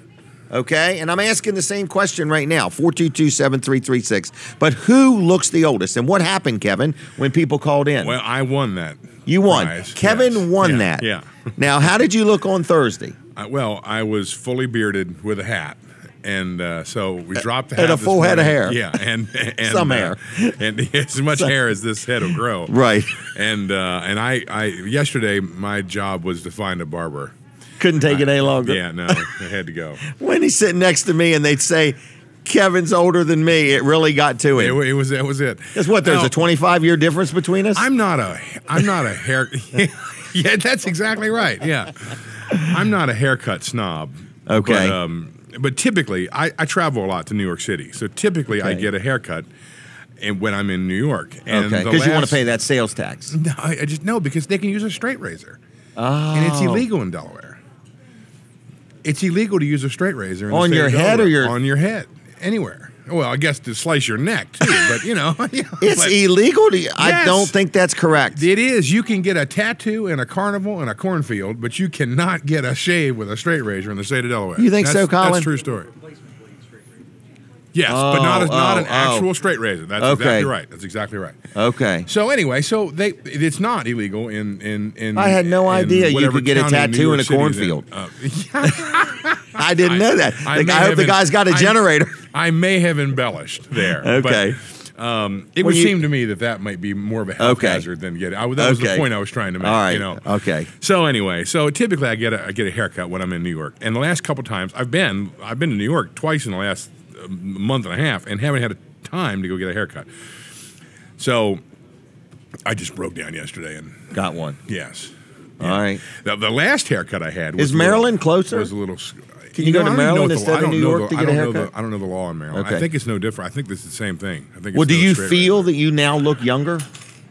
Okay, and I'm asking the same question right now, 422-7336. But who looks the oldest? And what happened, Kevin, when people called in? Well, I won that. You won. Prize. Kevin Yes. won Yeah, that. Yeah. Now, how did you look on Thursday? Well, I was fully bearded with a hat. And so we dropped the hat. And a this full head of morning. hair. Yeah, and Some hair. And as much hair as this head will grow. Right. And I yesterday my job was to find a barber. Couldn't take it any longer. Yeah, no, I had to go. When he's sitting next to me and they'd say, Kevin's older than me, it really got to him. That was it. Guess what? There's Now, a 25-year difference between us? I'm not a hair. Yeah, that's exactly right. Yeah, I'm not a haircut snob. Okay. But typically, I travel a lot to New York City, so typically I get a haircut, and when I'm in New York, and okay, because you want to pay that sales tax. No, I just no, because they can use a straight razor, Oh. and it's illegal in Delaware. It's illegal to use a straight razor in the On state your of head or Delaware. your on your head, anywhere. Well, I guess to slice your neck too, but It's but- illegal to. I Yes. don't think that's correct. It is. You can get a tattoo in a carnival in a cornfield, but you cannot get a shave with a straight razor in the state of Delaware. You think so, Colin? That's a true story. Yes, but not an actual straight razor. That's exactly right. That's exactly right. Okay. So anyway, it's not illegal in I had no in idea you whatever could get a county New tattoo York in a City is cornfield. in. I didn't know that. I I hope the guy's got a generator. I may have embellished there. Okay. But, it would seem to me that might be more of a health hazard than get it. That was the point I was trying to make. All right. Okay. So anyway, typically I get a haircut when I'm in New York, and the last couple times I've been to New York twice in the last month and a half, and haven't had a time to go get a haircut. So I just broke down yesterday and got one. Yes. All right. The last haircut I had was Maryland closer? Was a little. Can you go to Maryland instead of New York to get a haircut? I don't know the law in Maryland. Okay. I think it's no different. I think this is the same thing. I think. Well, do you feel that you now look younger?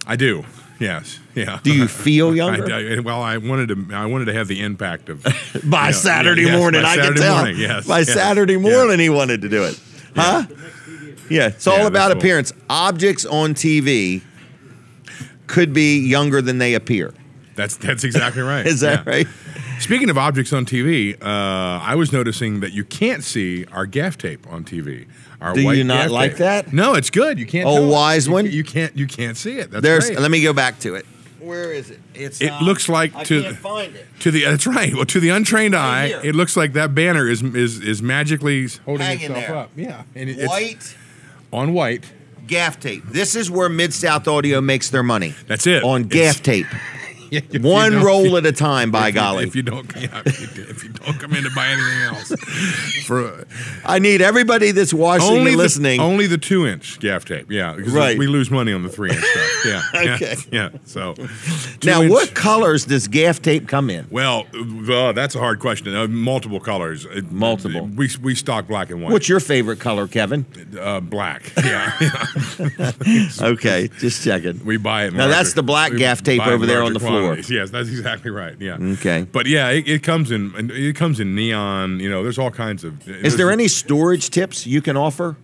I do. Yes. Yeah. Do you feel younger? I wanted to have the impact of by Saturday morning. I can tell. Yes. By Saturday morning, he wanted to do it. Huh? Yeah. It's all about appearance. Objects on TV could be younger than they appear. That's exactly right. Is that right? Speaking of objects on TV, I was noticing that you can't see our gaff tape on TV. Do you not like that? No, it's good. You can't. Oh, wise one. You can't see it. That's great. Let me go back to it. Where is it? It looks like I can't find it. That's right. Well, to the untrained eye, here. it looks like that banner is magically holding Hanging itself there. up. Yeah, and White on white gaff tape. This is where Mid-South Audio makes their money. That's it. On gaff tape. Yeah, One roll at a time, by golly. If you don't come in to buy anything else, I need everybody that's watching and listening. Only the 2-inch gaff tape, yeah, because we lose money on the 3-inch stuff. Yeah, okay, yeah. So now, what colors does gaff tape come in? Well, that's a hard question. Multiple colors. Multiple. We stock black and white. What's your favorite color, Kevin? Black. Yeah. Okay, just checking. We buy it. Now that's the black gaff tape over there on the floor. Yes, that's exactly right. Yeah. Okay. But yeah, it comes in neon. There's all kinds of. Is there any storage tips you can offer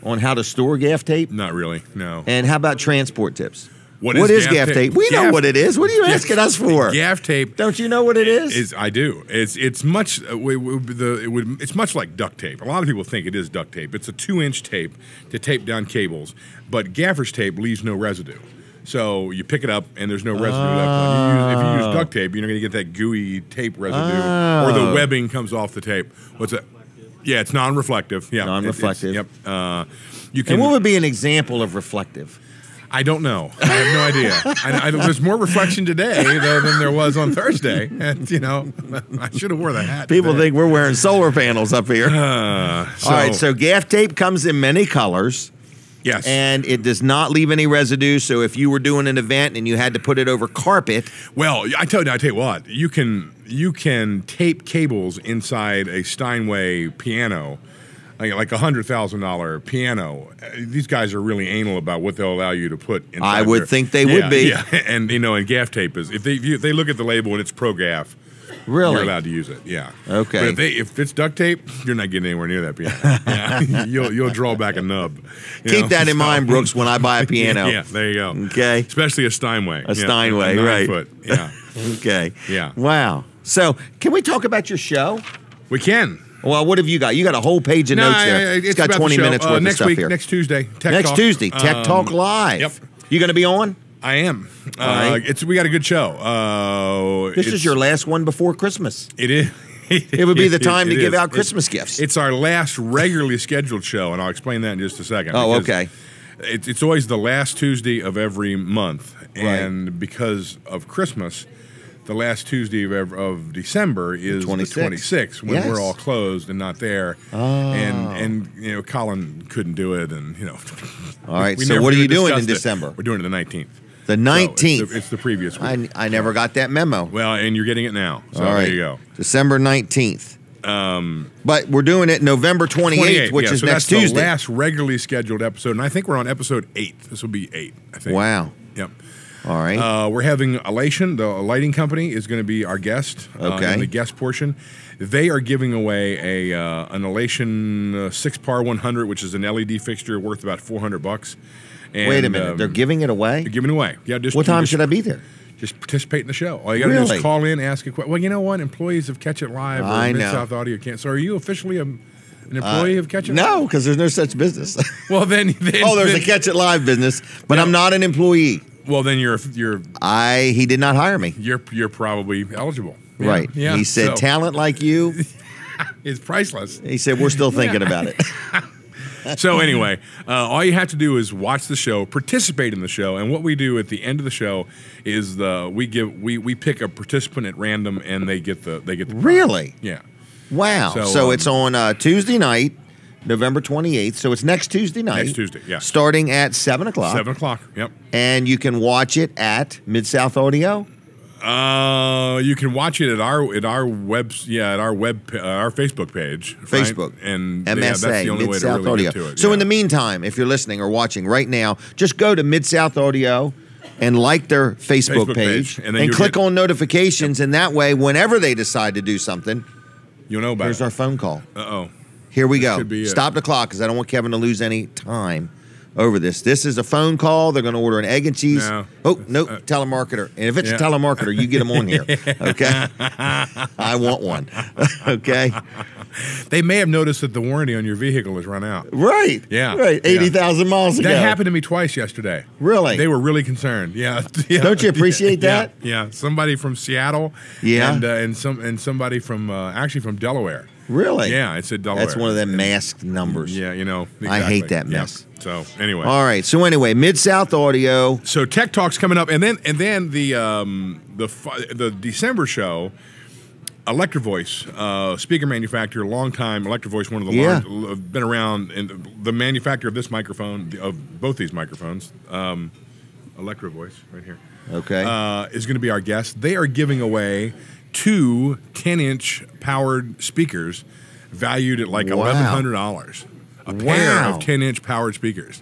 on how to store gaff tape? Not really. No. And how about transport tips? What is gaff tape? We know what it is. What are you asking us for? Gaff tape. Don't you know what it is? I do. It's much. It's much like duct tape. A lot of people think it is duct tape. It's a 2-inch tape to tape down cables, but gaffer's tape leaves no residue. So you pick it up and there's no residue left on it. If you use duct tape, you're not going to get that gooey tape residue, or the webbing comes off the tape. What's that? Yeah, it's non-reflective. Yeah, non-reflective. Yep. You can. And what would be an example of reflective? I don't know. I have no idea. There's more reflection today than there was on Thursday. And, I should have wore the hat. People think we're wearing solar panels up here. All right, so gaff tape comes in many colors. Yes. And it does not leave any residue. So if you were doing an event and you had to put it over carpet. Well, I tell you what, you can tape cables inside a Steinway piano, like $100,000 piano. These guys are really anal about what they'll allow you to put inside. I would think they would be. Yeah. And and gaff tape is if they look at the label and it's pro gaff. Really? You're allowed to use it, yeah. Okay. But if it's duct tape, you're not getting anywhere near that piano. Yeah. you'll draw back a nub. Keep that in mind, Brooks, when I buy a piano. Yeah, there you go. Okay. Especially a Steinway. A Steinway, a 9 right. foot. Yeah. Okay. Yeah. Wow. So can we talk about your show? We can. Well, what have you got? You got a whole page of notes there. It's got about 20 the show. minutes worth next of stuff week, here. Next Tuesday, Tech Next Talk. Tuesday, Tech Talk Live. Yep. You going to be on? I am. right. We got a good show. This is your last one before Christmas. It is. It would be the time to give is. out Christmas gifts. It's our last regularly scheduled show, and I'll explain that in just a second. Oh, because okay. It's always the last Tuesday of every month, and because of Christmas, the last Tuesday of December is the 26th, when Yes. we're all closed and not there. Oh. And Colin couldn't do it, and All right. we So never what are you even doing in discussed it. December? We're doing it the 19th. The So 19th. it's the previous week. I never got that memo. Well, and you're getting it now. So All right. there you go. December 19th. But we're doing it November 28th, which is so next that's Tuesday. the last regularly scheduled episode, and I think we're on episode 8. This will be 8, I think. Wow. Yep. All right. We're having Elation, the lighting company, is going to be our guest. Okay. In the guest portion, they are giving away an Elation 6-par 100, which is an LED fixture worth about $400. And, Wait a minute. They're giving it away? They're giving it away. Yeah. What time should I be there? Just participate in the show. All you got to do Really? is call in, ask a question. Well, you know what? Employees of Catch It Live I or know. Mid-South Audio can't. So are you officially an employee of Catch It Live? No, because there's no such business. Well, then Oh, there's a Catch It Live business, but I'm not an employee. Well, then you're He did not hire me. you're probably eligible. Yeah, Right. Yeah. He said, so, talent like you. it's priceless. He said, we're still thinking about it. So anyway, all you have to do is watch the show, participate in the show, and what we do at the end of the show is we pick a participant at random, and they get the prize. Really? Yeah. Wow. So, So it's on Tuesday night, November 28th. So it's next Tuesday night. Next Tuesday, yeah. Starting at 7 o'clock. 7 o'clock. Yep. And you can watch it at Mid-South Audio. You can watch it at our Facebook page. right? Facebook. And MSA, that's the only way to Mid-South really Audio. get to it. So yeah. in the meantime, if you're listening or watching right now, just go to Mid-South Audio and like their Facebook page, and then you'll click get- on notifications, and that way, whenever they decide to do something, you'll know about here's it. our phone call. Uh-oh. Here we This go. could be it. Stop the clock because I don't want Kevin to lose any time over this. This is a phone call. They're going to order an egg and cheese. No. Oh, nope, telemarketer. And if it's Yeah. a telemarketer, you get them on here. Okay? I want one. Okay? They may have noticed that the warranty on your vehicle has run out. Right. Yeah. Right. Yeah. 80,000 miles ago. That happened to me twice yesterday. Really? They were really concerned. Yeah. Yeah. Don't you appreciate Yeah. that? Yeah. Somebody from Seattle. Yeah. And somebody from actually from Delaware. Really? Yeah, it said Delaware. That's one of them masked numbers. Yeah, exactly. I hate that Yeah. mess. So anyway. All right. So anyway, Mid-South Audio. So Tech Talk's coming up, and then the December show, Electro Voice, speaker manufacturer, long time Electro Voice, one of the Yeah. large, been around, and the manufacturer of this microphone, of both these microphones, Electro Voice, right here, Okay. is going to be our guest. They are giving away 2 10-inch powered speakers, valued at like Wow. $1,100. A pair Wow. of 10-inch powered speakers.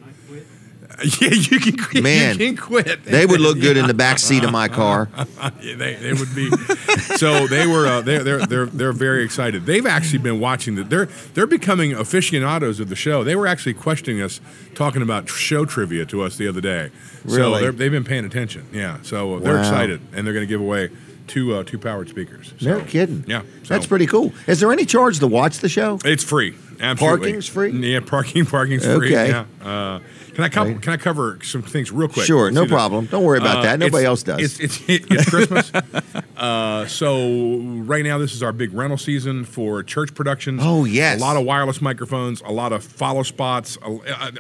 Yeah, you can quit. Man, you can quit. They would look good in the back seat of my car. Yeah, they would be. So they were. They're very excited. They've actually been watching They're becoming aficionados of the show. They were actually questioning us, talking about show trivia to us the other day. Really? So they've been paying attention. Yeah. So they're Wow. excited, and they're going to give away two powered speakers. So, No kidding. Yeah. So That's pretty cool. Is there any charge to watch the show? It's free. Absolutely. Parking's free? Yeah, parking's free. Okay. Yeah. Can I cover some things real quick? Sure, no See the- problem. Don't worry about that. Nobody else does. It's Christmas. So right now, this is our big rental season for church productions. Oh, yes. A lot of wireless microphones, a lot of follow spots,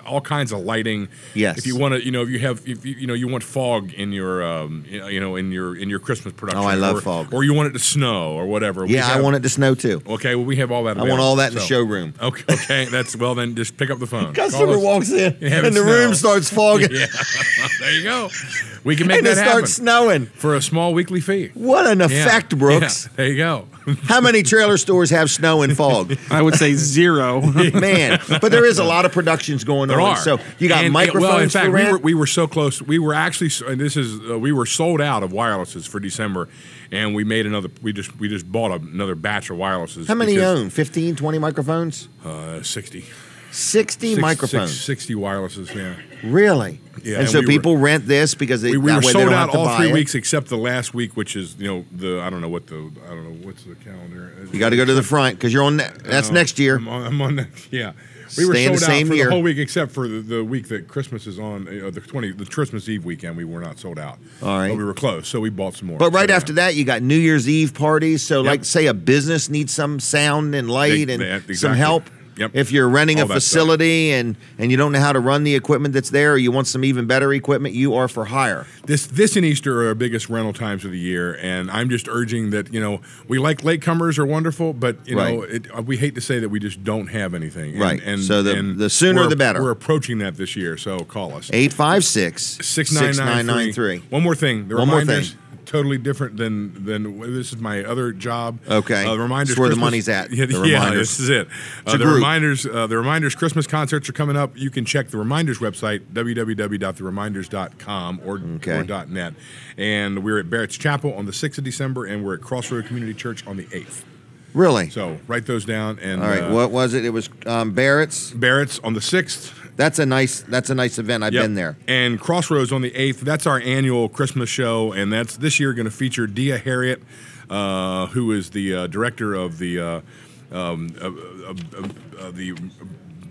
all kinds of lighting. Yes. If you want to, you want fog in your, in your Christmas production. Oh, I love or, fog. Or you want it to snow or whatever. Yeah, I want it to snow too. Okay, well, we have all that. I want all that in the showroom. Okay, then just pick up the phone. Customer Call us. walks in Have it and the snow. room starts fogging. Yeah, there you go. We can make And that it happen starts snowing. for a small weekly fee. What an Yeah. effect, Brooks. Yeah, there you go. How many trailer stores have snow and fog? I would say 0. Man, but there is a lot of productions going There on. are. So you got And, microphones well, in fact, for rent? we were so close. We were actually, and this is, we were sold out of wirelesses for December, and we made another. We just bought another batch of wirelesses. How many you because, own? 15, 20 microphones? 60. 60 microphones. 60 wirelesses, yeah. Really? Yeah, and so people rent this because we that were way they sold don't out have to all buy 3 it. weeks except the last week, which is I don't know what's the calendar. You got to go to the front because you're on. That's next year. I'm on that. Yeah. We were Stay in sold the out same for year. the whole week except for the week that Christmas is on, the Christmas Eve weekend. We were not sold out. All right. But we were close, so we bought some more. But right So, after that, you got New Year's Eve parties. So, Yep. like, say a business needs some sound and light and exactly. some help. Yep. If you're renting All a that facility and you don't know how to run the equipment that's there, or you want some even better equipment, you are for hire. This and Easter are our biggest rental times of the year, and I'm just urging that we like latecomers are wonderful, but we hate to say that we just don't have anything. Right. And So the sooner the better. We're approaching that this year, so call us 856-6993. One more thing. The One more reminders, thing. Totally different than this is my other job. Okay. The reminders. It's where the Christmas- money's at. Yeah, The yeah, reminders. this is it. It's a The group. reminders Christmas concerts are coming up. You can check the reminders website www.thereminders.com or .net. And we're at Barrett's Chapel on the 6th of December, and we're at Crossroad Community Church on the 8th. Really? So write those down. And All right. What was it? It was Barrett's. Barrett's on the 6th. That's a nice event. I've Yep. been there. And Crossroads on the 8th. That's our annual Christmas show, and that's this year going to feature Dia Harriet, who is the director of the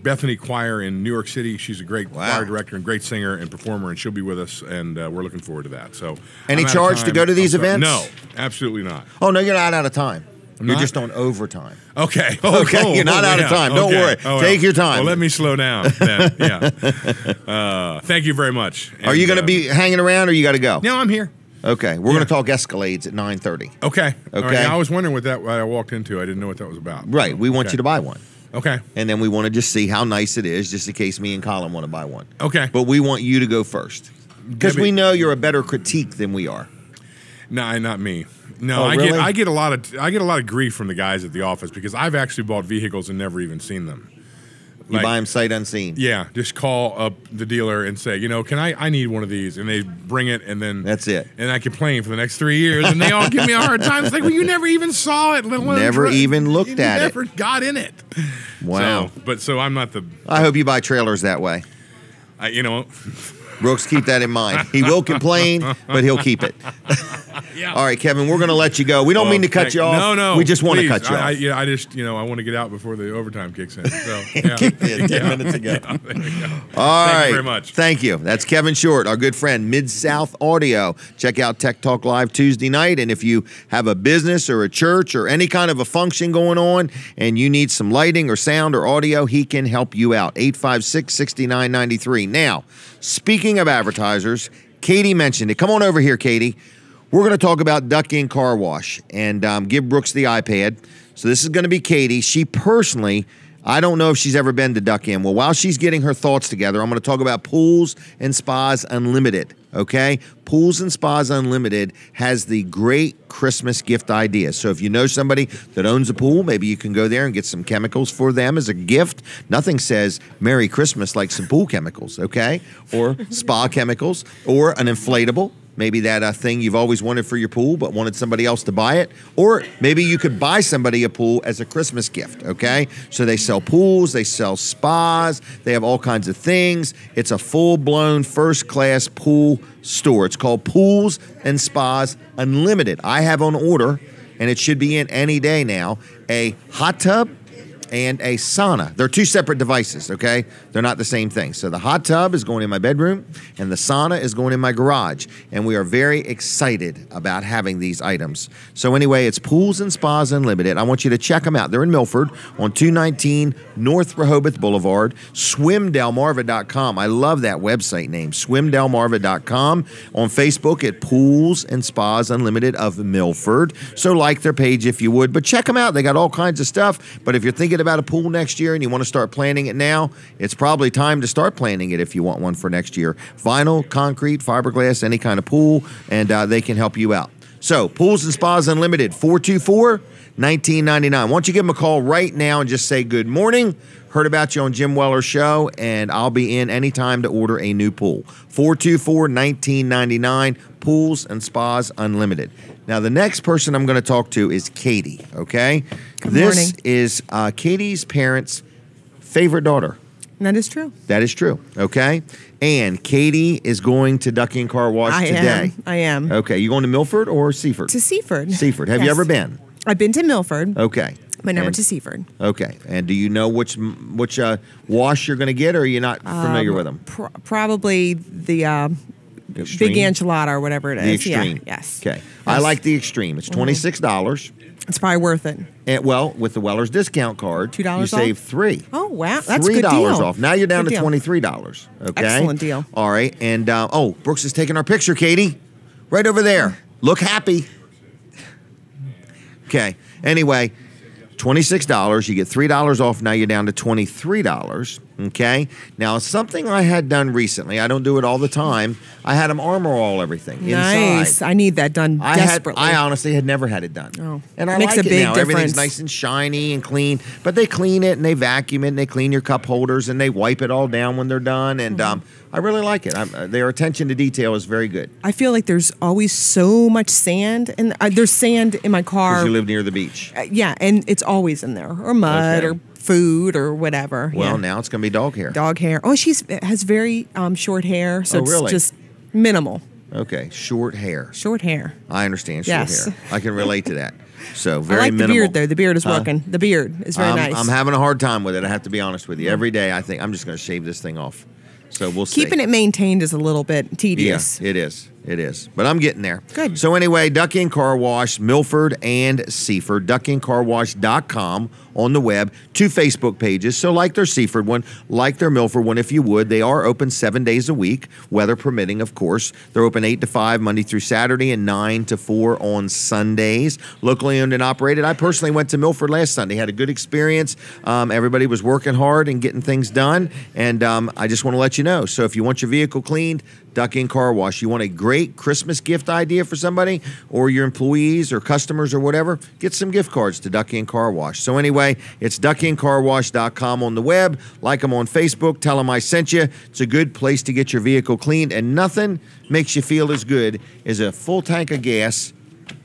Bethany Choir in New York City. She's a great choir director and great singer and performer, and she'll be with us, and we're looking forward to that. So, Any I'm out of charge to time. go to these I'm sorry. events? No, absolutely not. Oh, no, you're not out of time. You're not? just on overtime. Okay. Okay, you're not out of time. Don't worry. Take your time. Well, let me slow down then. Yeah. Thank you very much. Are you going to be hanging around or you got to go? No, I'm here. Okay. We're going to talk Escalades at 9:30. Okay. All right. Okay. I was wondering what I walked into. I didn't know what that was about. Right. We want Okay. you to buy one. Okay. And then we want to just see how nice it is, just in case me and Colin want to buy one. Okay. But we want you to go first. Because Debbie- we know you're a better critique than we are. No, not me. No, Oh, really? I get a lot of grief from the guys at the office because I've actually bought vehicles and never even seen them. You buy them sight unseen. Yeah, just call up the dealer and say, can I need one of these, and they bring it, and then That's it. And I complain for the next 3 years, and they all give me a hard time. It's like, well, you never even saw it, let alone Never even looked you at it. never got in it. Wow. So I'm not the. I hope you buy trailers that way. Brooks, keep that in mind. He will complain, but he'll keep it. Yeah. All right, Kevin, we're going to let you go. We don't mean to cut you off. No. We just want to please. cut you off. I just, I want to get out before the overtime kicks in. So, yeah. Kicked in 10 minutes ago. Yeah, there we go. All Thank right. you very much. Thank you. That's Kevin Short, our good friend, Mid-South Audio. Check out Tech Talk Live Tuesday night. And if you have a business or a church or any kind of a function going on and you need some lighting or sound or audio, he can help you out. 856-6993. Now, speaking of advertisers, Katie mentioned it. Come on over here, Katie. We're going to talk about Duck In Car Wash and give Brooks the iPad. So this is going to be Katie. She personally, I don't know if she's ever been to Duck In. Well, while she's getting her thoughts together, I'm going to talk about Pools and Spas Unlimited, okay? Pools and Spas Unlimited has the great Christmas gift idea. So if you know somebody that owns a pool, maybe you can go there and get some chemicals for them as a gift. Nothing says Merry Christmas like some pool chemicals, okay? Or spa chemicals, or an inflatable. Maybe that thing you've always wanted for your pool but wanted somebody else to buy it. Or maybe you could buy somebody a pool as a Christmas gift, okay? So they sell pools, they sell spas, they have all kinds of things. It's a full-blown, first-class pool store. It's called Pools and Spas Unlimited. I have on order, and it should be in any day now, a hot tub and a sauna. They're two separate devices, okay? They're not the same thing. So the hot tub is going in my bedroom, and the sauna is going in my garage. And we are very excited about having these items. So anyway, it's Pools and Spas Unlimited. I want you to check them out. They're in Milford on 219 North Rehoboth Boulevard, swimdelmarva.com. I love that website name, swimdelmarva.com. On Facebook at Pools and Spas Unlimited of Milford. So like their page if you would, but check them out. They got all kinds of stuff. But if you're thinking about a pool next year and you want to start planning it now, it's probably time to start planning it if you want one for next year. Vinyl, concrete, fiberglass, any kind of pool, and they can help you out. So, Pools and Spas Unlimited, 424-1999. Why don't you give them a call right now and just say good morning. Heard about you on Jim Weller's show, and I'll be in anytime to order a new pool. 424-1999, Pools and Spas Unlimited. Now, the next person I'm going to talk to is Katie, okay? Good this morning. is Katie's parents' favorite daughter. That is true. That is true. Okay. And Katie is going to Ducky and Car Wash today. I am. Okay. You going to Milford or Seaford? To Seaford. Seaford. Have you Yes. ever been? I've been to Milford, Okay. but never And- to Seaford. Okay. And do you know which wash you're going to get, or are you not familiar with them? Probably the Extreme? big enchilada or whatever it is. The extreme. Yeah. Yes. Okay. Yes. I like the extreme. It's $26. It's probably worth it. And, well, with the Weller's discount card, $2 you off? save $3. Oh wow, that's a $3 good deal. off. Now you're down Good to deal. $23. Okay. Excellent deal. All right. And Brooks is taking our picture, Katie. Right over there. Look happy. Okay. Anyway, $26. You get $3 off. Now you're down to $23. Okay. Now, something I had done recently, I don't do it all the time. I had them armor all everything Nice. inside. I need that done desperately. I honestly had never had it done. Oh. And I Makes like a it big now. Everything's difference. nice and shiny and clean. But they clean it and they vacuum it and they clean your cup holders and they wipe it all down when they're done. And Mm-hmm. I really like it. Their attention to detail is very good. I feel like there's always so much sand, and there's sand in my car. Because you live near the beach. Yeah, and it's always in there, or mud, Okay. or food, or whatever. Well, yeah. now it's going to be dog hair. Dog hair. Oh, has very short hair, so Oh, it's really? just minimal. Okay, short hair. Short hair. I understand short Yes. hair. I can relate to that. So very I like minimal. the beard though. The beard is working. The beard is very nice. I'm having a hard time with it. I have to be honest with you. Every day I think I'm just going to shave this thing off. So we'll see. Keeping it maintained is a little bit tedious. Yeah, it is. It is. But I'm getting there. Good. So anyway, Ducky and Car Wash, Milford and Seaford, duckyandcarwash.com on the web, 2 Facebook pages. So like their Seaford one, like their Milford one, if you would. They are open 7 days a week, weather permitting, of course. They're open 8 to 5 Monday through Saturday and 9 to 4 on Sundays. Locally owned and operated. I personally went to Milford last Sunday, had a good experience. Everybody was working hard and getting things done. And I just want to let you know. So if you want your vehicle cleaned, Ducky and Car Wash. You want a great Christmas gift idea for somebody or your employees or customers or whatever? Get some gift cards to Ducky and Car Wash. So anyway, it's duckyandcarwash.com on the web. Like them on Facebook. Tell them I sent you. It's a good place to get your vehicle cleaned, and nothing makes you feel as good as a full tank of gas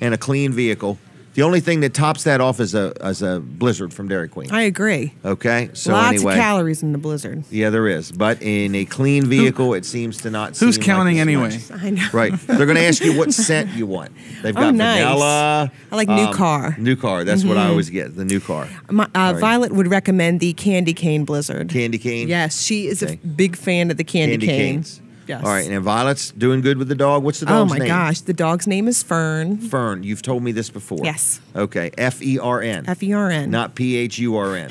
and a clean vehicle. The only thing that tops that off is a Blizzard from Dairy Queen. I agree. Okay, so Lots anyway, of calories in the Blizzard. yeah, there is. But in a clean vehicle, it seems to not. Who's seem counting like as anyway? much. I know. Right. They're going to ask you what scent you want. They've got nice. vanilla. I like new car. New car. That's what I always get. The new car. Violet would recommend the Candy Cane Blizzard. Candy cane. Yes, she is Okay. a big fan of the candy cane. canes. Yes. All right. And Violet's doing good with the dog. What's the Oh dog's my name? gosh, the dog's name is Fern. Fern. You've told me this before. Yes. Okay. F-E-R-N. F-E-R-N. Not P-H-U-R-N.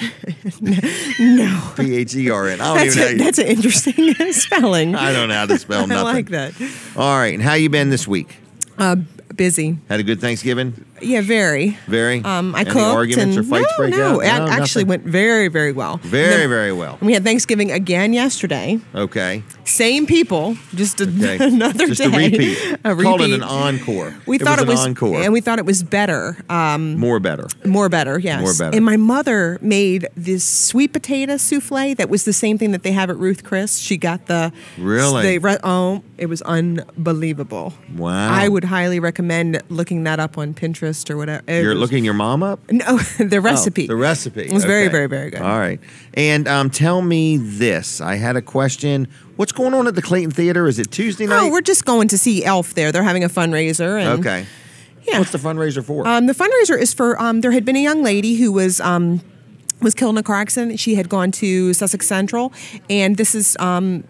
No. P-H-E-R-N. I don't even know. That's an interesting spelling. I don't know how to spell I nothing. like that. All right. And how you been this week? Busy. Had a good Thanksgiving? Yeah, very. Very? I Any cooked arguments and or fights break no, out? it actually nothing. went very, very well. Very, very well. And we had Thanksgiving again yesterday. Okay. Same people, just Okay. another Just day. a repeat. A Called it repeat. an encore. We thought it was was an encore. and we thought it was better. More better. More better, yes. More better. And my mother made this sweet potato souffle that was the same thing that they have at Ruth Chris. She got the Really? it was unbelievable. Wow. I would highly recommend looking that up on Pinterest or whatever. You're looking your mom up? No, the recipe. Oh, the recipe. It was very, Okay. very, very good. All right. And tell me this. I had a question. What's going on at the Clayton Theater? Is it Tuesday night? Oh, we're just going to see Elf there. They're having a fundraiser. And Okay. Yeah. What's the fundraiser for? The fundraiser is for there had been a young lady who was killed in a car accident. She had gone to Sussex Central, and this is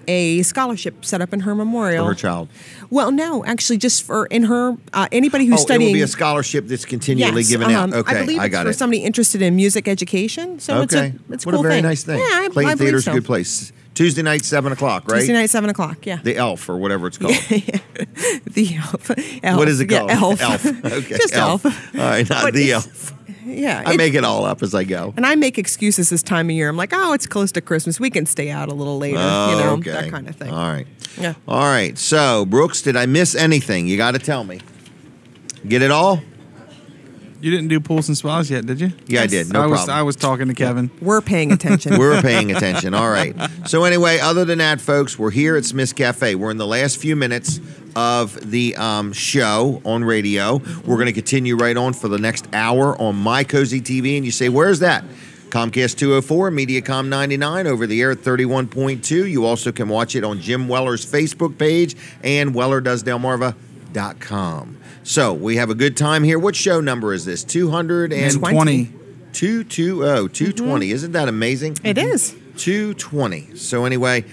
a scholarship set up in her memorial. For her child? Well, no, actually, just for in her anybody who's It studying. will be a scholarship that's continually Yes, given out. Okay, I believe it's got for it. somebody interested in music education. So Okay. it's a What cool a very thing. nice thing. Yeah, I Clayton believe Theater's so. a good place. Tuesday night, 7 o'clock, right? Tuesday night, 7 o'clock. Yeah. The Elf or whatever it's called. The elf. What is it Yeah, called? elf. Okay. Just elf. All right, not But the it's- Elf. Yeah. I make it all up as I go. And I make excuses this time of year. I'm like, oh, it's close to Christmas. We can stay out a little later. Okay. That kind of thing. All right. Yeah. All right. So, Brooks, did I miss anything? You got to tell me. Get it all? You didn't do pools and spas yet, did you? Yeah, I did. No problem. I was talking to Kevin. We're paying attention. We're paying attention. All right. So anyway, other than that, folks, we're here at Smith's Cafe. We're in the last few minutes of the show on radio. We're going to continue right on for the next hour on My Cozy TV. And you say, where's that? Comcast 204, Mediacom 99, over the air at 31.2. You also can watch it on Jim Weller's Facebook page and WellerDoesDelmarva.com. So we have a good time here. What show number is this? 220. 220. Isn't that amazing? It is. 220. So anyway,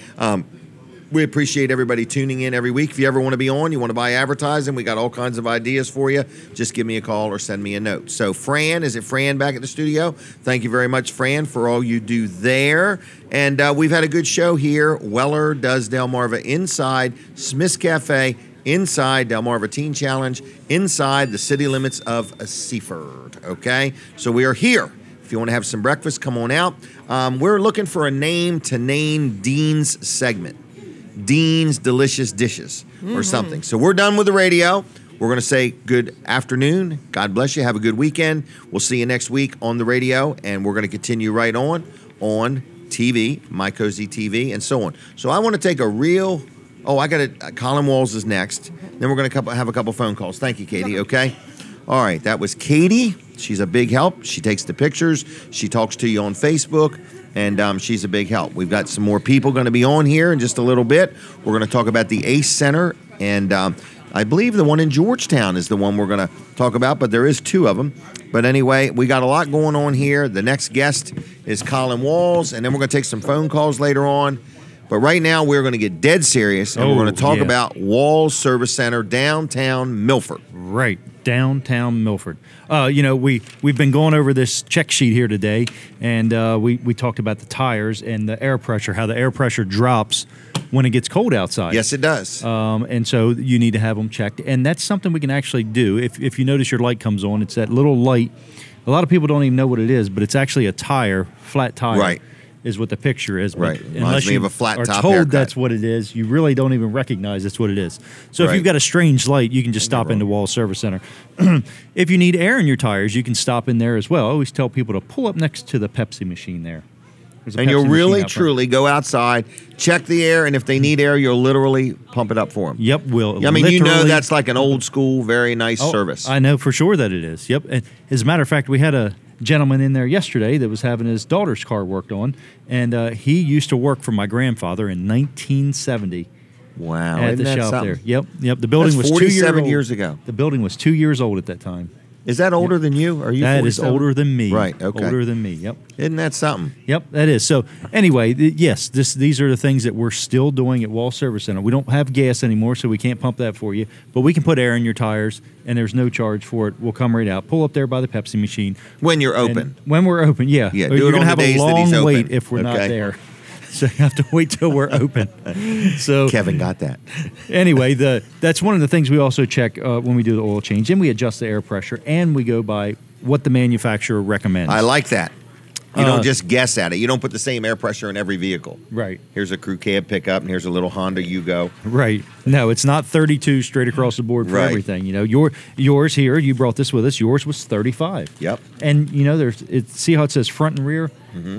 we appreciate everybody tuning in every week. If you ever want to be on, you want to buy advertising, we got all kinds of ideas for you. Just give me a call or send me a note. So Fran, is it Fran back at the studio? Thank you very much, Fran, for all you do there. And we've had a good show here. Weller Does Delmarva inside Smith's Cafe, inside Delmarva Teen Challenge, inside the city limits of Seaford. Okay? So we are here. If you want to have some breakfast, come on out. We're looking for a name to name Dean's segment. Dean's Delicious Dishes or something. So we're done with the radio. We're going to say good afternoon. God bless you. Have a good weekend. We'll see you next week on the radio, and we're going to continue right on TV, My Cozy TV, and so on. So I want to take a real... Oh, I got it. Colin Walls is next. Then we're going to have a couple phone calls. Thank you, Katie. Okay? All right. That was Katie. She's a big help. She takes the pictures. She talks to you on Facebook. And she's a big help. We've got some more people going to be on here in just a little bit. We're going to talk about the ACE Center, and I believe the one in Georgetown is the one we're going to talk about, but there is two of them. But anyway, we got a lot going on here. The next guest is Colin Walls, and then we're going to take some phone calls later on. But right now, we're going to get dead serious, and we're going to talk about Walls Service Center, downtown Milford. Right, downtown Milford. We've been going over this check sheet here today, and we talked about the tires and the air pressure, how the air pressure drops when it gets cold outside. Yes, it does. And so you need to have them checked, and that's something we can actually do. If you notice your light comes on, it's that little light. A lot of people don't even know what it is, but it's actually a tire, flat tire. Right. Is what the picture is. Right. Unless you of a flat are top told haircut. that's what it is, you really don't even recognize that's what it is. So if Right. you've got a strange light, you can just stop into Wall Service Center. If you need air in your tires, you can stop in there as well. I always tell people to pull up next to the Pepsi machine there. There's a And Pepsi you'll machine really, out front. truly go outside, check the air, and if they need air, you'll literally pump it up for them. Yep, will. I mean, you know literally- that's like an old school, very nice Oh, service. I know for sure that it is. Yep. And as a matter of fact, we had a gentleman in there yesterday that was having his daughter's car worked on, and he used to work for my grandfather in 1970 Wow. at isn't the that shop something? there. Yep. The building That's was 2 years 47 old. years ago. The building was 2 years old at that time. Is that older than you? Are you That is 47? older than me. Right, okay. Older than me. Yep. Isn't that something? Yep, that is. So anyway, yes, these are the things that we're still doing at Wall Service Center. We don't have gas anymore, so we can't pump that for you. But we can put air in your tires, and there's no charge for it. We'll come right out. Pull up there by the Pepsi machine. When you're And open. when we're open, yeah. Yeah, Or do you're it gonna on have the days a that he's long wait open. if we're not Okay. there. So you have to wait till we're open. So Kevin got that. anyway, that's one of the things we also check when we do the oil change, and we adjust the air pressure, and we go by what the manufacturer recommends. I like that. You don't just guess at it. You don't put the same air pressure in every vehicle. Right. Here's a crew cab pickup, and here's a little Honda Yugo. Right. No, it's not 32 straight across the board for Right. everything. You know, yours here, you brought this with us. Yours was 35. Yep. And you know, see how it says front and rear.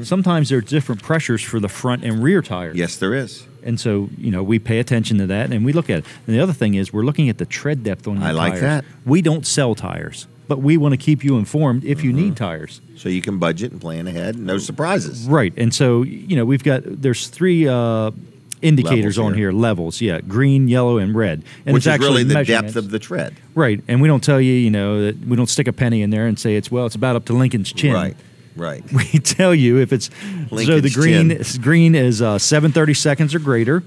Sometimes there's different pressures for the front and rear tires. Yes, there is. And so, you know, we pay attention to that and we look at it. And the other thing is we're looking at the tread depth on your tires. I like that. We don't sell tires, but we want to keep you informed if you need tires. So you can budget and plan ahead. No surprises. Right. And so, you know, there's three indicators Levels on here. here, levels. Yeah, green, yellow, and red. And Which it's is actually really the measurements. depth of the tread. Right. And we don't tell you, you know, that we don't stick a penny in there and say it's about up to Lincoln's chin. Right. Right. We tell you if it's so the Lincoln's green is 730 seconds or greater.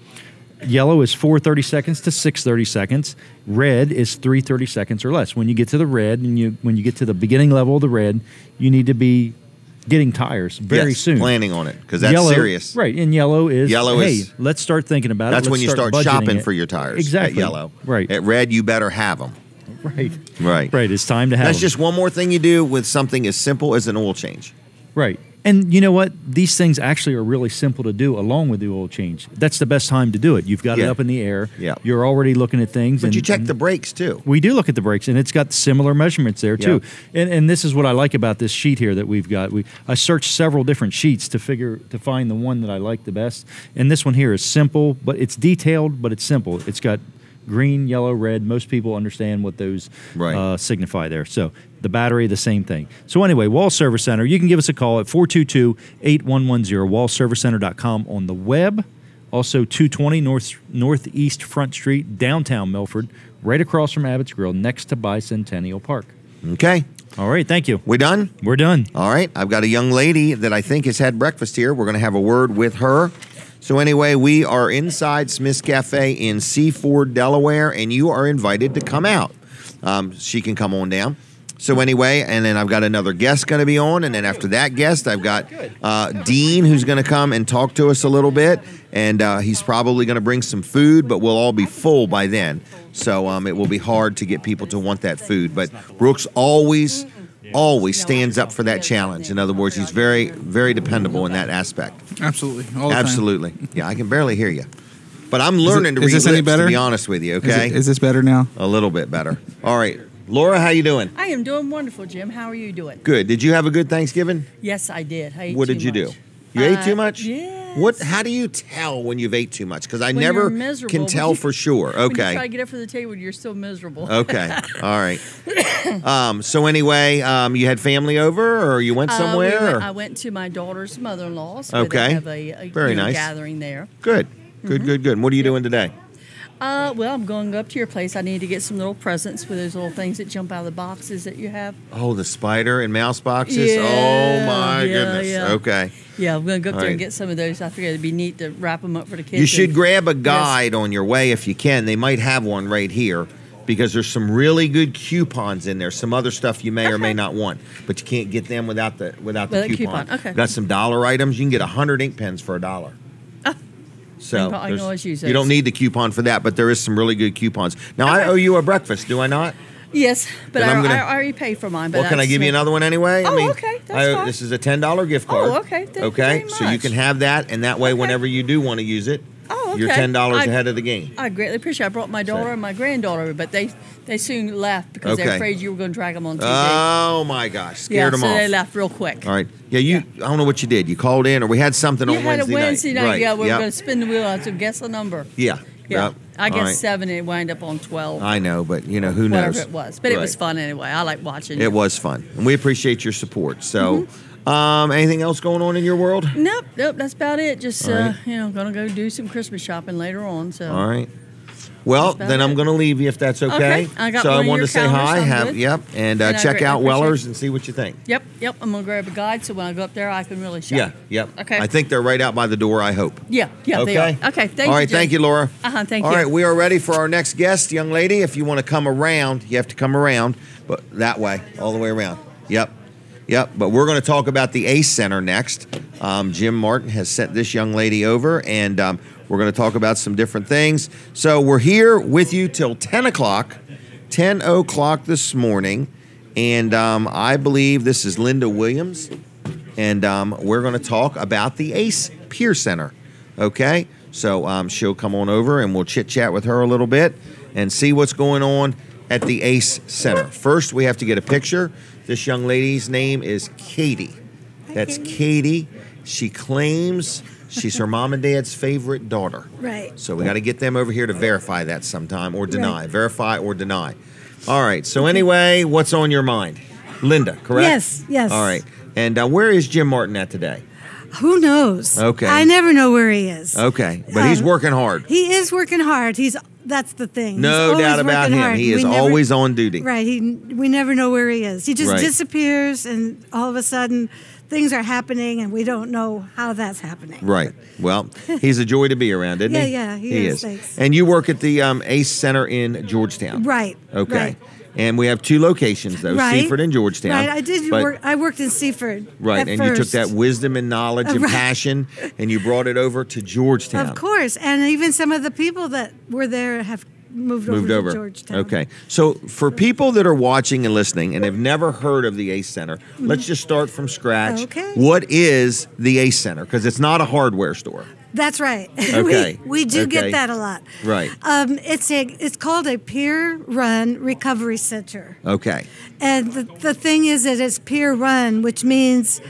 Yellow is 430 seconds to 630 seconds. Red is 330 seconds or less. When you get to the red and when you get to the beginning level of the red, you need to be getting tires very Yes, soon. planning on it because that's Yellow, serious. Right. And yellow is, hey, is- let's start thinking about it. That's when Let's you start budgeting shopping it. for your tires. Exactly. At yellow. Right. At red, you better have them. Right. Right. Right. It's time to have That's them. just one more thing you do with something as simple as an oil change. Right. And you know what? These things actually are really simple to do along with the oil change. That's the best time to do it. You've got it Yeah. up in the air. Yeah. You're already looking at things. But and you check the brakes too. We do look at the brakes, and it's got similar measurements there too. And this is what I like about this sheet here that we've got. I searched several different sheets to find the one that I like the best. And this one here is simple, but it's detailed, but it's simple. It's got green, yellow, red. Most people understand what those signify there. So the battery, the same thing. So anyway, Wall Service Center, you can give us a call at 422-8110, wallservicecenter.com on the web. Also 220 Northeast Front Street, downtown Milford, right across from Abbott's Grill, next to Bicentennial Park. Okay. All right, thank you. We done? We're done. All right. I've got a young lady that I think has had breakfast here. We're going to have a word with her. So anyway, we are inside Smith's Cafe in Seaford, Delaware, and you are invited to come out. She can come on down. So anyway, and then I've got another guest going to be on, and then after that guest, I've got Dean, who's going to come and talk to us a little bit, and he's probably going to bring some food, but we'll all be full by then. So it will be hard to get people to want that food. But Brooks always stands up for that challenge. In other words, he's very, very dependable in that aspect. Absolutely. All the time. Absolutely. Yeah, I can barely hear you. But I'm learning to read lips, to be honest with you, okay? Is this better now? A little bit better. All right. Laura, how you doing? I am doing wonderful, Jim. How are you doing? Good. Did you have a good Thanksgiving? Yes, I did. I ate what did too you much. do? You ate too much? Yes. What? How do you tell when you've ate too much? Because I When never you're miserable, can when tell you- for sure. When you Okay. try to get up from the table, you're still miserable. Okay. All right. So anyway, you had family over, or you went somewhere? I went to my daughter's mother-in-law's. Okay. They have a Very nice. gathering there. Good. Good. Good. Good. And what are you doing today? Well, I'm going to go up to your place. I need to get some little presents with those little things that jump out of the boxes that you have. Oh, the spider and mouse boxes. Yeah, Oh my goodness. yeah. Okay. Yeah, I'm going to go up All there right. and get some of those. I figured it'd be neat to wrap them up for the kids. You should and- grab a guide on your way if you can. They might have one right here because there's some really good coupons in there. Some other stuff you may or may not want, but you can't get them without the coupon. Okay. Got some dollar items. You can get 100 ink pens for $1. So I can there's- always use you don't those. need the coupon for that, but there is some really good coupons. Now I owe you a breakfast, do I not? Yes, but Then I'm gonna- I already paid for mine. But Well, can I that's give you not- another one anyway? Oh, okay, that's fine. This is a $10 gift card. Oh, okay, thank you okay, very so you much. can have that, and that way, whenever you do want to use it, Oh, okay. you're $10 I- ahead of the game. I greatly appreciate it. I brought my daughter and my granddaughter, but they soon left because they're Okay. afraid you were going to drag them on TV. Oh my gosh, scared them so off. they left real quick. All right. Yeah, I don't know what you did. You called in, or we had something You on had Wednesday a Wednesday night. Right. Yeah, we were Yep. going to spin the wheel. I said, guess the number. Yeah. Yeah. Yep. I All guess right. 7, and it wound up on 12. I know, but who knows? Whatever it was. But it was Right. fun anyway. I like watching It was fun, and we appreciate your support. So, anything else going on in your world? Nope, that's about it. Just, All right. going to go do some Christmas shopping later on. So. All right. Well, about then I'm it. going to leave you if that's okay. Okay. I got so one I of wanted your to say calendars, hi. I'm Have good. yep, and And I check greatly out appreciate Weller's it. and see what you think. Yep. I'm going to grab a guide so when I go up there, I can really shop. Yeah. Yep. Okay. I think they're right out by the door. I hope. Yeah, Okay. they are. Okay, thank you. All right. Jim. Thank you, Laura. Thank All you. right, we are ready for our next guest, young lady. If you want to come around, you have to come around, but that way, all the way around. Yep. But we're going to talk about the ACE Center next. Jim Martin has sent this young lady over, and we're going to talk about some different things. So we're here with you till 10 o'clock this morning, and I believe this is Linda Williams, and we're going to talk about the ACE Peer Center. Okay? So she'll come on over, and we'll chit-chat with her a little bit and see what's going on at the ACE Center. First, we have to get a picture. This young lady's name is Katie. That's Katie. She claims she's her mom and dad's favorite daughter. Right. So we got to get them over here to verify that sometime or deny. Right. Verify or deny. All right. So anyway, what's on your mind? Linda, correct? Yes. All right. And where is Jim Martin at today? Who knows? Okay. I never know where he is. Okay. But he's working hard. He is working hard. That's the thing. No He's doubt always about working him. hard. He is We never- always on duty. Right. We never know where he is. He just Right. disappears, and all of a sudden, things are happening, and we don't know how that's happening. Right. Well, he's a joy to be around, isn't he? Yeah, he is. Thanks. And you work at the ACE Center in Georgetown. Right. Okay. Right. And we have two locations, though, Right. Seaford and Georgetown. Right. I did But- work. I worked in Seaford. Right, at and you took first. that wisdom and knowledge and Right. passion, and you brought it over to Georgetown. Of course, and even some of the people that were there have moved over to Georgetown. Okay. So for people that are watching and listening and have never heard of the ACE Center, let's just start from scratch. Okay. What is the ACE Center? Because it's not a hardware store. That's right. Okay. we do Okay. get that a lot. Right. It's called a peer-run recovery center, Okay. and the thing is that it's peer-run, which means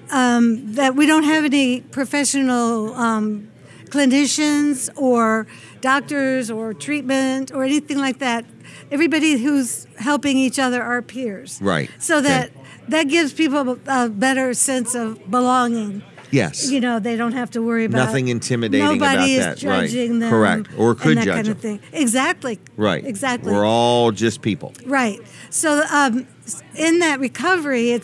that we don't have any professional clinicians or doctors or treatment or anything like that. Everybody who's helping each other are peers. Right. So that gives people a better sense of belonging. Yes. You know, they don't have to worry about nothing intimidating nobody about that. is judging them. Correct. Or could and that judge kind them. of thing. Exactly. Right. Exactly. We're all just people. Right. So in that recovery,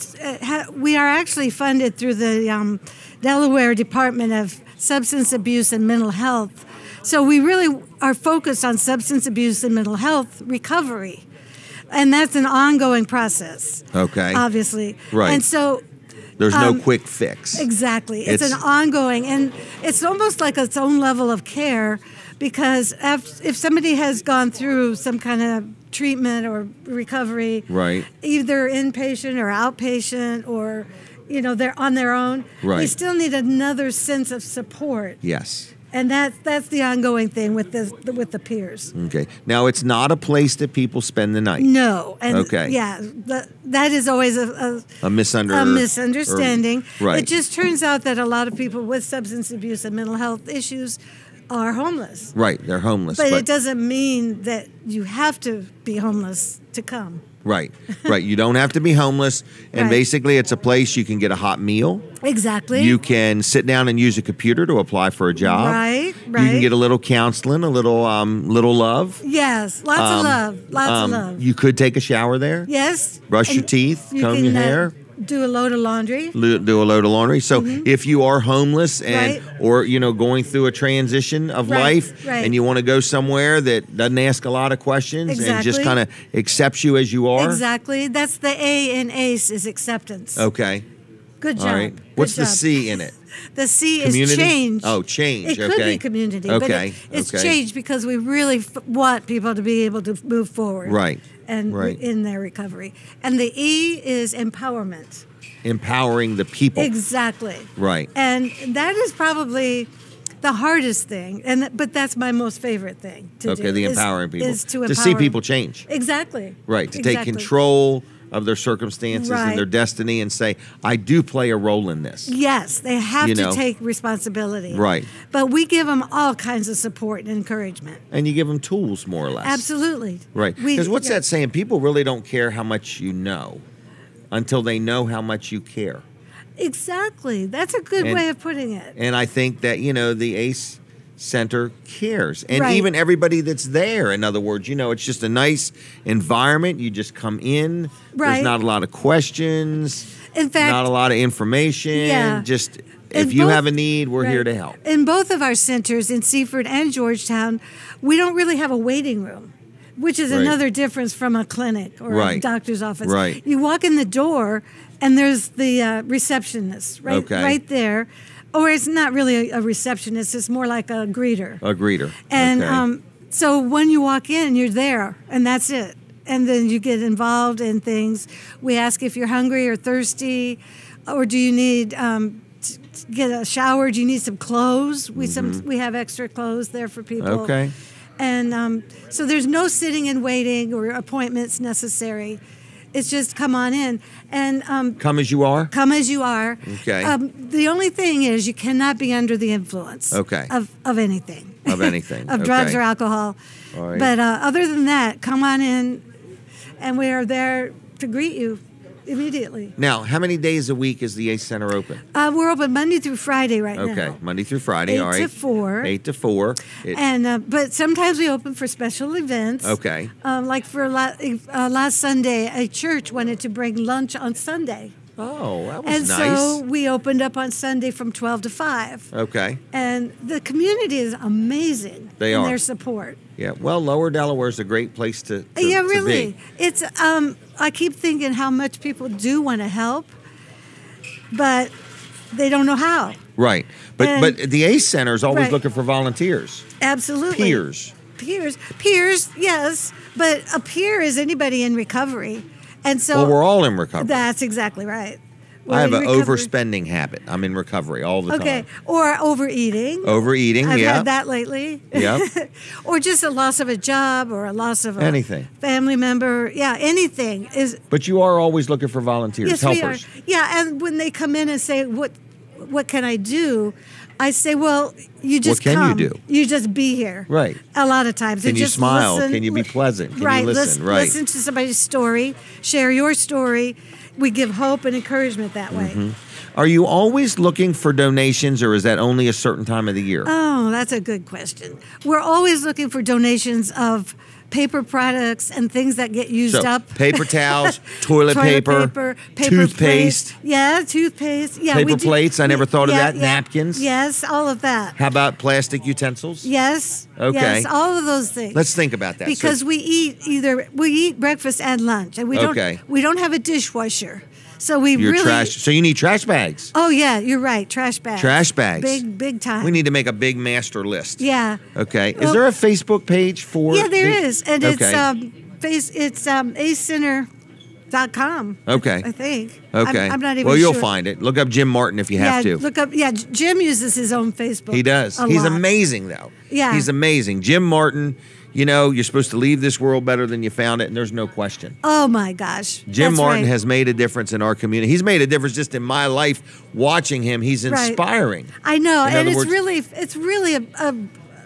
we are actually funded through the Delaware Department of Substance Abuse and Mental Health. So we really are focused on substance abuse and mental health recovery. And that's an ongoing process. Okay. Obviously. Right. And so there's no quick fix. Exactly. It's an ongoing, and it's almost like its own level of care, because if somebody has gone through some kind of treatment or recovery, right, either inpatient or outpatient, or they're on their own, right, they still need another sense of support. Yes. And that's the ongoing thing with the peers. Okay. Now, it's not a place that people spend the night. No. And okay. Yeah, that is always a misunderstanding. Right. It just turns out that a lot of people with substance abuse and mental health issues are homeless. Right. They're homeless. But it doesn't mean that you have to be homeless to come. Right. Right. You don't have to be homeless. And Right. basically, it's a place you can get a hot meal. Exactly. You can sit down and use a computer to apply for a job. Right. You can get a little counseling, a little love. Yes. Lots of love. Lots of love. You could take a shower there. Yes. Brush your teeth, comb your hair. Do a load of laundry. Do a load of laundry. So if you are homeless and Right. or going through a transition of Right, life right. and you want to go somewhere that doesn't ask a lot of questions and just Exactly. kind of accepts you as you are. Exactly. That's the A in ACE is acceptance. Okay. Good job. All right. Good What's the job. C in it? The C Community? is change. Oh, change. It could Okay. be community, Okay. but it's Okay. change because we really want people to be able to move forward. Right. And Right. in their recovery. And the E is empowerment. Empowering the people. Exactly. Right. And that is probably the hardest thing, but that's my most favorite thing to do. Okay, the empowering people. Is to see empower. people change. Exactly. Right. To Exactly. take control of their circumstances Right. and their destiny and say, I do play a role in this. Yes, they have You to know. take responsibility. Right. But we give them all kinds of support and encouragement. And you give them tools, more or less. Absolutely. Right. Because what's that saying? People really don't care how much you know until they know how much you care. Exactly. That's a good And- way of putting it. And I think that, the ACE Center cares. And Right. even everybody that's there, in other words, it's just a nice environment. You just come in. Right. There's not a lot of questions. In fact, not a lot of information. Yeah. Just In if you both- have a need, we're here right. to help. In both of our centers, in Seaford and Georgetown, we don't really have a waiting room, which is Right. another difference from a clinic or a Right. doctor's office. Right. You walk in the door, and there's the receptionist Okay. right there. Or it's not really a receptionist; it's more like a greeter. A greeter. And Okay. so when you walk in, you're there, and that's it. And then you get involved in things. We ask if you're hungry or thirsty, or do you need to get a shower? Do you need some clothes? We have extra clothes there for people. Okay. And so there's no sitting and waiting or appointments necessary. It's just come on in and Come as you are? come as you are. Okay. The only thing is you cannot be under the influence Okay. of anything. Of anything. of drugs Okay. or alcohol. All right. But other than that, come on in, and we are there to greet you immediately. Now, how many days a week is the ACE Center open? We're open Monday through Friday right now. Okay. Monday through Friday. 8 all right. to 4. 8 to 4. And but sometimes we open for special events. Okay. Like for last Sunday, a church wanted to bring lunch on Sunday. Oh, that was And nice. so we opened up on Sunday from 12 to 5. Okay. And the community is amazing They in are. their support. Yeah. Well, Lower Delaware is a great place to Yeah, to really. be. It's I keep thinking how much people do want to help, but they don't know how. Right. But And- the ACE Center is always Right. looking for volunteers. Absolutely. Peers. Peers, yes, but a peer is anybody in recovery. And so Well, we're all in recovery. That's exactly right. I We're have in an recovery. overspending habit. I'm in recovery all the Okay, time. or overeating. Overeating, I've yeah. had that lately. Yep. Or just a loss of a job or a loss of a Anything. family member. Yeah, anything is. But you are always looking for volunteers, Yes, helpers. we are. Yeah, and when they come in and say, what can I do? I say, well, you just What can come. you do? You just be here. Right. A lot of times. Can And you just smile? listen. Can you be pleasant? Can right. you listen? Right. Listen to somebody's story. Share your story. We give hope and encouragement that way. Mm-hmm. Are you always looking for donations, or is that only a certain time of the year? Oh, that's a good question. We're always looking for donations of paper products and things that get used up. Paper towels, toilet paper, toothpaste. Plates. Yeah, toothpaste. Yeah, Paper plates. I never thought of that. Yeah. Napkins. Yes, all of that. How about plastic utensils? Yes. Okay. Yes, all of those things. Let's think about that. Because we eat breakfast and lunch, and we Okay. don't have a dishwasher, so we Your really trash. So you need trash bags. Oh yeah, you're right. Trash bags. Trash bags. Big time. We need to make a big master list. Yeah. Okay. Is Well, there a Facebook page for? Yeah, there is, and Okay. it's acecenter.com. Okay. I think. Okay. I'm not even Well, sure. you'll find it. Look up Jim Martin if you have yeah, to. look up. Yeah, Jim uses his own Facebook. He does. a He's lot. amazing, though. Yeah. He's amazing. Jim Martin, you know, you're supposed to leave this world better than you found it, and there's no question. Oh my gosh. Jim That's Martin right. has made a difference in our community. He's made a difference just in my life watching him. He's Right. inspiring. I know, In and other it's really a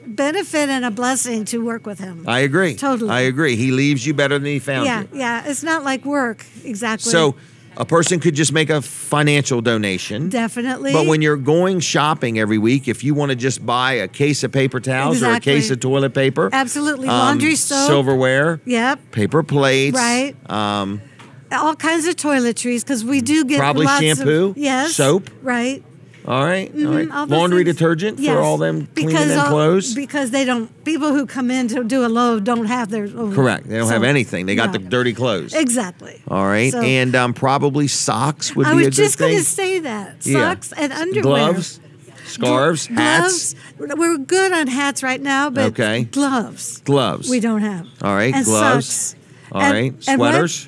benefit and a blessing to work with him. I agree. Totally. I agree. He leaves you better than he found Yeah, you. yeah. It's not like work exactly. So a person could just make a financial donation. Definitely. But when you're going shopping every week, if you want to just buy a case of paper towels or a Exactly. case of toilet paper, Absolutely. Laundry soap. silverware, Yep. paper plates, Right. All kinds of toiletries because we do get Probably lots shampoo, of, yes, soap. Right. all right, all right. all those Laundry things. detergent Yes. for all them cleaning their all- clothes. Because they don't. People who come in to do a load don't have their own. Correct. They don't have so- anything. They got no. the dirty clothes. Exactly. All right, So- and probably socks would I be was a good just thing. going to say that Yeah. socks and underwear, Gloves, scarves, hats. Gloves. We're good on hats right now, but Okay. gloves Gloves. we don't have. All right, and gloves. Socks. All And- right, and what- sweaters.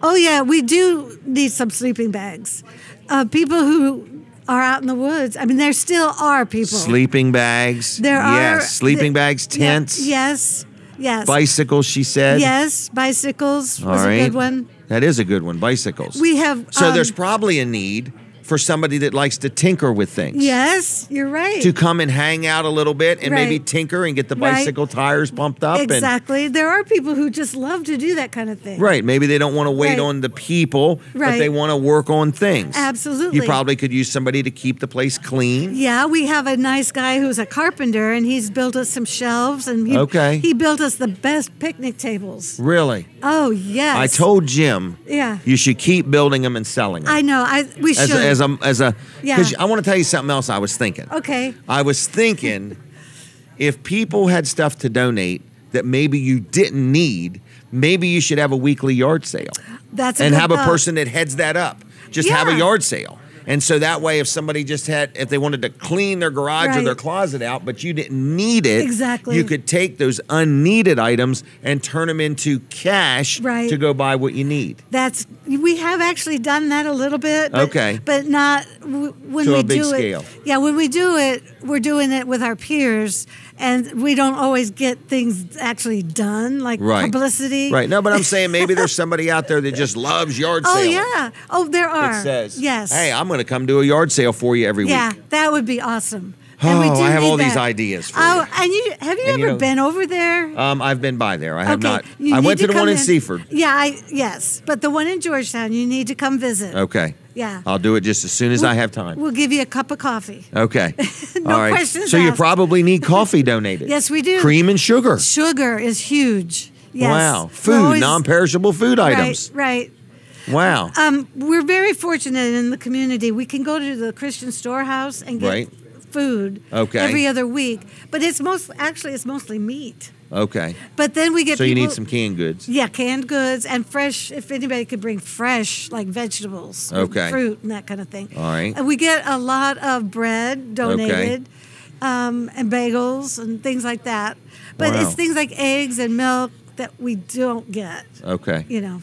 Oh yeah, we do need some sleeping bags. People who are out in the woods. I mean, there still are people. Sleeping bags. There are yes, sleeping bags, Yeah, tents, yes. Yes. bicycles. She said. Yes, bicycles All was right. a good one. That is a good one. Bicycles. We have. So there's probably a need for somebody that likes to tinker with things. Yes, you're right. To come and hang out a little bit and maybe Right. tinker and get the Right. bicycle tires pumped up. Exactly. There are people who just love to do that kind of thing. And, right. Maybe they don't want to wait Right. on the people, but Right. they want to work on things. Absolutely. You probably could use somebody to keep the place clean. Yeah, we have a nice guy who's a carpenter, and he's built us some shelves, and Okay. he built us the best picnic tables. Really? Oh yes. I told Jim Yeah. you should keep building them and selling them. I know. We should. as a Yeah. because I want to tell you something else I was thinking. Okay. I was thinking if people had stuff to donate that maybe you didn't need, maybe you should have a weekly yard sale. That's a and good have a thought. person that heads that up. Just have a Yeah. yard sale. And so that way, if somebody if they wanted to clean their garage or Right. their closet out, but you didn't need it, Exactly. you could take those unneeded items and turn them into cash Right. to go buy what you need. We have actually done that a little bit. But, Okay. But not when To we a big do scale. it. Yeah, when we do it, we're doing it with our peers, and we don't always get things actually done, like Right. publicity. Right. No, but I'm saying maybe there's somebody out there that just loves yard Oh sales. yeah. Oh, there are. That says, yes. hey, I'm going to come do a yard sale for you every Yeah, week. that would be awesome. Oh, And we do I have need all these that. ideas for Oh, and have you And you ever know- been over there? I've been by there. I have Okay, not. you I need went to the come one in in. Seaford. Yeah, yes, but the one in Georgetown, you need to come visit. Okay. Yeah. I'll do it just as soon as I have time. We'll give you a cup of coffee. Okay. No All right. questions So you asked. probably need coffee donated. Yes, we do. Cream and sugar. Sugar is huge. Yes. Wow. We're Food, always- non-perishable food items. Right. Wow. We're very fortunate in the community. We can go to the Christian storehouse and get Right. food Okay. every other week, but it's mostly meat. Okay. But then we get So you people, need some canned goods. Yeah, canned goods and fresh. If anybody could bring fresh, like vegetables, or Okay. fruit, and that kind of thing. All right. And we get a lot of bread donated, and bagels and things like that. But Wow. it's things like eggs and milk that we don't get. Okay. You know,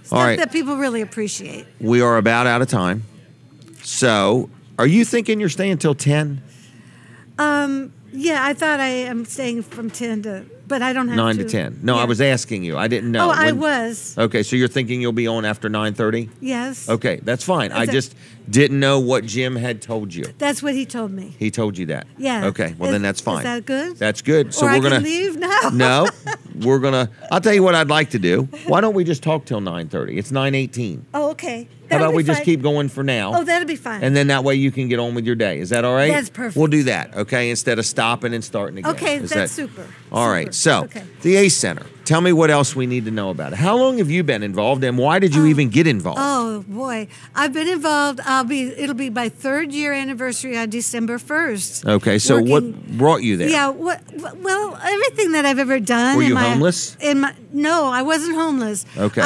stuff All right. that people really appreciate. We are about out of time. So, are you thinking you're staying till 10? Yeah, I thought I am staying from 10 to, but I don't have 9 to 10. No, I was asking you. I didn't know. Oh, I was. Okay, so you're thinking you'll be on after 9:30? Yes. Okay, that's fine. I just didn't know what Jim had told you. That's what he told me. He told you that? Yeah. Okay, well then that's fine. Is that good? That's good. So or we're I gonna can leave now. No, we're gonna. I'll tell you what I'd like to do. Why don't we just talk till 9:30? It's 9:18. Oh, okay. How That'll about be we just fine. keep going for now? Oh, that'll be fine. And then that way you can get on with your day. Is that all right? That's perfect. We'll do that, okay? Instead of stopping and starting again. Okay, Is that's that- super. All right. Super. So, Okay. the ACE Center. Tell me what else we need to know about it. How long have you been involved, and why did you even get involved? Oh boy, I've been involved. It'll be my 3rd year anniversary on December 1st. Okay, so what brought you there? Yeah, well, everything that I've ever done. Were you homeless? No, I wasn't homeless. Okay.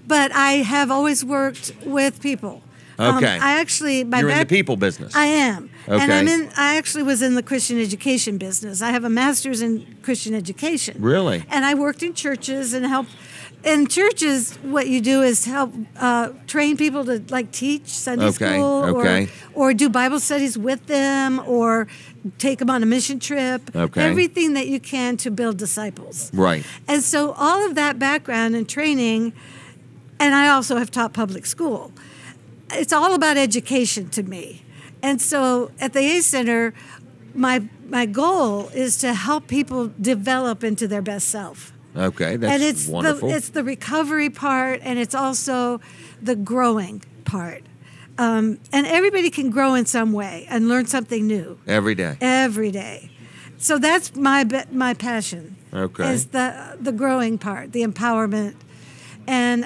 But I have always worked with people. Okay. I actually You're in the people business. I am. Okay. And I actually was in the Christian education business. I have a master's in Christian education. Really? And I worked in churches and helped. In churches, what you do is help train people to like teach Sunday school, or do Bible studies with them, or take them on a mission trip. Okay. Everything that you can to build disciples. Right. And so all of that background and training, and I also have taught public school. It's all about education to me. And so at the ACE Center, my goal is to help people develop into their best self. Okay, that's and it's wonderful. It's the recovery part, and it's also the growing part. And everybody can grow in some way and learn something new. Every day. Every day. So that's my passion. Okay. Is the growing part, the empowerment. And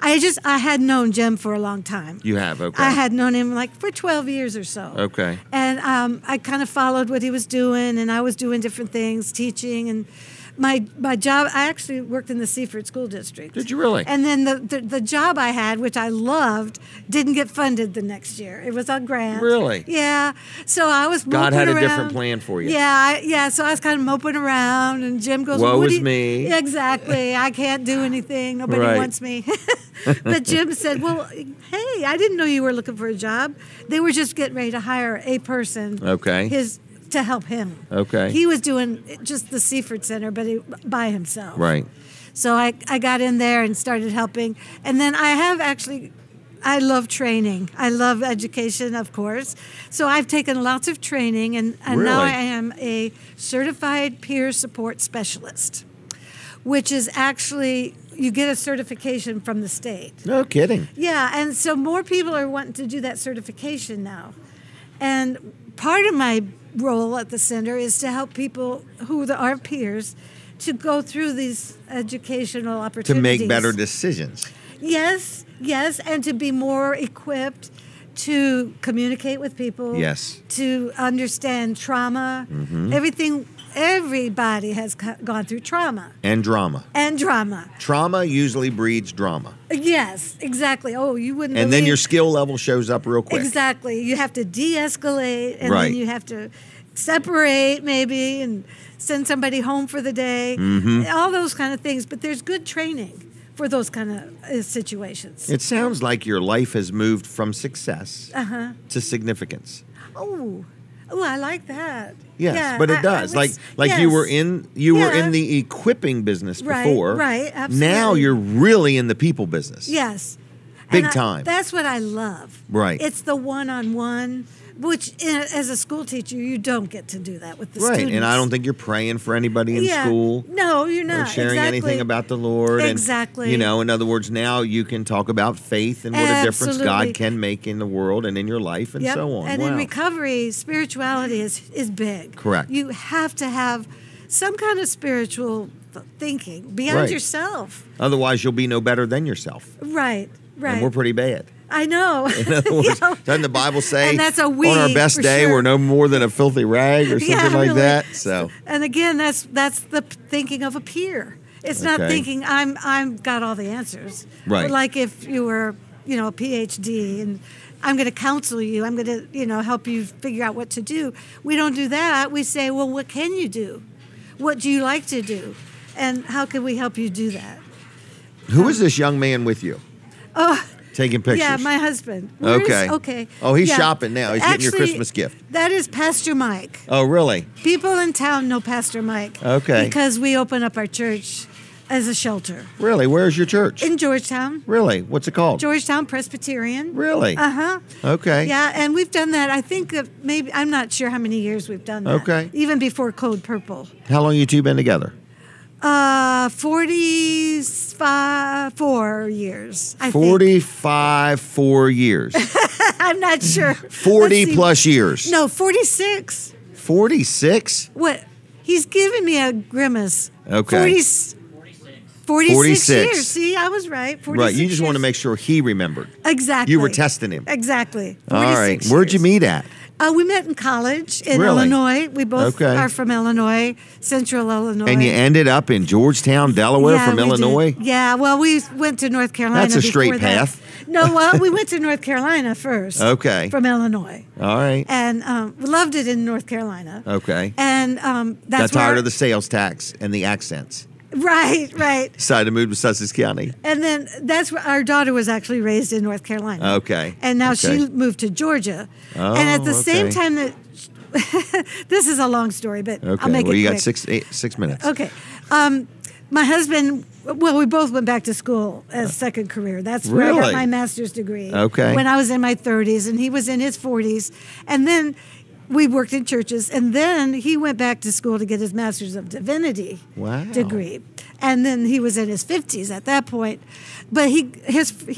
I had known Jim for a long time. You have, okay. I had known him like for 12 years or so. Okay. And I kind of followed what he was doing, and I was doing different things, teaching, and my job. I actually worked in the Seaford School District. Did you really? And then the job I had, which I loved, didn't get funded the next year. It was a grant. Really? Yeah. So I was God moping had a around. different plan for you. Yeah. So I was kind of moping around, and Jim goes, Woe well, what is do you-" me. Exactly. I can't do anything. Nobody Right. wants me. But Jim said, well, hey, I didn't know you were looking for a job. They were just getting ready to hire a person. Okay. To help him. Okay. He was doing just the Seaford Center, but by himself. Right. So I got in there and started helping. And then I love training. I love education, of course. So I've taken lots of training, and now Really? I am a certified peer support specialist, which is actually, you get a certification from the state. No kidding. Yeah, and so more people are wanting to do that certification now. And part of my role at the center is to help people who are peers to go through these educational opportunities. To make better decisions. Yes, and to be more equipped to communicate with people. Yes. To understand trauma. Mm-hmm. Everybody has gone through trauma. And drama. Trauma usually breeds drama. Yes, exactly. Oh, you wouldn't And then believe- your skill level shows up real quick. Exactly. You have to de-escalate, and Right. then you have to separate maybe and send somebody home for the day. Mm-hmm. All those kind of things. But there's good training for those kind of situations. It sounds like your life has moved from success to significance. Oh, I like that. Yes, Yeah, but it I does. was- Like yes. you were in Yeah. the equipping business Right, before. right, absolutely. Now you're really in the people business. Yes. Big And time. That's what I love. Right. It's the one-on-one, which as a school teacher, you don't get to do that with the Right, students. and I don't think you're praying for anybody in Yeah. school. No, you're Or not. sharing Exactly. anything about the Lord. Exactly. And, in other words, now you can talk about faith and what a difference God Absolutely. can make in the world and in your life and Yep. so on. And Wow. in recovery, spirituality is big. Correct. You have to have some kind of spiritual thinking beyond Right. yourself. Otherwise, you'll be no better than yourself. Right. And we're pretty bad. I know. In other words, doesn't the Bible say And that's a we, on our best for day sure. we're no more than a filthy rag or something Yeah, like really. that? So And again, that's the thinking of a peer. It's not Okay. thinking I'm got all the answers. Right. Or like if you were, a PhD and I'm going to counsel you. I'm going to, help you figure out what to do. We don't do that. We say, well, what can you do? What do you like to do? And how can we help you do that? who is this young man with you? Oh, Taking pictures. Yeah, my husband. Where is- Okay. okay. Oh, he's Yeah. shopping now. He's getting your Actually, Christmas gift. That is Pastor Mike. Oh, really? People in town know Pastor Mike. Okay. Because we open up our church as a shelter Really? Where's your church? in Georgetown. Really? What's it called? Georgetown Presbyterian. Really? Uh-huh. Okay. Yeah, and we've done that. I think maybe I'm not sure how many years we've done that. Okay. Even before Code Purple. How long you two been together? 4 years. I think. 4 years. I'm not sure. 40 Let's see. plus years. No, 46. 46? What? He's giving me a grimace. Okay. 46 years. See, I was right. 46 Right. You just want to years. make sure he remembered. Exactly. You were testing him. Exactly. All right. 46 Where'd you years. meet at? We met in college in Really? Illinois. We both Okay. are from Illinois, Central Illinois. And you ended up in Georgetown, Delaware Yeah, from we did. Illinois? Yeah, well, we went to North Carolina. That's a straight before that. path. No, well, we went to North Carolina first. Okay. From Illinois. All right. And we loved it in North Carolina. Okay. And Got that's tired where, of the sales tax and the accents. Right, right. Decided to move to Sussex County. And then that's where our daughter was actually raised in North Carolina. Okay. And now Okay. she moved to Georgia. Oh, and at the same okay. time that this is a long story, but Okay. I'll make well, it you quick. got 6 minutes. Okay. My husband, well, we both went back to school as second career. That's where I Really? got my master's degree. Okay. When I was in my 30s, and he was in his 40s. And then we worked in churches, and then he went back to school to get his master's of divinity Wow. degree. And then he was in his 50s at that point. But he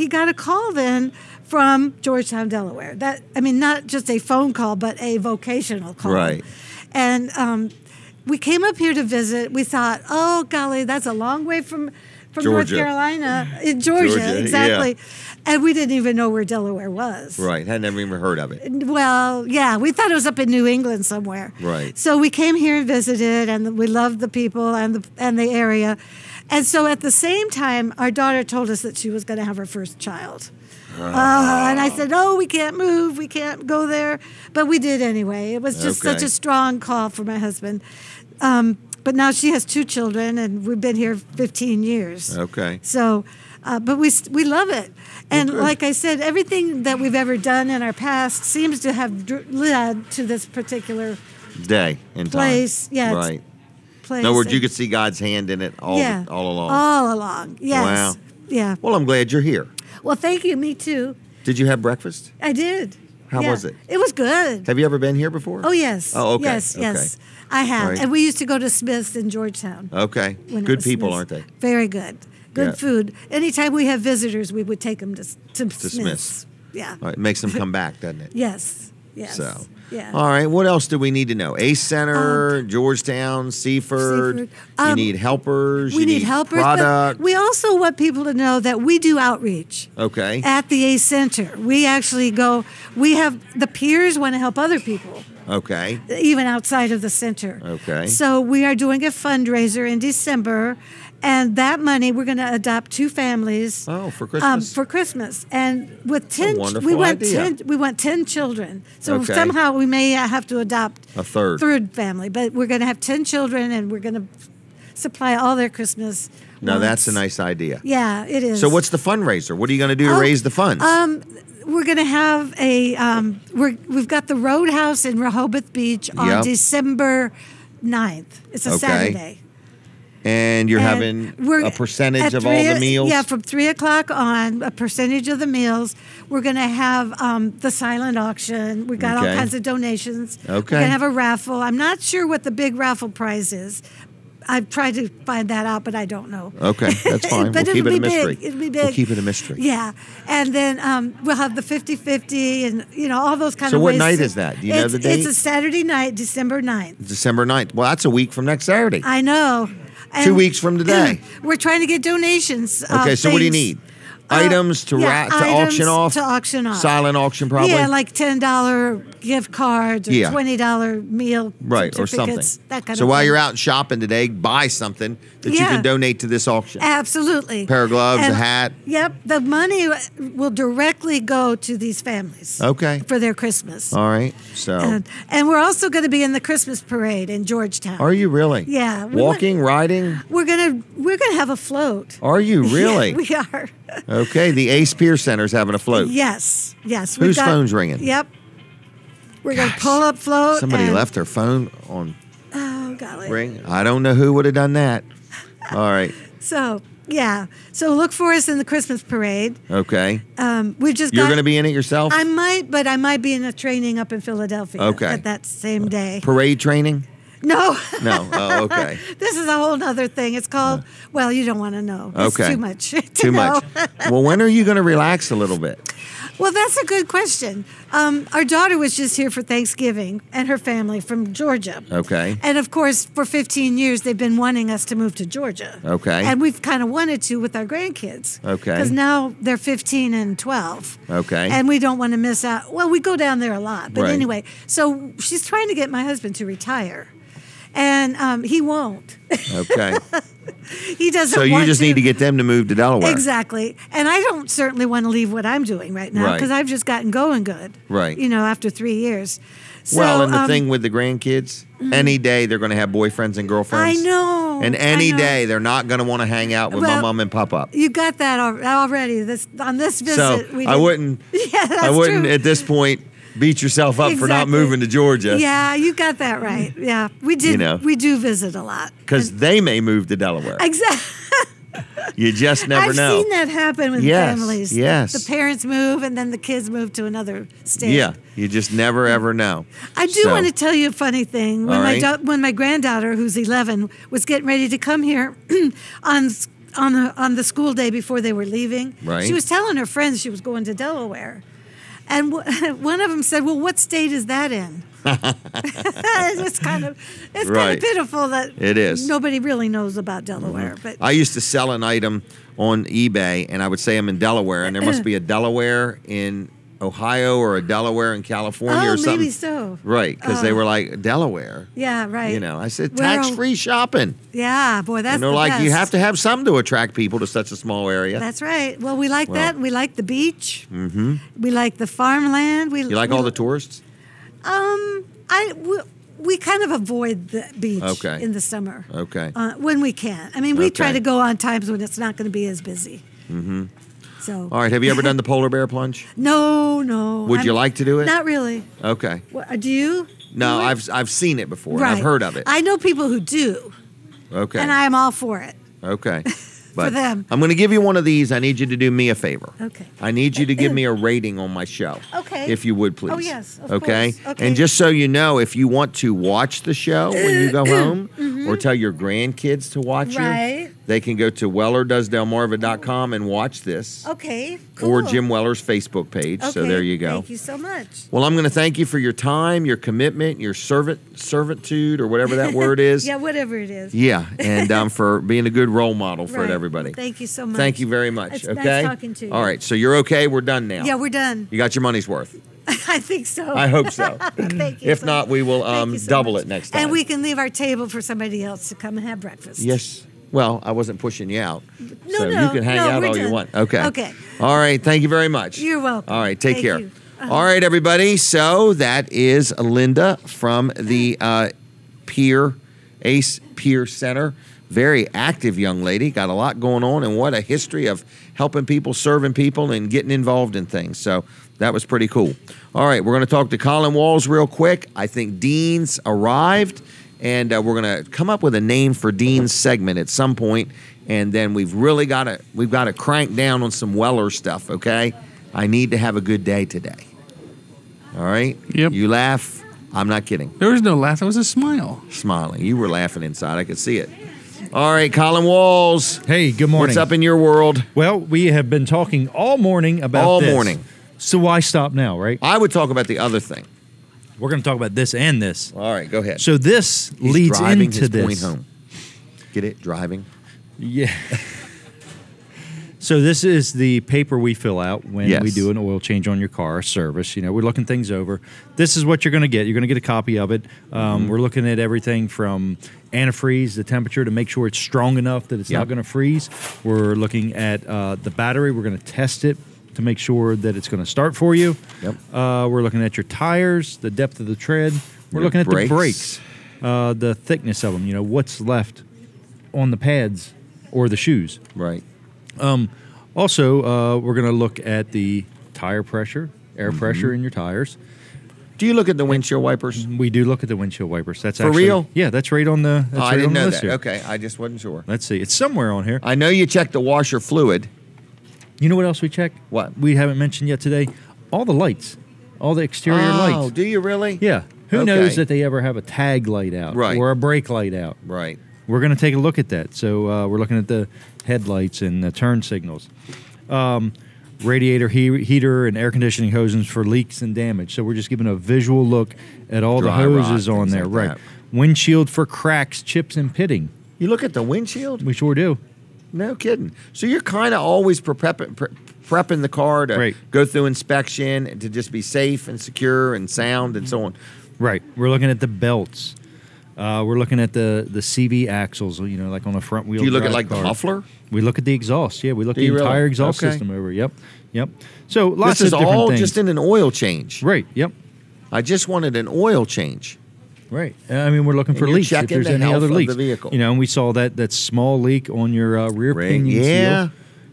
got a call then from Georgetown, Delaware. Not just a phone call, but a vocational call. Right. And we came up here to visit. We thought, oh golly, that's a long way from North Georgia. Carolina, in Georgia, Georgia, exactly. yeah. And we didn't even know where Delaware was. Right. Had never even heard of it. Well, yeah, we thought it was up in New England somewhere. Right. So we came here and visited, and we loved the people and the area. And so at the same time, our daughter told us that she was going to have her first child. And I said, "Oh, we can't move. We can't go there." But we did anyway. It was just such Okay. a strong call for my husband. But now she has 2 children, and we've been here 15 years. Okay. So, but we love it. And like I said, everything that we've ever done in our past seems to have led to this particular Day and time. place. Yeah, it's Right. place. In other words, you and- could see God's hand in it all along. All along. Yes. Wow. Yeah. Well, I'm glad you're here. Well, thank you. Me too. Did you have breakfast? I did. How Yeah. was it? It was good. Have you ever been here before? Oh, yes. Oh, okay. Yes, Okay. yes. I have. All right. And we used to go to Smith's in Georgetown. Okay. when it Good was people, Smith's. aren't they? Very good. Good Yeah. food. Anytime we have visitors, we would take them to Smith's. Smith's. Yeah. All right. It makes them come back, doesn't it? Yes. Yes. So. Yeah. All right. What else do we need to know? Ace Center, Georgetown, Seaford. Seaford. You need helpers. We you need helpers. Product. But we also want people to know that we do outreach. Okay. At the ACE Center. We actually go, we have, the peers want to help other people, Okay. even outside of the center. Okay. So we are doing a fundraiser in December, and that money we're going to adopt 2 families. Oh, for Christmas. For Christmas, and with 10, wonderful we want idea. 10. We want 10 children. So Okay. somehow we may have to adopt A third. family, but we're going to have 10 children, and we're going to supply all their Christmas. Now wants. that's a nice idea. Yeah, it is. So what's the fundraiser? What are you going to do to raise the funds? We're going to have a. We've got the Roadhouse in Rehoboth Beach on Yep. December 9th. It's a Okay. Saturday. And you're And having we're a percentage at of all the meals? Yeah, from 3 o'clock on, a percentage of the meals. We're going to have the silent auction. We've got all Okay. kinds of donations. Okay. We're going to have a raffle. I'm not sure what the big raffle prize is. I've tried to find that out, but I don't know. Okay, that's fine. But We'll keep it'll it a be mystery. big. It'll be big. We'll keep it a mystery. Yeah. And then we'll have the 50-50 and, all those kind So of what ways. night is that? Do you know the date? It's a Saturday night, December 9th. December 9th. Well, that's a week from next Saturday. I know. 2 weeks from today. We're trying to get donations. Okay, so what do you need? Items to auction off? To auction off. Silent auction, probably? Yeah, like $10 gift cards or Yeah. $20 meal Right, or something. certificates, that kind So of while thing. you're out shopping today, buy something that you Yeah. can donate to this auction. Absolutely. Pair of gloves, And- a hat. Yep. The money will directly go to these families. Okay. For their Christmas. All right. So, And we're also going to be in the Christmas parade in Georgetown. are you really? Yeah. Walking, riding? We're gonna have a float. Are you really? Yeah, we are. Okay, the Ace Pier Center's having a float. Yes. Whose phone's ringing? Yep. We're going to pull up float. Somebody left their phone on golly. ring. I don't know who would have done that. All right. So, yeah. So look for us in the Christmas parade. Okay. We just You're going to be in it yourself? I might, but I might be in a training up in Philadelphia at that same day. Parade training? No. No. Oh, okay. This is a whole other thing. It's called, well, you don't want to know. It's okay. too much. Too much. Well, when are you going to relax a little bit? Well, that's a good question. Our daughter was just here for Thanksgiving and her family from Georgia. Okay. And of course, for 15 years, they've been wanting us to move to Georgia. Okay. And we've kind of wanted to with our grandkids. Okay. Because now they're 15 and 12. Okay. And we don't want to miss out. Well, we go down there a lot. But Right. anyway, so she's trying to get my husband to retire. And he won't. Okay. He doesn't So you want just need to get them to move to Delaware. Exactly. And I don't certainly want to leave what I'm doing right now Right. because I've just gotten going good. Right. You know, after 3 years. So, Well, and the thing with the grandkids, any day they're going to have boyfriends and girlfriends. I know. And any day they're not going to want to hang out with my Well, mom and pop up. You got that already. On this visit, So we I didn't- wouldn't. Yeah, that's I wouldn't true. at this point beat yourself up for not Exactly. moving to Georgia. Yeah, you got that right. Yeah, we did. You know. We do visit a lot. Because they may move to Delaware. Exactly. You just never I've know. seen that happen with Yes, families. yes. The parents move and then the kids move to another state. Yeah, you just never ever know. I do So- want to tell you a funny thing. When All right. when my granddaughter, who's 11, was getting ready to come here on the school day before they were leaving, Right. she was telling her friends she was going to Delaware. And one of them said, "Well, what state is that in?" it's kind of Right. pitiful that It is. nobody really knows about Delaware. But I used to sell an item on eBay, and I would say I'm in Delaware, and there must be a Delaware in Ohio or a Delaware in California or something. maybe so. Right, because they were like, Delaware? Yeah, right. You know, I said, Well, tax-free shopping. Yeah, boy, that's And they're the like, you best. have to have something to attract people to such a small area. That's right. Well, we like Well. that. We like the beach. Mm-hmm. We like the farmland. You like all the tourists? We kind of avoid the beach Okay. in the summer. Okay. When we can. I mean, we try Okay. to go on times when it's not going to be as busy. Mm-hmm. So. All right, have you ever done the polar bear plunge? No. Would you like to do it? Not really. Okay. Do you? No, Do it? I've seen it before. Right. And I've heard of it. I know people who do. Okay. And I'm all for it. Okay. But them. I'm going to give you one of these. I need you to do me a favor. Okay. I need you to give me a rating on my show. Okay. If you would, please. Oh, yes, of okay? course. Okay. And just so you know, if you want to watch the show when you go home or tell your grandkids to watch Mm-hmm. Right. you, they can go to wellerdoesdelmarva.com and watch this. Okay. Cool. Or Jim Weller's Facebook page. So Okay, there you go. Thank you so much. Well, I'm going to thank you for your time, your commitment, your servitude, or whatever that word is. Yeah, whatever it is. Yeah, and for being a good role model for Right. everybody. Thank you so much. Thank you very much. It's okay. nice talking to you. All right, so you're okay. We're done now. Yeah, we're done. You got your money's worth. I think so. I hope so. Thank you. If so not, much. we will Thank you so double much. it next time. And we can leave our table for somebody else to come and have breakfast. Yes. Well, I wasn't pushing you out. No, so no, you can hang no, out we're all you done. want. Okay. Okay. All right. Thank you very much. You're welcome. All right. Take Thank care. you. All right, everybody. So that is Linda from the Ace Pier Center. Very active young lady. Got a lot going on, and what a history of helping people, serving people, and getting involved in things. So that was pretty cool. All right, we're going to talk to Colin Walls real quick. I think Dean's arrived, and we're going to come up with a name for Dean's segment at some point, and then we've got to crank down on some Weller stuff. Okay, I need to have a good day today. All right. Yep. You laugh. I'm not kidding. There was no laugh. It was a smile. Smiling. You were laughing inside. I could see it. All right, Colin Walls. Hey, good morning. What's up in your world? Well, we have been talking all morning about All this. morning. So why stop now, right? I would talk about the other thing. We're going to talk about this and this. All right, go ahead. So this He's leads driving into his this. point home. Get it? Driving. Yeah. So this is the paper we fill out when Yes. we do an oil change on your car, service. You know, we're looking things over. This is what you're going to get. You're going to get a copy of it. We're looking at everything from antifreeze, the temperature to make sure it's strong enough that it's Yep. not going to freeze. We're looking at the battery. We're going to test it to make sure that it's going to start for you. Yep. We're looking at your tires, the depth of the tread. We're Your looking at brakes. the brakes, the thickness of them. You know, what's left on the pads or the shoes. Right. Also, we're going to look at the tire pressure, air pressure in your tires. Do you look at the windshield wipers? We do look at the windshield wipers. That's For actually, real? Yeah, that's right on the. That's I right didn't on the know list that. here. Okay, I just wasn't sure. Let's see. It's somewhere on here. I know you checked the washer fluid. You know what else we check? What? We haven't mentioned yet today? All the lights, all the exterior lights. Oh, do you really? Yeah. Who Okay. knows that they ever have a tag light out Right. or a brake light out? Right. We're going to take a look at that. So we're looking at the headlights and the turn signals. Radiator heater and air conditioning hoses for leaks and damage. So we're just giving a visual look at all Dry the rot, hoses on things there. like Right. that. Windshield for cracks, chips, and pitting. You look at the windshield? We sure do. No kidding. So you're kind of always prepping the car to Right. go through inspection and to just be safe and secure and sound and so on. Right. We're looking at the belts. We're looking at the CV axles, you know, like on a front wheel. Do you look at drive like car. the muffler? We look at the exhaust. Yeah, we look at Do the you really? entire exhaust Okay. system over. Yep. So lots This is of different all things. just in an oil change. Right. Yep. I just wanted an oil change. Right. I mean, we're looking And for you're leaks. If checking there's the any health other of the leaks, vehicle. you know, and we saw that small leak on your rear pinion Yeah. seal.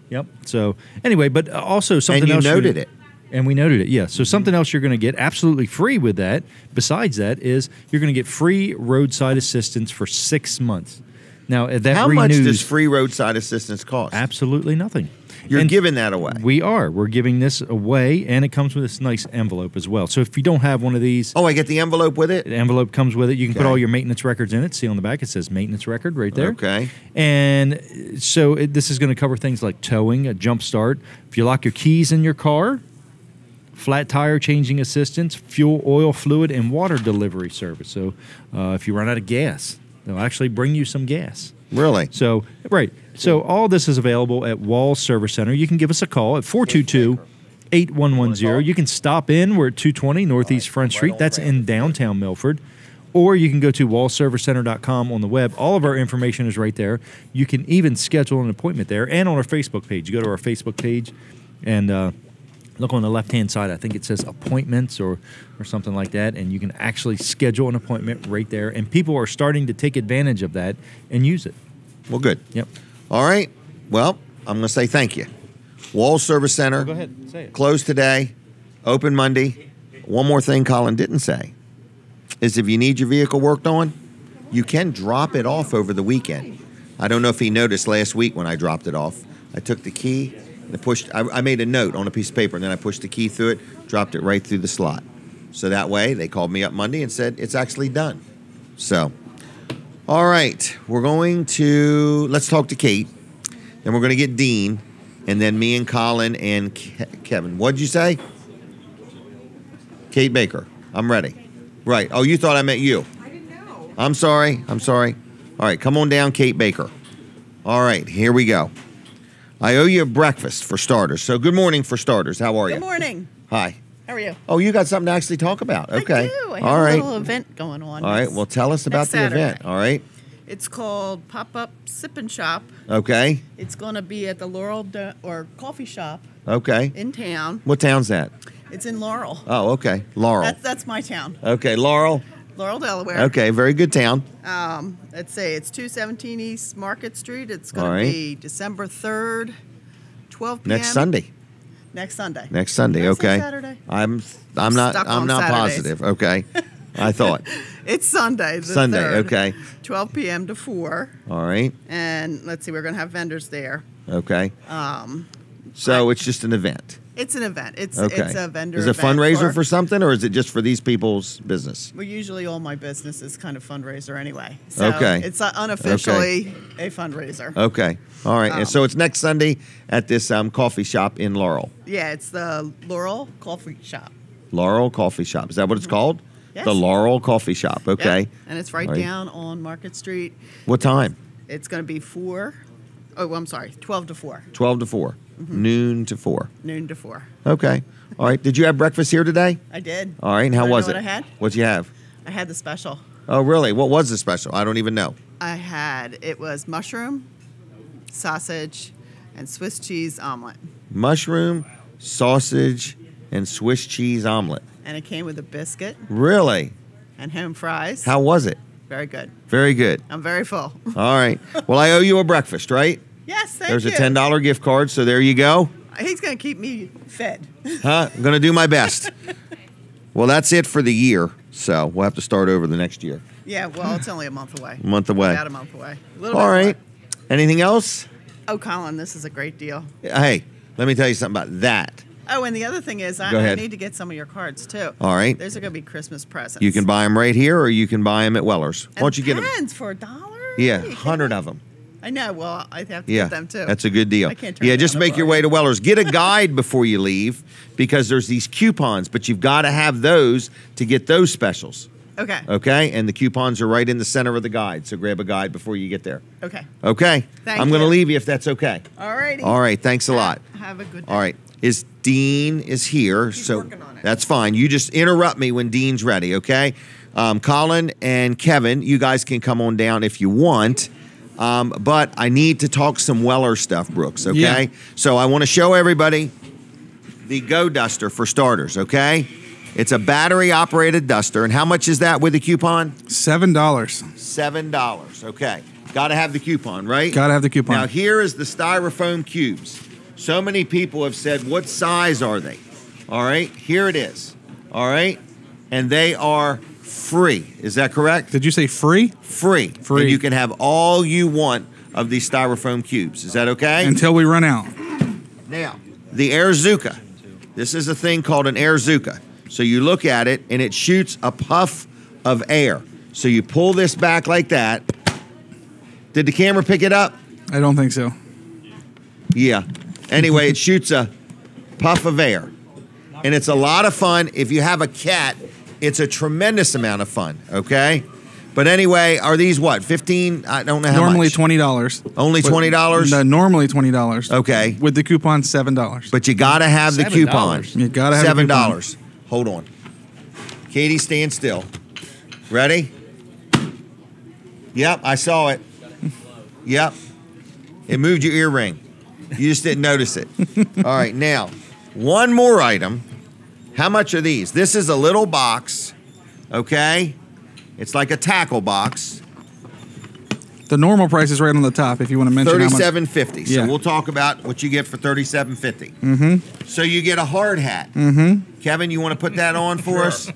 Yep. So anyway, but also something And you else. noted it. And we noted it, yeah. So something else you're going to get absolutely free with that, besides that, is you're going to get free roadside assistance for 6 months. Now, that How renews much does free roadside assistance cost? absolutely nothing. You're And giving that away. We're giving this away, and it comes with this nice envelope as well. So if you don't have one of these, Oh, I get the envelope with it? the envelope comes with it. You can put Okay. all your maintenance records in it. See on the back, it says maintenance record right there. Okay. And so this is going to cover things like towing, a jump start. If you lock your keys in your car, flat tire changing assistance, fuel, oil, fluid, and water delivery service. So if you run out of gas, they'll actually bring you some gas. Really? So, right. So all this is available at Walls Service Center. You can give us a call at 422-8110. You can stop in. We're at 220 Northeast Front Street. That's in downtown Milford. Or you can go to wallservicecenter.com on the web. All of our information is right there. You can even schedule an appointment there and on our Facebook page. You go to our Facebook page and look on the left-hand side. I think it says appointments or something like that, and you can actually schedule an appointment right there. And people are starting to take advantage of that and use it. Well, good. Yep. All right. Well, I'm going to say thank you. Wall Service Center. Go ahead, say it. Closed today. Open Monday. One more thing Colin didn't say is if you need your vehicle worked on, you can drop it off over the weekend. I don't know if he noticed last week when I dropped it off. I took the key and I made a note on a piece of paper, and then I pushed the key through it, dropped it right through the slot. So that way, they called me up Monday and said it's actually done. So, all right, let's talk to Kate. Then we're going to get Dean, and then me and Colin and Kevin. What'd you say? Kate Baker. I'm ready. Right. Oh, you thought I meant you. I didn't know. I'm sorry. All right, come on down, Kate Baker. All right, here we go. I owe you a breakfast for starters. So good morning for starters. How are you? Good morning. Hi. How are you? Oh, you got something to actually talk about. Okay. I do. I have All right. a little event going on. All right. Well, tell us about next the Saturday. event. All right. It's called Pop-Up Sip and Shop. Okay. It's going to be at the Laurel or Coffee Shop Okay. in town. What town's that? It's in Laurel. Oh, okay. Laurel. That's my town. Okay, Laurel. Laurel, Delaware. Okay, very good town. Let's say it's 217 East Market Street. It's going All to right. be December 3rd, 12 p.m. Next Sunday. Next Sunday. Next Sunday. Did I say Okay. Saturday? I'm Stuck not on Saturdays. positive. Okay. I thought. It's Sunday. The Sunday. 3rd, Okay. 12 p.m. to 4. All right. And let's see, we're going to have vendors there. Okay. So it's just an event. It's an event. It's Okay. a vendor Is it a event fundraiser for something, or is it just for these people's business? Well, usually all my business is kind of fundraiser anyway. So Okay. it's unofficially a fundraiser. Okay. All right. And so it's next Sunday at this coffee shop in Laurel. Yeah, it's the Laurel Coffee Shop. Laurel Coffee Shop. Is that what it's called? Yes. The Laurel Coffee Shop. Okay. Yep. And it's right All right. down on Market Street. What time? It's going to be 12 to 4. 12 to 4. Mm-hmm. Noon to 4. Noon to 4. Okay. All right. Did you have breakfast here today? I did. All right. And how Wanna know was what it? I had? What'd you have? I had the special. Oh, really? What was the special? I don't even know. It was mushroom, sausage, and Swiss cheese omelet. Mushroom, sausage, and Swiss cheese omelet. And it came with a biscuit Really? and home fries. How was it? Very good. Very good. I'm very full. All right. Well, I owe you a breakfast, right? Yes, thank There's you. a $10 gift card, so there you go. He's going to keep me fed. Huh? I'm going to do my best. Well, that's it for the year, so we'll have to start over the next year. Yeah, well, it's only a month away. A month away. About a month away. A little All bit right. away. Anything else? Oh, Colin, this is a great deal. Hey, let me tell you something about that. Oh, and the other thing is, Go I ahead. need to get some of your cards too. All right. Those are going to be Christmas presents. You can buy them right here, or you can buy them at Weller's. Why don't you get them? Pens for $1? Yeah, 100 of them. I know. Well, I have to Yeah, get them too. that's a good deal. I can't turn Yeah, down just a make your bar. way to Weller's. Get a guide before you leave because there's these coupons, but you've got to have those to get those specials. Okay. Okay, and the coupons are right in the center of the guide, so grab a guide before you get there. Okay. Okay, Thank I'm going to you. leave you if that's okay. All righty. All right, thanks a lot. Have a good day. All right, Dean is here, so that's fine. You just interrupt me when Dean's ready, okay? Colin and Kevin, you guys can come on down if you want. But I need to talk some Weller stuff, Brooks, okay? Yeah. So I want to show everybody the Go Duster for starters, okay? It's a battery-operated duster, and how much is that with the coupon? $7. $7, okay. Got to have the coupon, right? Got to have the coupon. Now, here is the styrofoam cubes. So many people have said, what size are they? All right, here it is. All right, and they are free. Is that correct? Did you say free? Free. Free. And you can have all you want of these styrofoam cubes. Is that okay? Until we run out. Now, the Airzuka. This is a thing called an Airzuka. So you look at it, and it shoots a puff of air. So you pull this back like that. Did the camera pick it up? I don't think so. Yeah. Anyway, it shoots a puff of air. And it's a lot of fun. If you have a cat, it's a tremendous amount of fun, okay? But anyway, are these what, 15? I don't know how Normally much. $20. Only $20? No, normally $20. Okay. With the coupon, $7. But you got to have the $7. coupon. You got to have the coupon. $7. Hold on. Katie, stand still. Ready? Yep, I saw it. Yep. It moved your earring. You just didn't notice it. All right, now, one more item. How much are these? This is a little box, okay? It's like a tackle box. The normal price is right on the top if you want to mention how much. $37.50. So Yeah. we'll talk about what you get for $37.50. Mm-hmm. So you get a hard hat. Mm-hmm. Kevin, you want to put that on for us?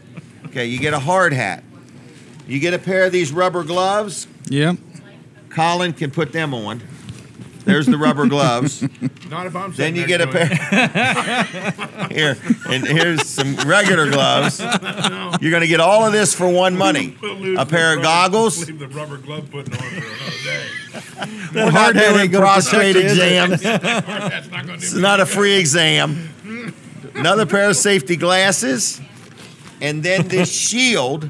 Okay, you get a hard hat. You get a pair of these rubber gloves. Yep. Colin can put them on. There's the rubber gloves. Not if I'm Then sitting you get a next to pair. Here, and here's some regular gloves. You're going to get all of this for one money. A pair of goggles. Leave the rubber glove putting on for another day. We're not doing prostate protect you, exams. That's not going to It's do not a free exam. Another pair of safety glasses. And then this shield.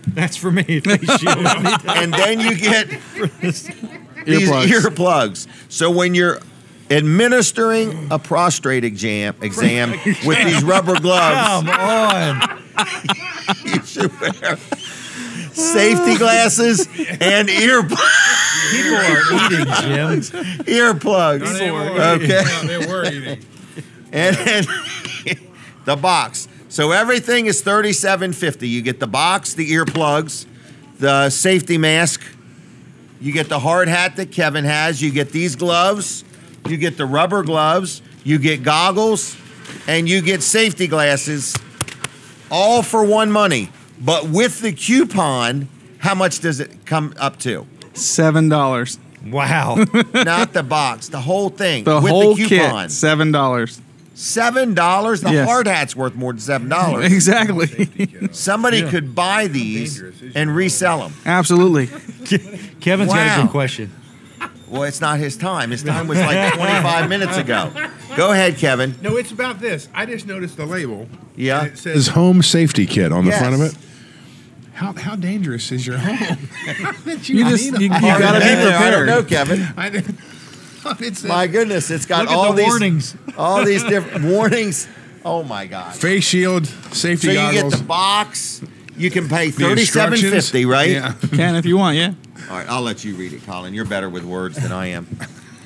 That's for me. Face shield. And then you get these earplugs. So when you're administering a prostate exam with these rubber gloves, Come on. you should wear safety glasses and earplugs. People are eating, Jim. Earplugs. Okay. Yeah, they were eating. And then the box. So everything is $37.50. You get the box, the earplugs, the safety mask. You get the hard hat that Kevin has. You get these gloves. You get the rubber gloves. You get goggles. And you get safety glasses. All for one money. But with the coupon, how much does it come up to? $7. Wow. Not the box, the whole thing. The with whole the kit, coupon. $7. $7? The Yes. hard hat's worth more than $7. Exactly. Somebody could buy these and resell them. Absolutely. Kevin's got a Wow. good question. Well, it's not his time. His time was like 25 minutes ago. Go ahead, Kevin. No, it's about this. I just noticed the label. Yeah. And it says home safety kit on the Yes. front of it. How dangerous is your home? You gotta be I don't prepared. know, Kevin. It says My goodness, it's got Look at all the these warnings. all these different warnings. Oh my God! face shield, So safety you goggles. get the box. You can pay the instructions. $37.50, right? Yeah. Can if you want, yeah. All right, I'll let you read it, Colin. You're better with words than I am.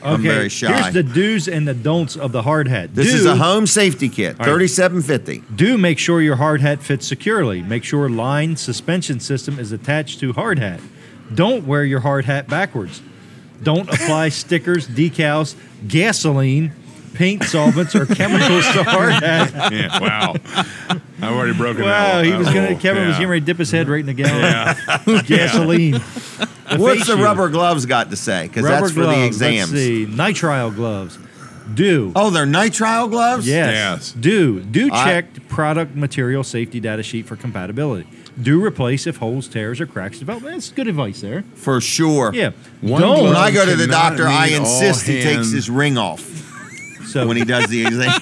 I'm Okay, very shy. here's the do's and the don'ts of the hard hat. This is a home safety kit, All right. $37.50. Do make sure your hard hat fits securely. Make sure line suspension system is attached to hard hat. Don't wear your hard hat backwards. Don't apply stickers, decals, gasoline, paint solvents, or chemicals to hard hat. Yeah, wow. I've already broken Wow, that. he was gonna. Kevin was getting ready to dip his head right in the gallon of gasoline. What's the rubber gloves got to say? Because that's for the exams. Let's see. Nitrile gloves. Do. Oh, they're nitrile gloves? Yes. Do check product material safety data sheet for compatibility. Do replace if holes, tears, or cracks develop. That's good advice there. For sure. Yeah. One Don't. When I go to the cannot doctor, I mean all insist he takes hands. his ring off So when he does the exam.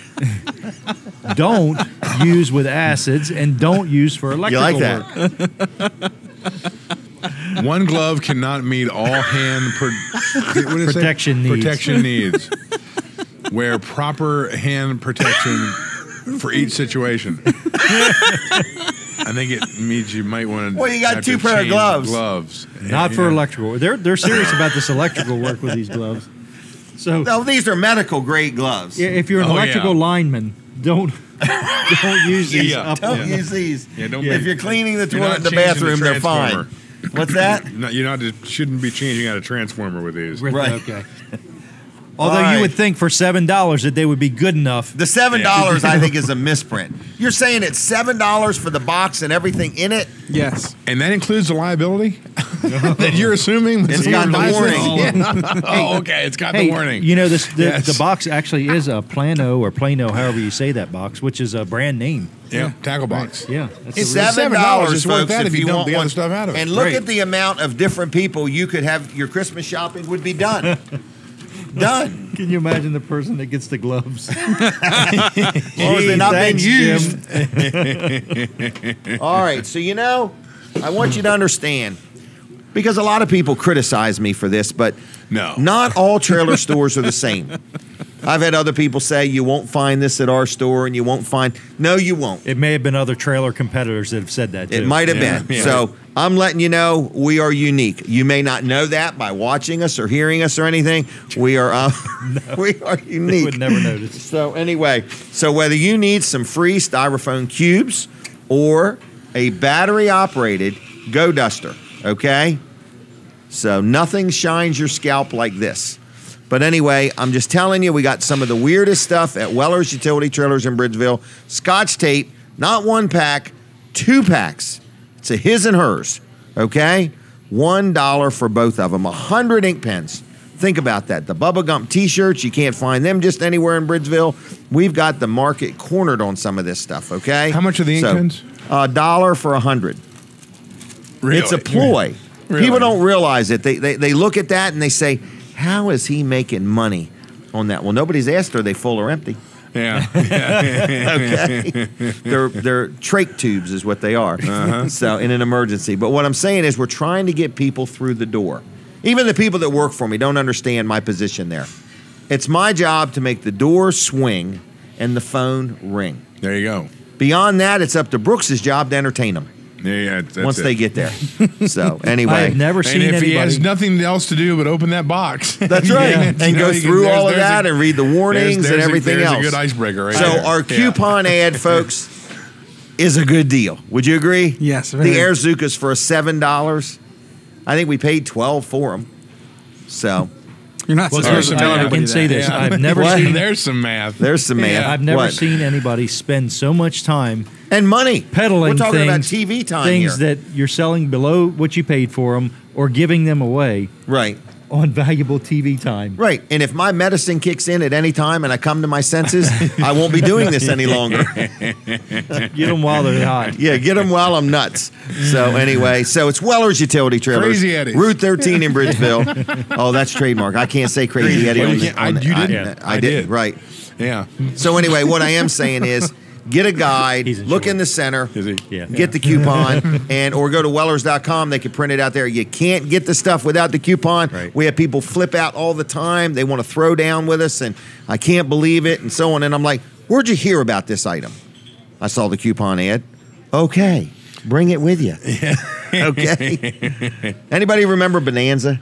don't use with acids and don't use for You electrical like that? work. One glove cannot meet all hand Protection needs. Protection needs. Wear proper hand protection for each situation. I think it means you might want to. Well, you got two pair of gloves. Gloves. Not for electrical. They're serious about this electrical work with these gloves. So No, these are medical grade gloves. yeah, if you're an electrical lineman, don't use these. Yeah. up Don't on- use these. Yeah, don't If make- you're cleaning the You're toilet not in the changing bathroom, they're fine. transformer. What's that? Shouldn't be changing out a transformer with these. Right. Okay. Although All you right. would think for $7 that they would be good enough. The $7 I think is a misprint. You're saying it's $7 for the box and everything in it? Yes. And that includes the liability that you're assuming. It's got the warning. Yeah. Oh, okay. It's got the warning. You know this. Yes. The box actually is a Plano or Plano, however you say that box, which is a brand name. Yeah, tackle box. Yeah, that's It's a real- $7, It's worth folks, that if you dump want the other one. stuff out of it. And look Right. at the amount of different people you could have. Your Christmas shopping would be done. Done. Can you imagine the person that gets the gloves? As long as they're not being Thanks, used. All right, so I want you to understand, because a lot of people criticize me for this, but No. not all trailer stores are the same. I've had other people say you won't find this at our store, and you won't find. No, you won't. It may have been other trailer competitors that have said that too. It might have Yeah, been. yeah. So I'm letting you know we are unique. You may not know that by watching us or hearing us or anything. We are we are They unique. would never notice. So anyway, whether you need some free styrofoam cubes or a battery operated Go Duster, okay? So nothing shines your scalp like this. But anyway, I'm just telling you, we got some of the weirdest stuff at Weller's Utility Trailers in Bridgeville. Scotch tape, not 1 pack, 2 packs. It's a his and hers, okay? $1 for both of them. 100 ink pens. Think about that. The Bubba Gump T-shirts, you can't find them just anywhere in Bridgeville. We've got the market cornered on some of this stuff, okay? How much are the ink pens? $1 for 100. Really? It's a ploy. Really? People don't realize it. They look at that and they say, how is he making money on that? Well, nobody's asked, are they full or empty? Yeah. Okay. They're trach tubes is what they are. So in an emergency. But what I'm saying is we're trying to get people through the door. Even the people that work for me don't understand my position there. It's my job to make the door swing and the phone ring. There you go. Beyond that, it's up to Brooks's job to entertain them Yeah, that's once it. they get there. So anyway. I've never And seen if anybody. he has nothing else to do but open that box. That's right. Yeah. And You know, go you can- through all of there's that and read the warnings there's and everything there's else. a good icebreaker right So there. our Yeah. coupon ad, folks, is a good deal. Would you agree? Yes, The very. Air Zukas for $7. I think we paid $12 for them. So You're not Well, supposed to tell I everybody can say that. this. Yeah. I've never What? seen. There's some math. there's some math. I've never What? seen anybody spend so much time And money. peddling We're talking about things, TV time things here. that you're selling below what you paid for them, or giving them away Right. on valuable TV time. Right. And if my medicine kicks in at any time and I come to my senses, I won't be doing this any longer. Get them while they're hot. Yeah, get them while I'm nuts. So anyway, so it's Weller's Utility Trailers. Crazy Eddie's. Route 13 in Bridgeville. Oh, that's trademark. I can't say Crazy Eddie. Well, on you the- can't- I- on the- you I- didn't? I I did. did. Right. Yeah. So anyway, what I am saying is get a guide, He's in look trouble. in the center, Is he? Yeah. get the coupon, or go to Wellers.com. They can print it out there. You can't get the stuff without the coupon. Right. We have people flip out all the time. They want to throw down with us, and I can't believe it, and so on. And I'm like, where'd you hear about this item? I saw the coupon ad. Okay, bring it with you. Okay. Anybody remember Bonanza?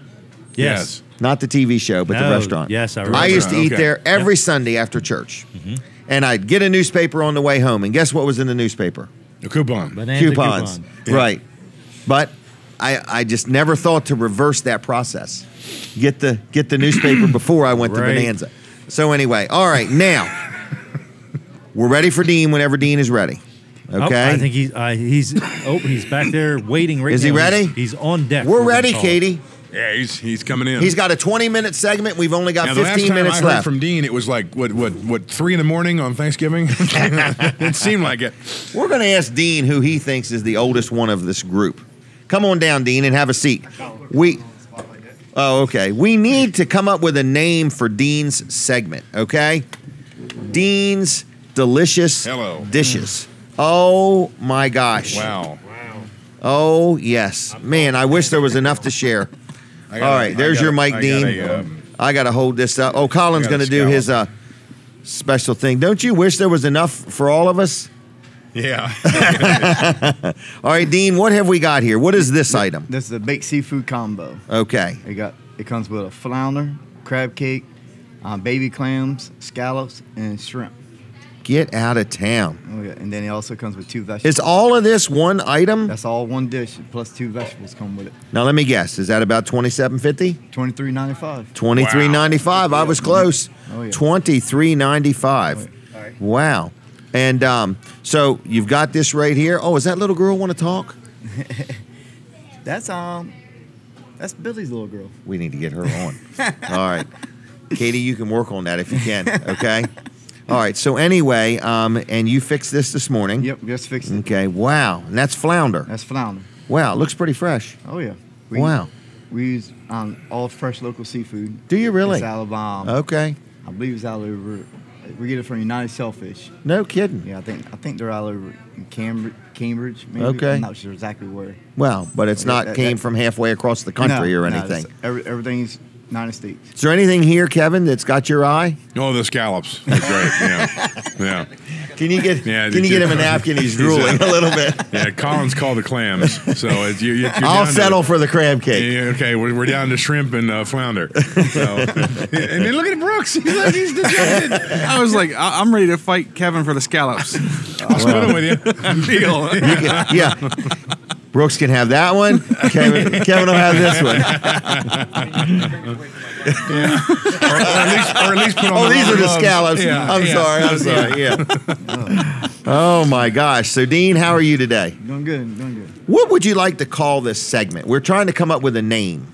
Yes. Not the TV show, but the No, restaurant. yes, I remember. I used to eat Okay. there every Sunday after church. And I'd get a newspaper on the way home. And guess what was in the newspaper? A coupon. Bonanza Coupons. coupon. Right. But I just never thought to reverse that process. Get the newspaper before I went to Bonanza. So anyway, all right, now we're ready for Dean whenever Dean is ready. Okay. I think he's back there waiting right now. Is he ready? He's on deck. We're ready, Katie. Yeah, he's coming in. He's got a 20-minute segment. We've only got 15 minutes I heard left. From Dean, it was like what 3 a.m. on Thanksgiving. It seemed like it. We're going to ask Dean who he thinks is the oldest one of this group. Come on down, Dean, and have a seat. Okay. We need to come up with a name for Dean's segment. Okay, Dean's Delicious Dishes. Oh my gosh! Wow. Oh yes, man. I wish there was enough to share. All right, there's your mic, Dean. I got to hold this up. Oh, Colin's going to do his special thing. Don't you wish there was enough for all of us? Yeah. All right, Dean, what have we got here? What is this item? This is a baked seafood combo. Okay. It comes with a flounder, crab cake, baby clams, scallops, and shrimp. Get out of town. Oh, yeah. And then it also comes with 2 vegetables. Is all of this one item? That's all one dish, plus 2 vegetables come with it. Now, let me guess. Is that about $27.50? $23.95. $23.95. I was close. Oh, yeah. $23.95. Oh, yeah. Wow. And so you've got this right here. Oh, does that little girl want to talk? That's Billy's little girl. We need to get her on. All right. Katie, you can work on that if you can, okay? All right, so anyway, and you fixed this morning. Yep, just fixed it. Okay, wow. And that's flounder. That's flounder. Wow, it looks pretty fresh. Oh, yeah. Wow. We use all fresh local seafood. Do you really? It's Alabama. Okay. I believe it's all over. We get it from United Shellfish. No kidding. Yeah, I think they're all over in Cambridge, maybe. Okay. I'm not sure exactly where. Well, but it's not came from halfway across the country or anything. Everything's United States. Is there anything here, Kevin, that's got your eye? Oh, the scallops. That's great. Yeah. Can you get him a napkin? He's drooling a little bit. Yeah, Colin's called the clams. So you're I'll settle for the crab cake. Yeah, okay, we're down to shrimp and flounder. So, and then look at Brooks. He's dejected. I was like, I'm ready to fight Kevin for the scallops. I'll split them with you. Deal. Yeah. Brooks can have that one. Kevin will have this one. or at least put on Oh, the these are the gloves. scallops. Yeah. I'm sorry. Yeah. Oh my gosh. So Dean, how are you today? Doing good. What would you like to call this segment? We're trying to come up with a name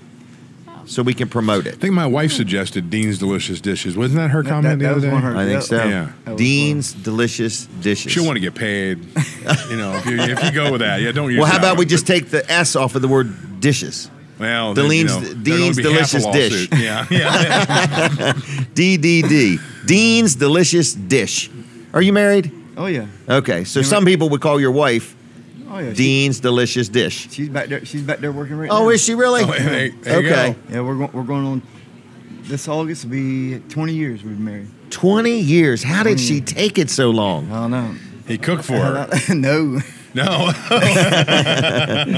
so we can promote it. I think my wife suggested Dean's Delicious Dishes. Wasn't that her comment the other day? I think so. Yeah. Dean's Delicious Dishes. She'll want to get paid. If you go with that. Yeah, don't use Well, how that about one. we just take the S off of the word dishes? Well, Dean's Dean's Delicious Dish. Yeah. DDD. Dean's Delicious Dish. Are you married? Oh, yeah. Okay, so some people would call your wife Oh, yeah. Dean's Delicious Dish. She's back there working right now. Oh, is she really? Oh, there you Okay. go. Yeah, we're going on. This August will be 20 years we've been married. 20 years. How did 20 she take it so long? I don't know. He cooked for her. No. No.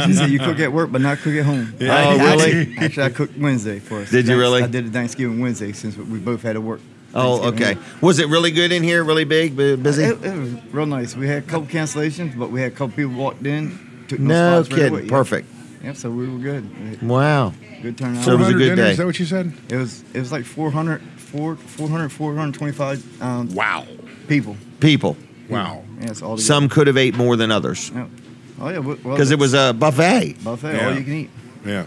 She said you cook at work, but not cook at home. Yeah. Oh, really? Actually, I cooked Wednesday for us. Did you really? I did it Thanksgiving Wednesday since we both had to work. Oh, okay. Was it really good in here? Really big? Busy? It was real nice. We had a couple cancellations, but we had a couple people walked in. Took No spots right kidding. away. Yeah. Perfect. Yeah, so we were good. Wow. Good turnout. So it was a good dinners, day. Is that what you said? It was like 425 Wow. people. People. Wow. Yeah, it's all together. Some could have ate more than others. Yeah. Oh yeah, Because it was a buffet. buffet. Yeah. All you can eat. Yeah.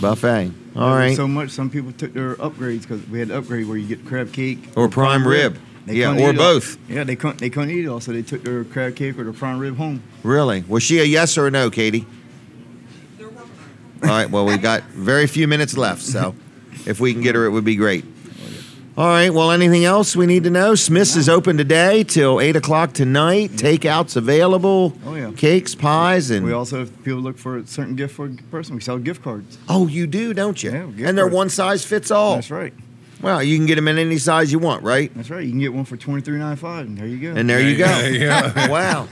Buffet. All right. So much. Some people took their upgrades because we had the upgrade where you get crab cake Or prime rib. They Yeah, couldn't or eat it all. both. Yeah, they couldn't eat it all, so they took their crab cake or their prime rib home. Really? Was she a yes or a no, Katie? All right. Well, we've got very few minutes left, so if we can get her, it would be great. All right. Well, anything else we need to know? Smith's is open today till 8 o'clock tonight. Takeouts available. Oh, yeah. Cakes, pies, and We also, if people look for a certain gift for a person, we sell gift cards. oh, you do, don't you? Yeah, gift and they're cards. one size fits all. That's right. Well, you can get them in any size you want, right? That's right. You can get one for $23.95, and there you go. And there you go. Yeah. Wow.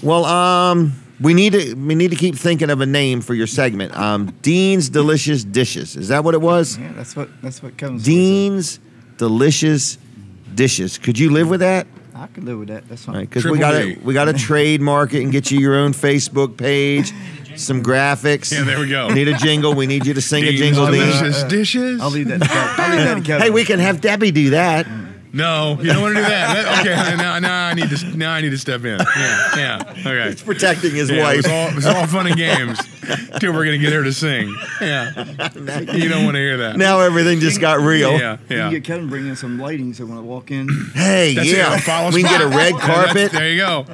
Well, we need to keep thinking of a name for your segment. Dean's Delicious Dishes. Is that what it was? Yeah, that's what Kevin's. Dean's Delicious Dishes. Could you live with that? I can live with that. That's fine. Because Triple we D. got to trademark it and get you your own Facebook page. some graphics. Yeah, there we go. Need a jingle. We need you to sing a jingle. Delicious dishes. I'll leave that to Kevin. Hey, we can have Debbie do that. No, you don't want to do that. Okay, now I need to step in. Yeah. Okay. He's protecting his Yeah, wife. It was all fun and games till we're gonna get her to sing. Yeah. You don't want to hear that. Now everything just got real. Yeah. You can get Kevin bring in some lighting so when I walk in. Hey, That's yeah. follow We can spot. get a red carpet. There you go.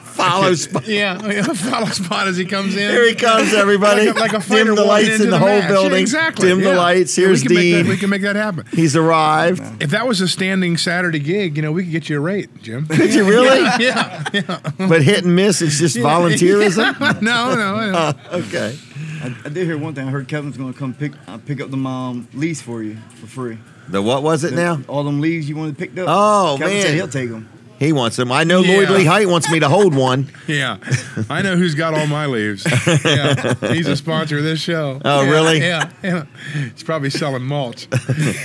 Follow spot. Yeah, follow spot as he comes in. Here he comes, everybody. Like a fighter Dim the walking lights in into the whole match. building. Yeah, exactly. Dim the lights. Here's we can Dean. we can make that happen. He's arrived. If that was a standing Saturday gig, we could get you a rate, Jim. Could you really? Yeah. But hit and miss, it's just volunteerism? No. Okay. I did hear one thing. I heard Kevin's going to come pick up the leaves for you for free. The what was it now? All them leaves you wanted picked up. Oh, Kevin man. said he'll take them. He wants them. I know Yeah. Lloyd Lee Height wants me to hold one. Yeah. I know who's got all my leaves. Yeah. He's a sponsor of this show. Oh, Yeah, really? Yeah. He's probably selling mulch.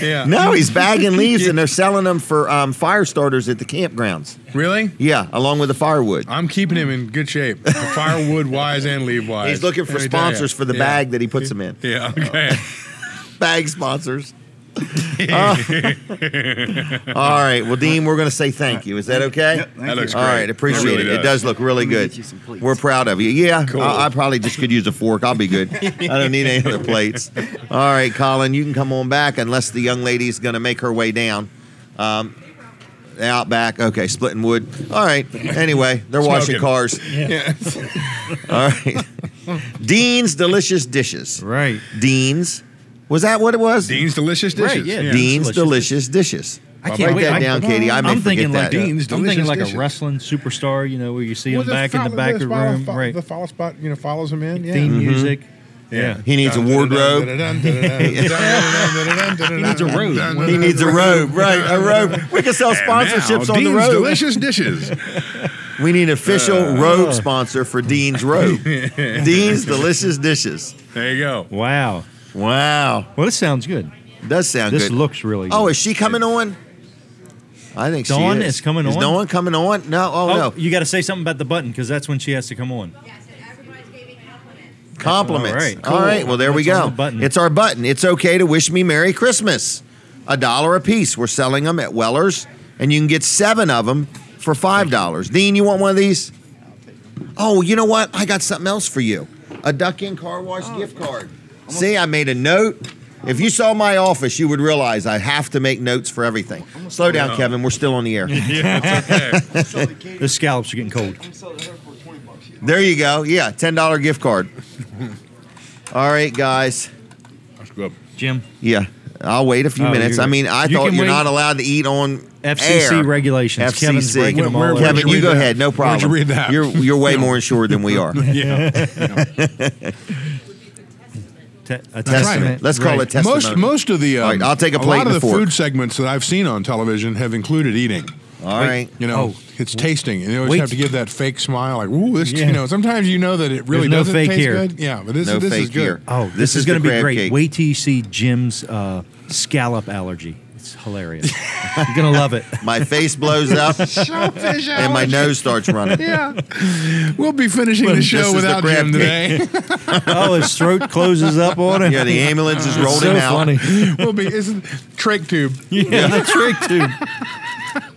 Yeah. No, he's bagging leaves and they're selling them for fire starters at the campgrounds. Really? Yeah, along with the firewood. I'm keeping him in good shape, firewood wise and leaf wise. He's looking for sponsors for the bag that he puts them in. Yeah. Okay. Bag sponsors. All right. Well, Dean, we're going to say thank you. Is that okay? Yep, thank That looks you. All great. right. Appreciate It it. really It does look really Let me good. get you some plates. We're proud of you. Yeah. Cool. I probably just could use a fork. I'll be good. I don't need any other plates. All right, Colin, you can come on back unless the young lady's going to make her way down. Out back. Okay, splitting wood. All right. Anyway, they're washing Smoking. cars. Yeah. All right. Dean's Delicious Dishes. Right. Dean's. Was that what it was? Dean's Delicious Dishes. Right, yeah. Dean's Delicious Dishes. I Write can't wait. that down, Katie. I may I'm thinking forget like that. Dean's I'm thinking Delicious like Dishes. a wrestling superstar, where you see him Well, back in the back of the room. Right. The follow spot, follows him in. Yeah. Theme music. Yeah. He needs a wardrobe. He needs a robe. He needs a robe, right? A robe. We can sell sponsorships on the Dean's road. Delicious Dishes. We need an official robe sponsor for Dean's Robe. Dean's Delicious Dishes. There you go. Wow. Wow. Well, this sounds good. Does sound This good. looks really good. Oh, is she coming on? I think Dawn she is. is coming Is on? Dawn coming on? No. Oh, no. You got to say something about the button because that's when she has to come on. Compliments. All right, All right. cool. Well, there we What's on go. the button? It's our button. It's okay to wish me Merry Christmas. $1 a piece. We're selling them at Weller's, and you can get 7 of them for $5. Dean, you want one of these? Oh, you know what? I got something else for you. A Duck Inn Car Wash gift card. See, I made a note. If you saw my office, you would realize I have to make notes for everything. Slow down, Kevin. We're still on the air. Yeah, it's okay. The scallops are getting cold. There you go. Yeah, $10 gift card. All right, guys. That's good. Jim, Yeah, I'll wait a few Oh, minutes. you're- I mean, I you thought can you're wait. not allowed to eat on FCC air. regulations. Kevin's FCC. breaking them all. Where- over. Kevin, you read go that? ahead. No problem. Where'd you read that? You're way more insured than we are. Yeah. A Testament. Let's call it testimony. Most of the All right, I'll take a plate lot and of a the fork. food segments that I've seen on television have included eating. All right. It's tasting, and you always Wait. have to give that fake smile, like, "Ooh, this." Yeah. Sometimes you know that it really There's no doesn't fake taste here. good. Yeah, but this No is fake good. here. Oh, This this is is going the to be crab great. cake. Wait till you see Jim's scallop allergy. It's hilarious. You're going to love it. My face blows up Shellfish and my allergy. nose starts running. Yeah, we'll be finishing the This show is the without crab Jim today. Oh, his throat closes up on him. Yeah, the ambulance is rolled so him out. funny. We'll be isn't trach tube. Yeah, the trick, tube.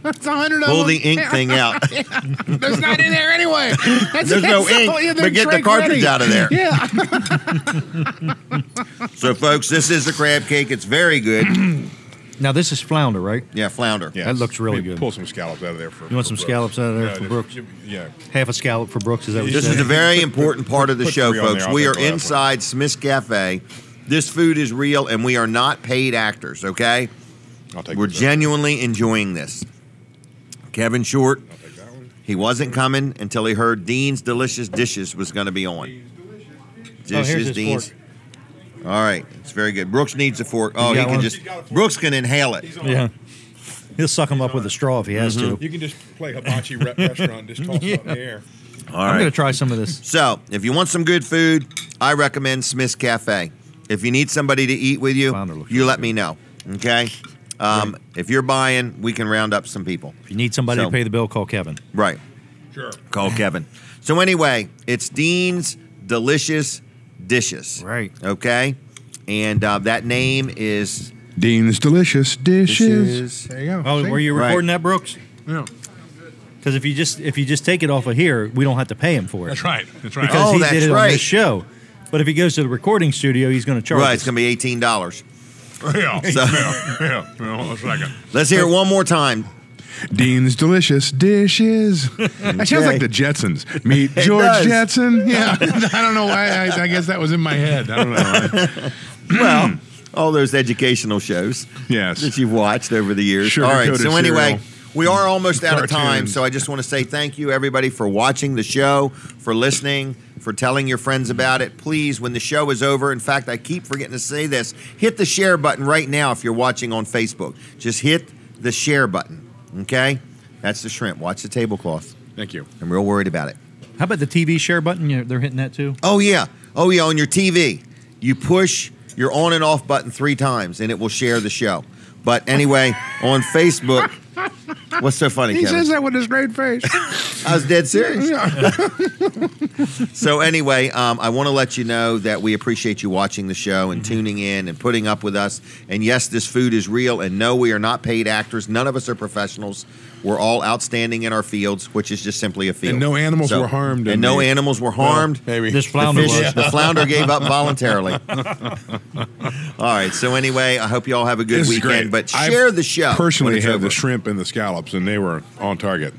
That's 100 of Pull them. the ink thing out. There's not in there anyway. That's There's no that's ink, all- yeah, they're but get the trach cartridge ready. out of there. Yeah. So, folks, this is the crab cake. It's very good. Now, this is flounder, right? Yeah, flounder. Yeah. That looks really Maybe good. Pull some scallops out of there for. You want some scallops out of there for Brooks? Yeah. Half a scallop for Brooks, is that what you This is said? a very important part of the Put show, 3 on folks. there. I'll We take are the last one. inside Smith's Cafe. This food is real, and we are not paid actors, okay? I'll take We're this. genuinely enjoying this. Kevin Short, I'll take that one. he wasn't coming until he heard Dean's Delicious Dishes was going to be on. here's his Dean's. fork. All right, it's very good. Brooks needs a fork. Oh, You he got can one? just. Brooks can inhale it. Yeah. He'll suck him up with a straw if he has to. You can just play hibachi restaurant and just toss it up in the air. All I'm right. going to try some of this. So, if you want some good food, I recommend Smith's Cafe. If you need somebody to eat with you, Flounder looks you really let me know. Okay. If you're buying, we can round up some people. If you need somebody So- to pay the bill, call Kevin. Right. Sure. Call Kevin. So anyway, it's Dean's Delicious Dishes. Right. Okay? And that name is Dean's Delicious Dishes. There you go. Oh, See? were you recording that, Brooks? Yeah. Because if you just take it off of here, we don't have to pay him for it. That's right. That's right. Because he that's did it on right. this show. But if he goes to the recording studio, he's going to charge. right. us. It's going to be $18. Yeah. So- yeah. Hold on a second. Let's hear it one more time. Dean's Delicious Dishes. That sounds like the Jetsons. Meet George does. Jetson. Yeah. I don't know why. I guess that was in my head. I don't know. Well, all those educational shows Yes. that you've watched over the years. Sugar All right. coated So anyway, cereal. we are almost out of time. Cartoons. So I just want to say thank you, everybody, for watching the show, for listening, for telling your friends about it. Please, when the show is over, in fact, I keep forgetting to say this, hit the share button right now if you're watching on Facebook. Just hit the share button. Okay? That's the shrimp. Watch the tablecloth. Thank you. I'm real worried about it. How about the TV share button? They're hitting that too? Oh, yeah. Oh, yeah. On your TV, you push your on and off button 3 times, and it will share the show. But anyway, on Facebook, what's so funny, He Kevin? says that with his great face. I was dead serious. So anyway, I want to let you know that we appreciate you watching the show and tuning in and putting up with us. And yes, this food is real. And no, we are not paid actors. None of us are professionals. We're all outstanding in our fields, which is just simply a field. And no animals were harmed. And no animals were harmed. Maybe. This flounder was. The flounder gave up voluntarily. All right. So anyway, I hope you all have a good This is weekend. great. But share the show. Personally, when it's had over. the shrimp and the scallops, and they were on target.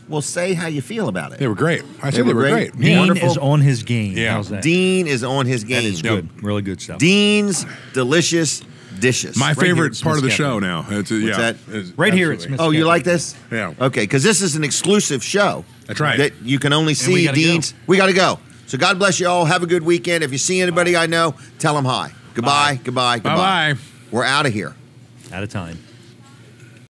Well, say how you feel about it. They were great. I said they were great. Dean Wonderful. is on his game. Yeah. How's that? Dean is on his game. That is good. Really good stuff. Dean's Delicious Dishes. My Right favorite here at part of the Smith's show Cafe. now. It's, that? is Right here at absolutely- Smith's Oh, you Cafe. like this? Yeah. Okay, because this is an exclusive show. That's right. That you can only we see gotta Dean's. We got to go. So God bless you all. Have a good weekend. If you see anybody I know, tell them hi. Goodbye. Goodbye. Goodbye. Bye-bye. We're out of here. Out of time.